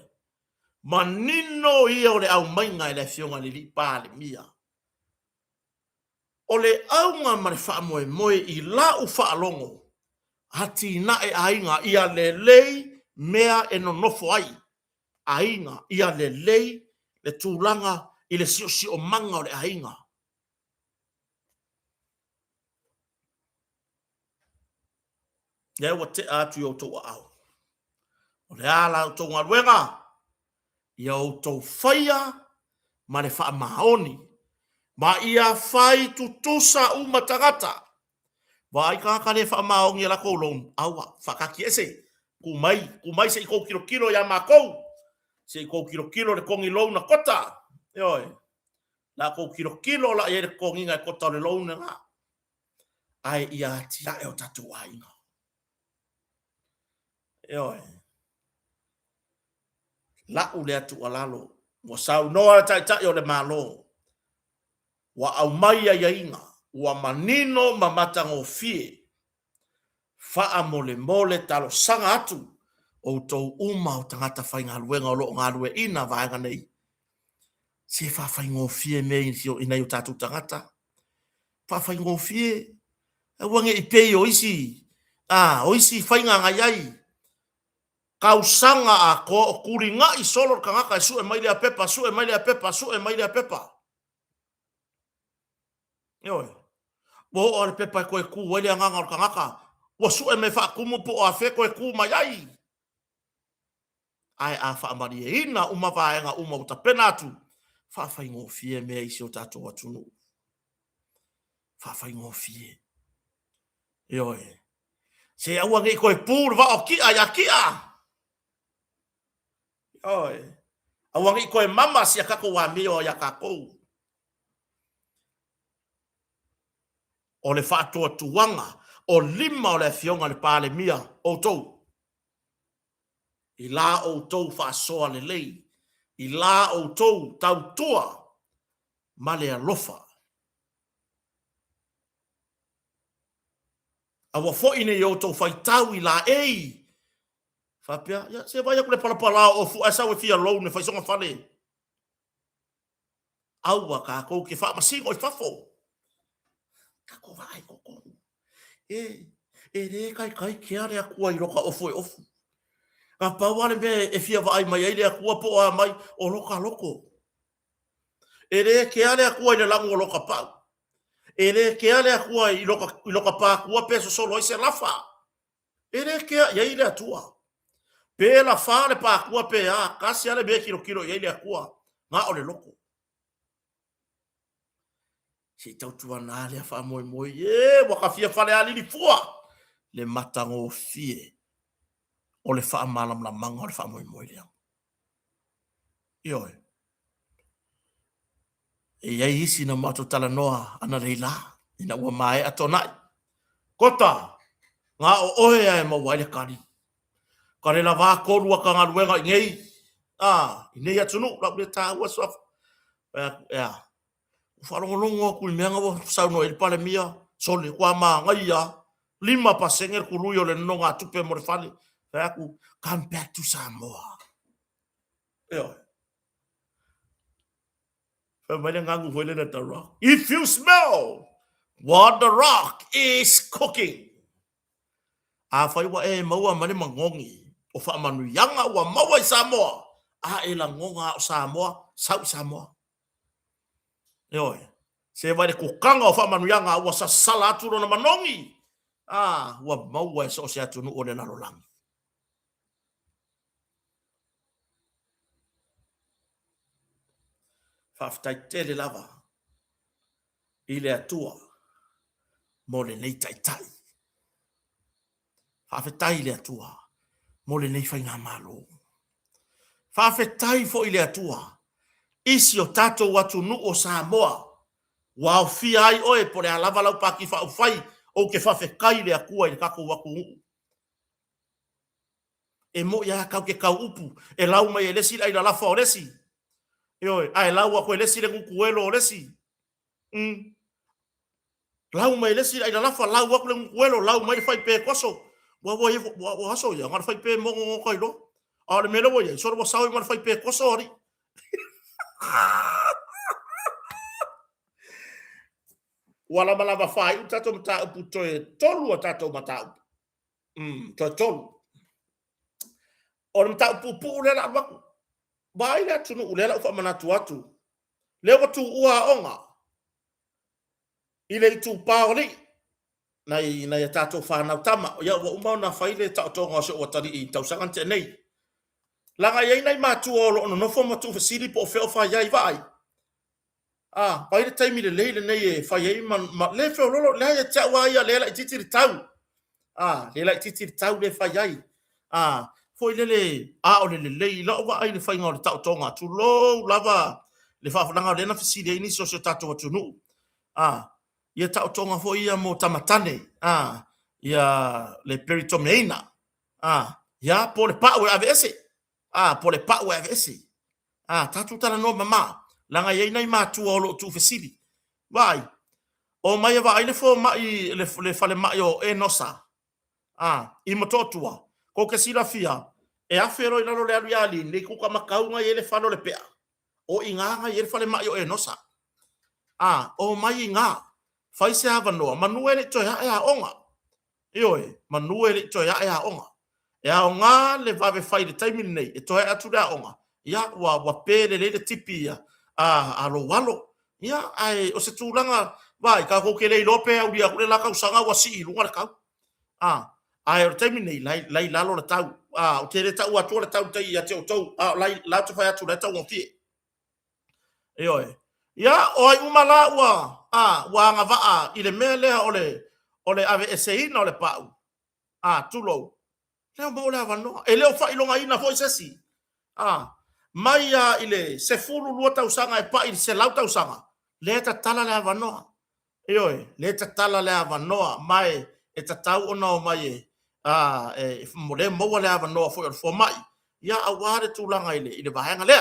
Manino ia o le au mainga e le fionga li lipa le mia. O le aunga ma le wha moe i la u wha alongo. Hati na e ainga ia le lei mea e no nofo ai. Ainga ia le lei le tūlanga i le si o manga o le ainga. Ia ua te atu i o tō au. O le ala o tō ngā ruenga. Ia o tō whaia ma le wha maoni. Ma ia whai tutusa umatangata. Wa i ka le wha maoni ala koulong. Awa, whakaki ese. Kumai se i kou kilo ya makou. Se i kou kilo le kongi lou na kota. Ioi. La kou kilo la i le kongi ngai kota le lou na nga. Ai ia tia e o tatu wainga. Ioi. La u le atu alalo. Wa sau noa tai o le malo. Wa au mai ia inga. Wa manino mamata ngō fie. Faa mole talo sanga atu. O tau uma o tangata whai ngā luenga o loo ngā lue ina vaenga nei. Se wha whai ngō fie mei ina i o tātou tangata. Wha whai ngō fie. E wange i pei o isi. O isi whai ngā ngai ai. Kau sanga a ko o kuri ngā i solo ka ngaka e su e maile a pepa. Yo. Bo o le pepa ko ku wele nganga o kangaka. Wa su e me fa kumu po a fe ko ku mai ai. Ai a fa mari e ina uma va nga uma uta penatu. Fa fa ngo fie me isi o tato watunu. Fa fa ngo fie. Yo e. Se aua ngi ko e pur va o ki a ya ki a. Yo e. Aua ngi ko e mama si a kako wa mi o ya kako. O le fa to tuanga o lima o le fionga le pale mia o tou. I la o tou fa soa le lei. I la o tou tau tua ma le alofa. Awa fo ine yo tou fai tau I la ei. Fa pia, ya se vai kule pala pala o fu asa we fia lo ne fai songa fale. Awa ka ko ke fa masingo I fafo. Ka ko vai ko ko. E re kai ke are akua I roka ofu e ofu. Ka pawale me e fia vai mai ele akua po a mai o loka loko. E re ke ale akua I le lango loka pau. E re ke ale akua I loka pa akua peso solo I se lafa. E re ke ia ile atua. Pe la fale pa akua pe a kasi ale be kilo ia ile akua. Nga o le loko. Si tau tua na le fa moi moi e waka fia fale ali ni fua. Le matango fie. O le fa malam la manga o le fa moi moi le. Yo. E ia isi na mato tala noa ana reila. Ina ua mai atonai. Kota. Nga o ohe ai ma waile kari. Kare la va koru ka ngaluenga ngei. Inei atunu la ble ta ua sof. Ya. Whalongolongo ku meanga wo sauno il pale mia. Sole kwa ma ngai ya. Lima pasenger ku luyo le nonga tupe mo le fale. Aku come back to Samoa. Yo. The rock. If you smell what the rock is cooking. A fai wa e maua mani mangongi. O wha manu yanga wa maua I Samoa. A e la ngonga o Samoa. Sau Samoa. Yo. Se vai de kukanga o wha manu yanga wa sa sala aturo na manongi. Wa maua e so se atunu o le lalolangi. Faftai tele lava. Ile atua. Mole nei tai tai. Fafetai le atua. Mole nei fai ngā malo. Fafetai fo ile atua. Isi o tato watu nu o Samoa. Wao fia ai oe pore a lava lau paki fa ufai. O ke fafekai le akua I kako waku uu. E mo ia kau ke kau upu. E lau mai e lesi lai la lafa o lesi. Oi, ai lau ako e lesi le kukuelo o lesi. Lau mai lesi ai la lafa lau ako le kukuelo. Lau mai fai pe koso. Wa haso ya. Ngar fai pe mongo kai lo. Ale mele wo ya. Soro wa sawi ngar fai pe koso ori. Wala malava fai. Tato mta upu toe tolu o tato mata upu. Toe tolu. Ora mta upu pu ulela waku. Bai la tunu ulela ufa manatu atu. Leo tu ua onga. Ile tu paoli. Na ya tato whanau tama. Ya wa umau na whaile tato ngā se o tari I tausangan te nei. Langa yei nei mātu o lo no fo matu fasili po feo wha yai vai. Paile taimi le leile nei e wha yei ma le feo lolo le ya tia wa ia lela I titiri tau. Lela I titiri tau le wha yai. Foi lele o lele lei la wa ai le wha inga o le tato ngā tu lo lava. Le wha whananga le na fasili ini so se tato watu nu. Ia tau tonga fo ia mo tamatane. Ia le peritomeina. Ia po le pa'u e avese. Po le pa'u e avese. Tatu tala no mama. Langa ia inai mātua o lo tu fesili. Vai. O mai ava ai le fo mai le fale mai o e nosa. I mototua. Ko ke sila fia. E afero I lalo le alu yali. Ne kuka makaunga i le falo le pea. O inganga i le fale mai o e nosa. O mai inga. Fai se hava noa, manuele toi hae a onga. Ioe, manuele toi hae a onga. E a onga le vave fai le taimini nei, e toi atu rea onga. Ia, wa pere le tipi ia, a lo walo. Ia, ai, o se tūlanga, vai ka ko kele lope au dia kule la ka usanga wasi lunga ka ai o temi nei lai lalo la tau o te re tau atu le tau tai ya te tau lai la tu fa atu le tau ngofie oi ya oi umala wa nga va ile mele ole ave eseina ole pau tulo le mo le va no ele o fa ilonga ina foi sesi mai ile se fulu lu tau sanga e pa ile se lau tau sanga le ta tala le va no oi le ta tala le va no mai e ta tau ona o mai mo le mo le va no fo mai ya aware tu langa ile va hanga le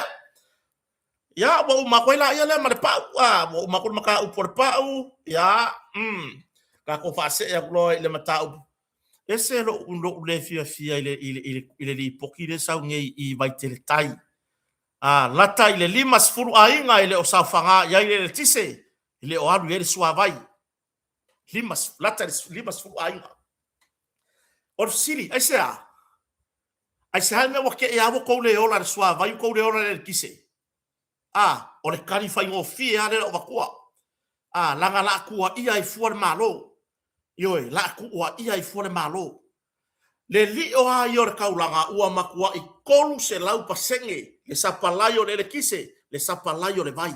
ya wa uma ko la ya le ma pa wa uma ko maka u por pa u ya ka ko fa se ya lo ile mata u ese lo un lo le fia ile li pokire sa ngi I vai tele tai lata ile limas furu ainga ile o sa fanga ya ile tise ile o alu ile swa vai limas lata limas furu ainga or siri ese me wa ke ya wo ko le ola swa vai ko le ola le kise o le kari fai ngo fia le o bakua langa la kua ia I fuar malo Yoi, la kuwa ia I fuare malo. Le li o ha yor kaulanga ua makua I kolu se lau pasenge, le sapalayo le kise, le sapalayo le vai.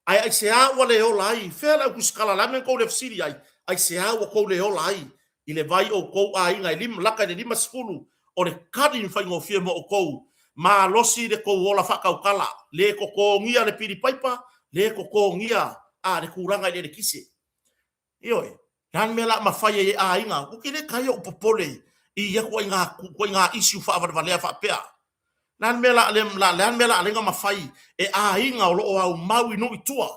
Ai se awa le o lai, fela kuskala lamen ko le fsiri ai se awa ko le o lai, I le vai o kou a inga I lim laka le lima spulu, o le kadi fai ngo fie mo o kou, ma losi le kou ola whakaukala, le ko ngia le piri paipa, le ko ngia, le kuranga I le kise. Yoi. Dan mela mafai e inga ku kile kai o popole I ya ko inga issue fa va le fa pea dan mela le nga mafai e inga o lo au mau no itua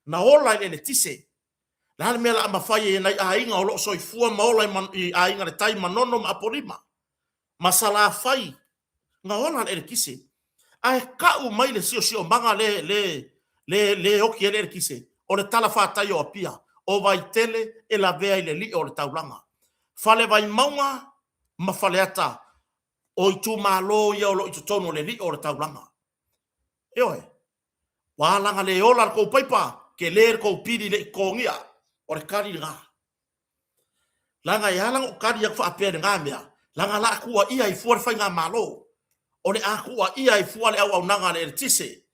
na ola le tise dan mela mafai e na inga o lo so ifua maola inga le tai manono ma polima masala fai nga ola le kise ai ka u mai le sio manga le o ki le kise o le tala fa tai o pia o vai tele e la vea ile li o le taulanga. Fale vai maunga ma fale ata o I tu malo ia o lo I tu tono le li o le taulanga. Eoe, wālanga le ola kou paipa ke le kou piri le kongia o le kari ngā. Langa I halang o kari ak whaapea ngā mea, langa la kua ia I fuare whai ngā malo. O le a kua ia I fuare au nanga le tise.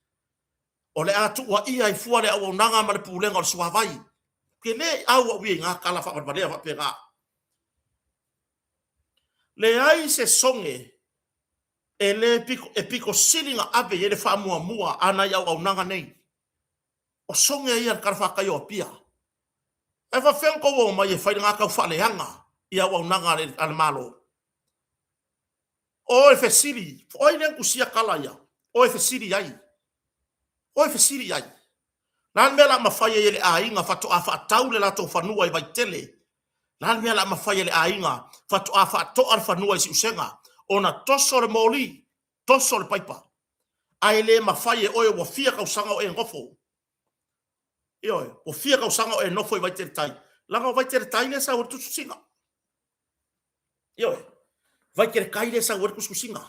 O le a tua ia I fuare au nanga ma le pulenga o le suavai. Ke le au wi nga kala fa ba le fa pega le ai se songe e le pico silinga abe ye le fa mua ana ya au nanga nei o songe ia ka fa ka yo pia e fa fen ko wo ma ye fa nga ka fa le hanga ia au nanga le al malo o e fe siri o ile ku sia kala ya o e fe siri ai Lan mela mafai ele ainga fatu afa taule la to fanua I vai tele. Lan mela mafai ele ainga fatu afa to al fanua I usenga. Ona toso le moli, toso le paipa. Aile mafai oe wa fia ka usanga o e ngofo. Ioe, wa fia ka usanga o e nofo I vai tele tai. Langa vai tele tai le sa urtu singa. Ioe, vai tele kai le sa urtu singa.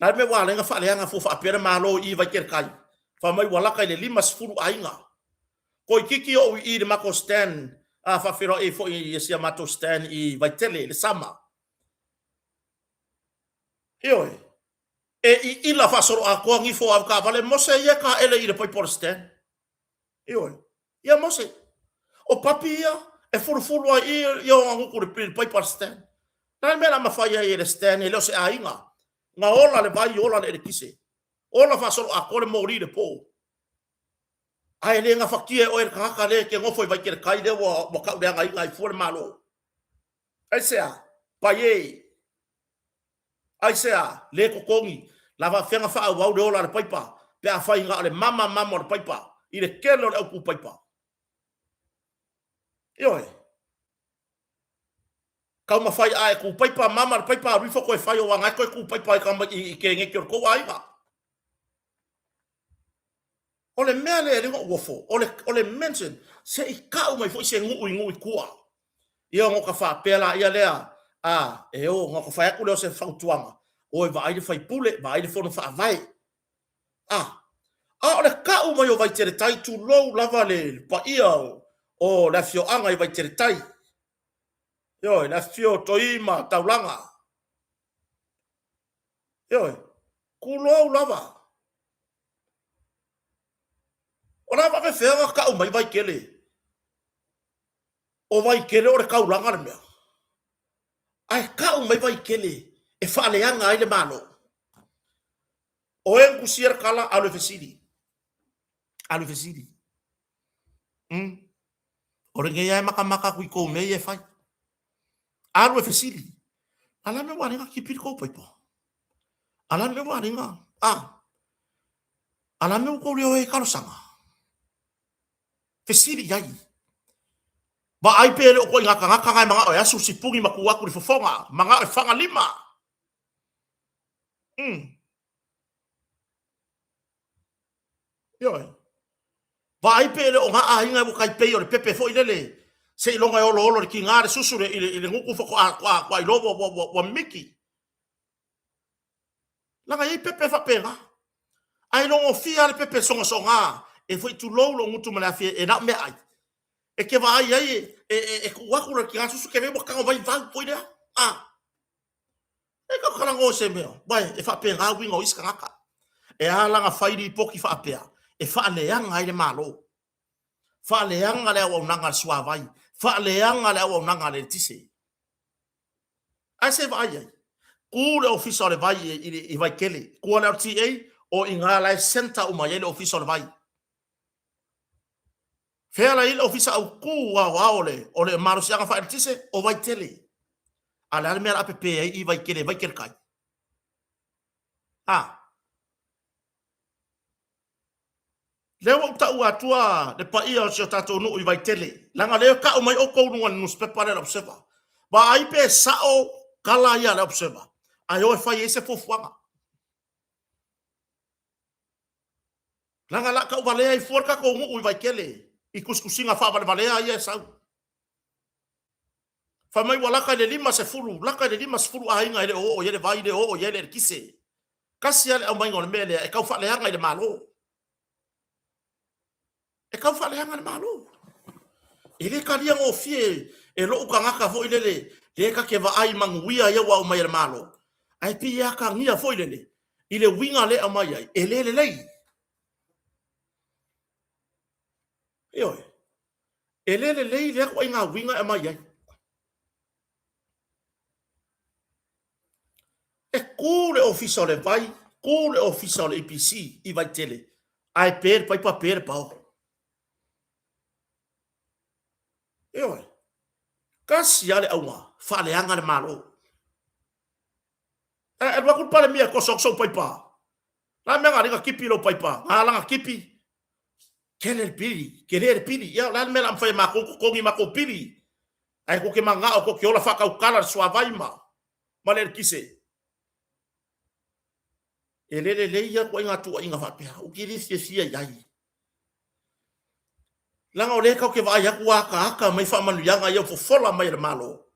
Lan me wa lenga fa leanga fo fa pere malo I vai tele kai. Fa mai wala kai le lima sfuru ainga. Ko I kiki o I le mako stand fa fero e fo I sia mato stand I vai tele le sama. Ioe. E I la fa soro a ko ngi fo a ka vale mose ye ka ele I le poi por stand. Ioe. Ia mose. O papi ia e furu a I yo ngu ku le poi por stand. Na me la mafai e le stand ele se ainga. Nga ola le vai ola le kise. Ola fa solo a kore mori de po. Ai le nga fakia o e kaka le ke ngofo I vai ke kai de wo ka de nga I fuore malo. Ai sea, pa ye. Ai sea, le ko kongi, la va fenga fa wa de ola le paipa, pe a fa inga le mama le paipa, I le kelo le ku paipa. Ioe. Ka ma fai ai ku paipa mama le paipa rifo ko e fai o nga ko ku paipa ka I ke nge ko ai ba. Ole mea le ringo wofo, ole mention, se I kau mai fo se ngui kua. Ia ngoka fa pela ia lea, e o ngoka fa aku leo se fautuanga. O e vai de fai pule, vai de fono fa vai. A o le kau mai o vai tere tai tu lou lava le pa ia o la fio anga i vai tere tai. Yo, la fio toima taulanga. Yo, ku lou lava. O lava me fea kau mai vai kele. O vai kele o le kau langa le mea. Ai kau mai vai kele. E whaaleanga ai le mano. O e ngusier kala alu fesidi. Alu fesidi. O ringe ia maka kui kou mei e fai. Alu fesidi. Ala me waringa ki piri kou paipo. Ala me waringa. Ala me kou leo e karosanga. Fesidi yai. Ba ai pele o koi ngaka ngai mga o yasu sipungi makuaku ni fofonga. Mga e fanga lima. Yo. Ba ai pele o nga ainga bu kai pe o le pepe fo ilele. Se ilonga e olo le ki ngare susure ile nguku fo kwa ilobo wa miki. Langa i pepe fa pega. Ai longo fia le pepe songa. E foi tu lolo ngutu mana fia e na me ai. E ke vai ai e kuaku le ki ngare susu ke me mo kanga vai po ile. E ka kala ngo se meo. Bai e fa pega winga o iska ngaka. E ala nga fairi poki fa pea. E fa leanga ile malo. Fa leanga le au nanga swa vai. Fa leanga le au nanga le tise. Ai se vai ai. Ku le official le vai i vai kele. Ku le TA o ingala center o mai le official vai. Fela ile official au ku wa ole o le maro sia fa tise o vai tele. Ala le mera app i vai kele kai. Leo ta ua tua le pa ia o se tato no i vai tele. Langa leo ka o mai o kou nua newspaper le observer. Ba ai pe sao kala ia le observer. Ai o fai ese fofuanga. Langa la ka vale ai forka ko ngu i vai kele. I kuskusinga fa vale ai sau. Fa mai wala ka le lima se fulu. Laka le lima se fulu a inga ele o yele vai le o yele kise. Kasi ale o mai ngol mele e ka fa le hanga ile malo. E kau fa leanga le malo. Ile ka lia ngo fie e lo ka ngaka fo ilele. Le ka ke va ai manguia ia wa o mai le malo. Ai pi ya ka ngia fo ilele. Ile winga le o mai ai. E le lei. Yo. E le lei le ko inga winga e mai ai. E ku le official le vai, ku le official le APC i vai tele. Ai per pa per pa. Yo. Kasi ale aunga, fa le anga le malo. E wa ku pale mia ko so paipa. La me ngari ka kipi lo paipa. Ala nga kipi. Kele pili. Ya la me la mfa ma ko ngi ma ko pili. Ai ko ke manga o ko ke ola fa ka ukala so avaima. Male kise. Ele ya ko inga tu inga fa pe. O ki ri sia yai. Langa o le ka ke va ya ku aka mai fa manu yanga ya fo fola mai le malo.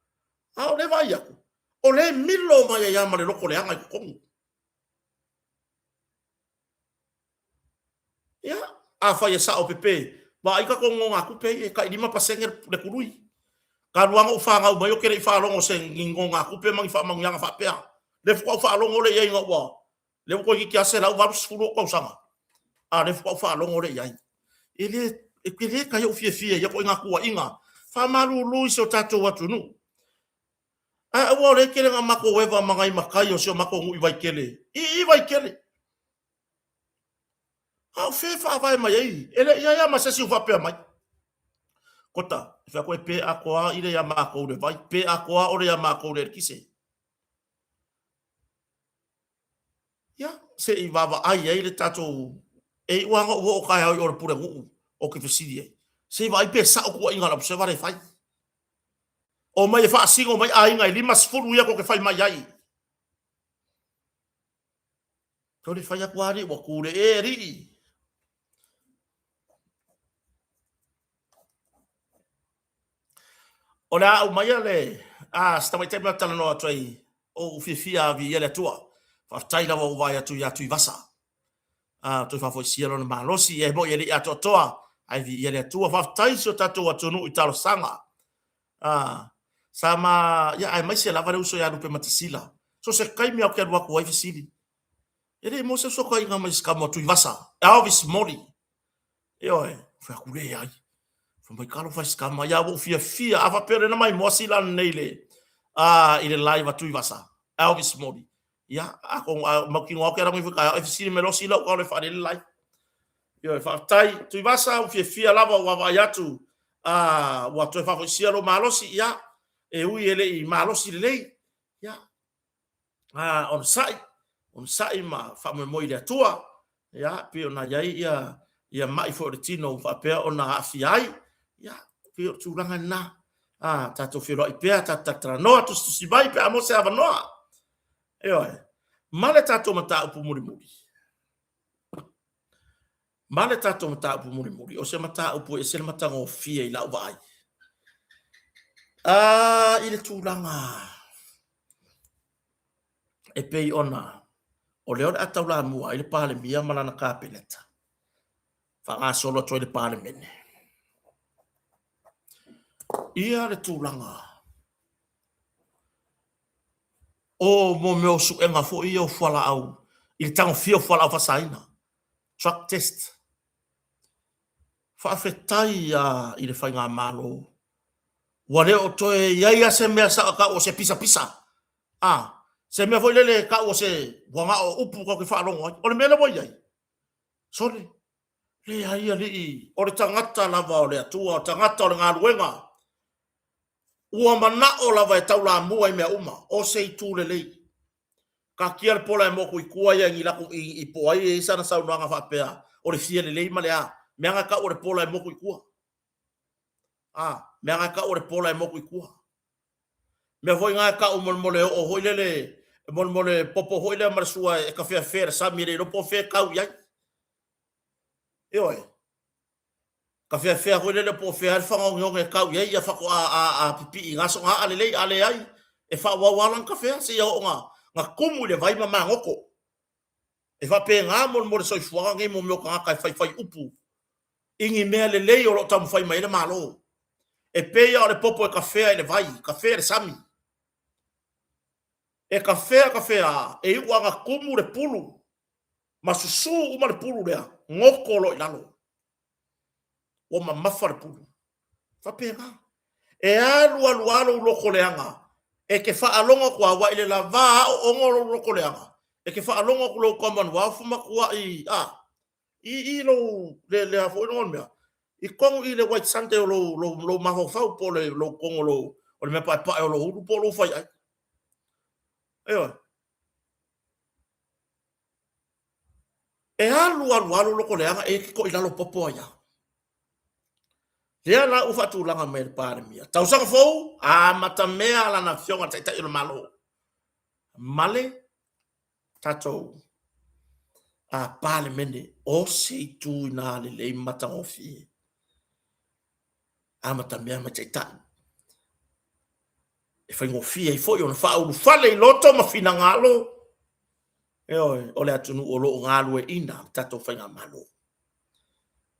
O le va ya ku. O le milo mai ya ma le loko le anga ko. Ya, fa ya sa o pepe. Ba ika ko ngonga ku pe e ka lima pasenger le kurui. Ka luanga o fa nga o mai o kere fa longo se ngonga ku pe mang fa mang yanga fa pe. Le fo fa longo le yai ngwa. Le ko ki ase la o va sfulu ko sama. Le fo fa longo le yai. Ele e kele ka yo fie ya ko inga ku inga. Fa malu lu so tato watu nu. Wa le kele nga mako weva mangai makai o so mako ngu i vai kele. I vai kele. Fe fa vai mai ai. Ele ya ma se si fa pe mai. Kota, fa ko pe akoa ile ya mako le vai pe akoa o le ya mako le kise. Ya, se i va ai le tato e wanga o ka ya o pura ngu o ke fesidi. Se vai pe sa ko inga la se va le fai. O mai fa singo mai ai ngai lima sfulu ya ko ke fai mai ai. Ko le fai ko ari wa ku le e ri. Ola o mai le sta mai tema tala no atrai o fifia vi ele tua. Fa taila o vai atu ya tu vasa. to fa fo sia lo ma lo si e mo ye a totoa ai vi ye le tua fa tai so tato atonu i talo sanga sama ya ai mai se lava le uso ya no pe matasila so se kai mi au ke wa ko ai fisili ele mo se so kai nga mai ska mo tu vasa Elvis Mori e fa kule ai fa mai kalo fa ska ma ya wo fia ava pere na mai mo sila neile ile live tu vasa Elvis Mori ya ako mo ki ngo ke ra mi fa fisili me lo sila ko le fa le live yo fa tai tu vasa u fia lava wa ya tu wa to fa sia lo malosi ya e ui ele i malosi le ya on sai ma fa mo ile tua ya pe ona yai ya mai for the tino fa pe ona afiai ya pe tu ranga na tato firo i pe ta no tu si vai pe amo se ava no yo male tato mata upu muri male tato mata upu muri o se mata upu e se mata ngo fia i la vai ile tu ranga e pei ona o leo ata ula mua ile pale mia malana kapeleta fa solo to ile pale mene ia le tulanga o mo me su enga fo ia fala au il tang fio fala fa saina truck test fa fetai ile fa nga malo wale o to ia se me sa ka o se pisa se me foi lele ka o se wanga o upu ko ke fa longo o le mele boy ai sorry le ai ali o le tangata lava o le atua tangata o le ngaluenga ua mana o lava e taula mua i mea uma o se i tū lelei ka kia le pola e moko i kua ia ngi laku i po ai e sana saunoanga whapea o le fia lelei ma le meanga ka o le pola e moko i kua meanga ka o le pola e moko i kua mea voi ngā ka o mole o hoi lele mole popo hoi le marasua e ka whea whea sa mire ropo whea kau iai ka whea hoi lele po whea whanga o ngionge kau iai ia whako pipi i ngaso ngā alelei ale ai e wha wawalan ka whea se ia o ngā kumu le vai ma ngoko e wha pe ngā mole soi fuanga ngai mo meo ka ngā kai whai upu ingi mea lelei o lo tamu whai mai le malo e pe ia o le popo e ka whea i le vai ka whea le sami e ka whea e iwa ngā kumu le pulu ma susu uma le pulu lea ngoko lo i lalo o ma mafa le pulu fa pega e alu loko leanga e ke fa alonga kwa wa ile lava o ngolo loko leanga e ke fa alonga ku lo common wa fu ma kwa i lo le afo no mea i kongo i le white sante lo ma ho fa po le lo kongo lo o le me pa o lo hu po lo fa ai e alu loko leanga e ko ila lo popo ya Lea la ufa tu langa me pare mia. Tau sanga fou, mata mea la na fionga taita ilo malo. Male, tatou, pale mene, o se tu na le mata ofi. Mata mea ma taita. E fai ngofi, e foi ona fa ulu fale i loto ma fina ngalo. O le atunu o lo ngalo e ina, tatou fai ngā malo.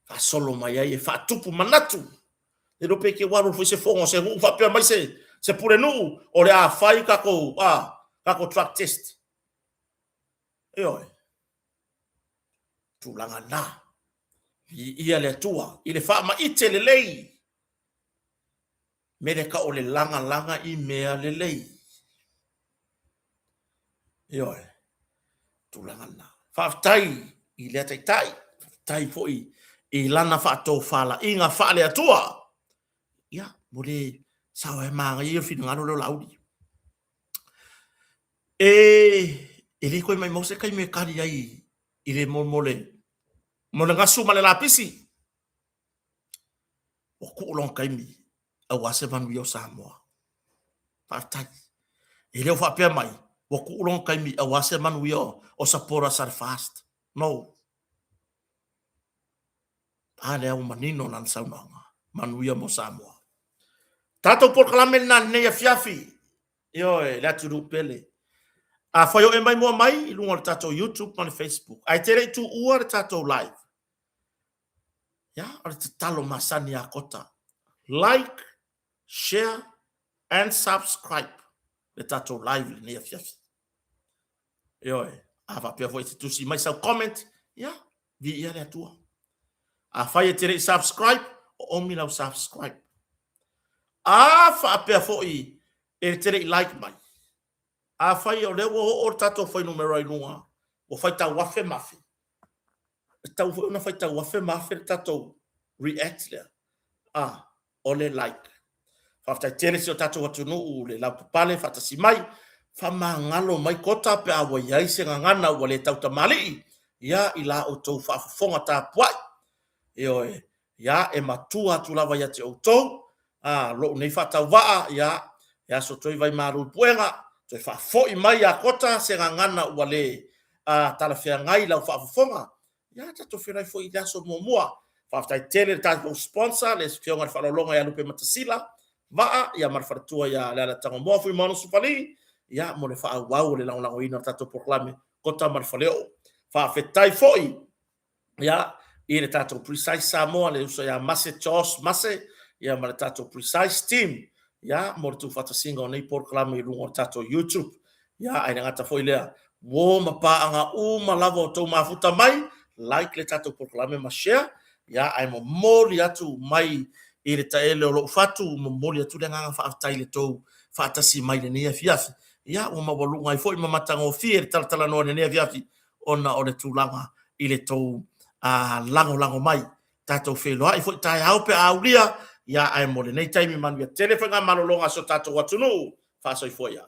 Fa solo mai ai e fa tupu manatu. E lo peke waru foi se fongo se fa pe mai se pure nu o le a fai kako truck test. Tu langa na. Ia le tua, ile fa ma ite le lei. Mere ka o le langa i mea le lei. Tu langa na. Fa tai i le tai foi i lana fa to fala inga fa le tua. Ya, mole sao e manga i fi ngalo lo laudi. Ele ko mai mose kai me kari ai ile mole ngasu male la pisi. O ku long kai mi a wase van wi o Samoa. Partai. Ele o fa pe mai. O ku long kai mi a wase man wi o sapora sar fast. No. Ale o manino nan saunanga. Manuia mo Samoa. Tato por kalamel na ne fiafi. La turu pele. A whai o e mai mua mai, I lunga le tātou YouTube ma le Facebook. Ai tere tu ua le tātou live. Ya, o le tatalo masani a kota. Like, share, and subscribe. Le tātou live le nea fiafi. Ioe, a whapea fo I te tusi mai sau comment, ya, vi ia le atua. A whai e tere subscribe, o omi lau subscribe. A whapea fo I e tere like mai. A whai o leo o tātou whai numero I lunga. O whai tau wafe mafi. Tau una whai tau wafe mafi le tātou react lea. O le like. Whaftai tere si o tātou atunu u le lau papale, whatasi mai. Whamangalo mai kota pe awa iai se ngangana ua le tau tamali. Ia I la o tau whaafonga tā puai. Ioe, ia e matua tu lava ia te o tau. Lo nei whatau waa, ia so toi vai maru puenga. Toi whaafoi mai a kota se ngangana ua le talawhia ngai lau whaafonga. Ia tato whirai fo I laso mua. Whaftai tere tātou sponsor, le whionga le whalolonga ia lupe matasila. Waa, ia marwharatua ia le ala tango mua fui manu supali. Ia mo le whaawau le lango ina tātou proklame kota marwhaleo. Whaafetai foi. Ia, I le tātou precise Samoa, le uso ia Mase Charles Mase. Ia ma le tātou precise team. Ia, mo le tu whatasinga o nei proklame I lunga o tātou YouTube. Ia, aina ngata foi lea. Wo mapaanga malava o tau mafuta mai. Like le tātou proklame ma share. Ia, ai mo mori atu mai I le taele o lo fatu mo mori atu le nganga whaatai le tau whaatasi mai le nea fiafi. Ia, o mawalunga I foi mamatanga o fie le talatala noa le nea fiafi. Ona o le tūlanga I le tau lango mai. Tātou wheloa I foi tai haupe a aulia. Ia, ai mo le nei taimi manuia telefanga malolonga so tātou watunu. Whaasoi foi ia.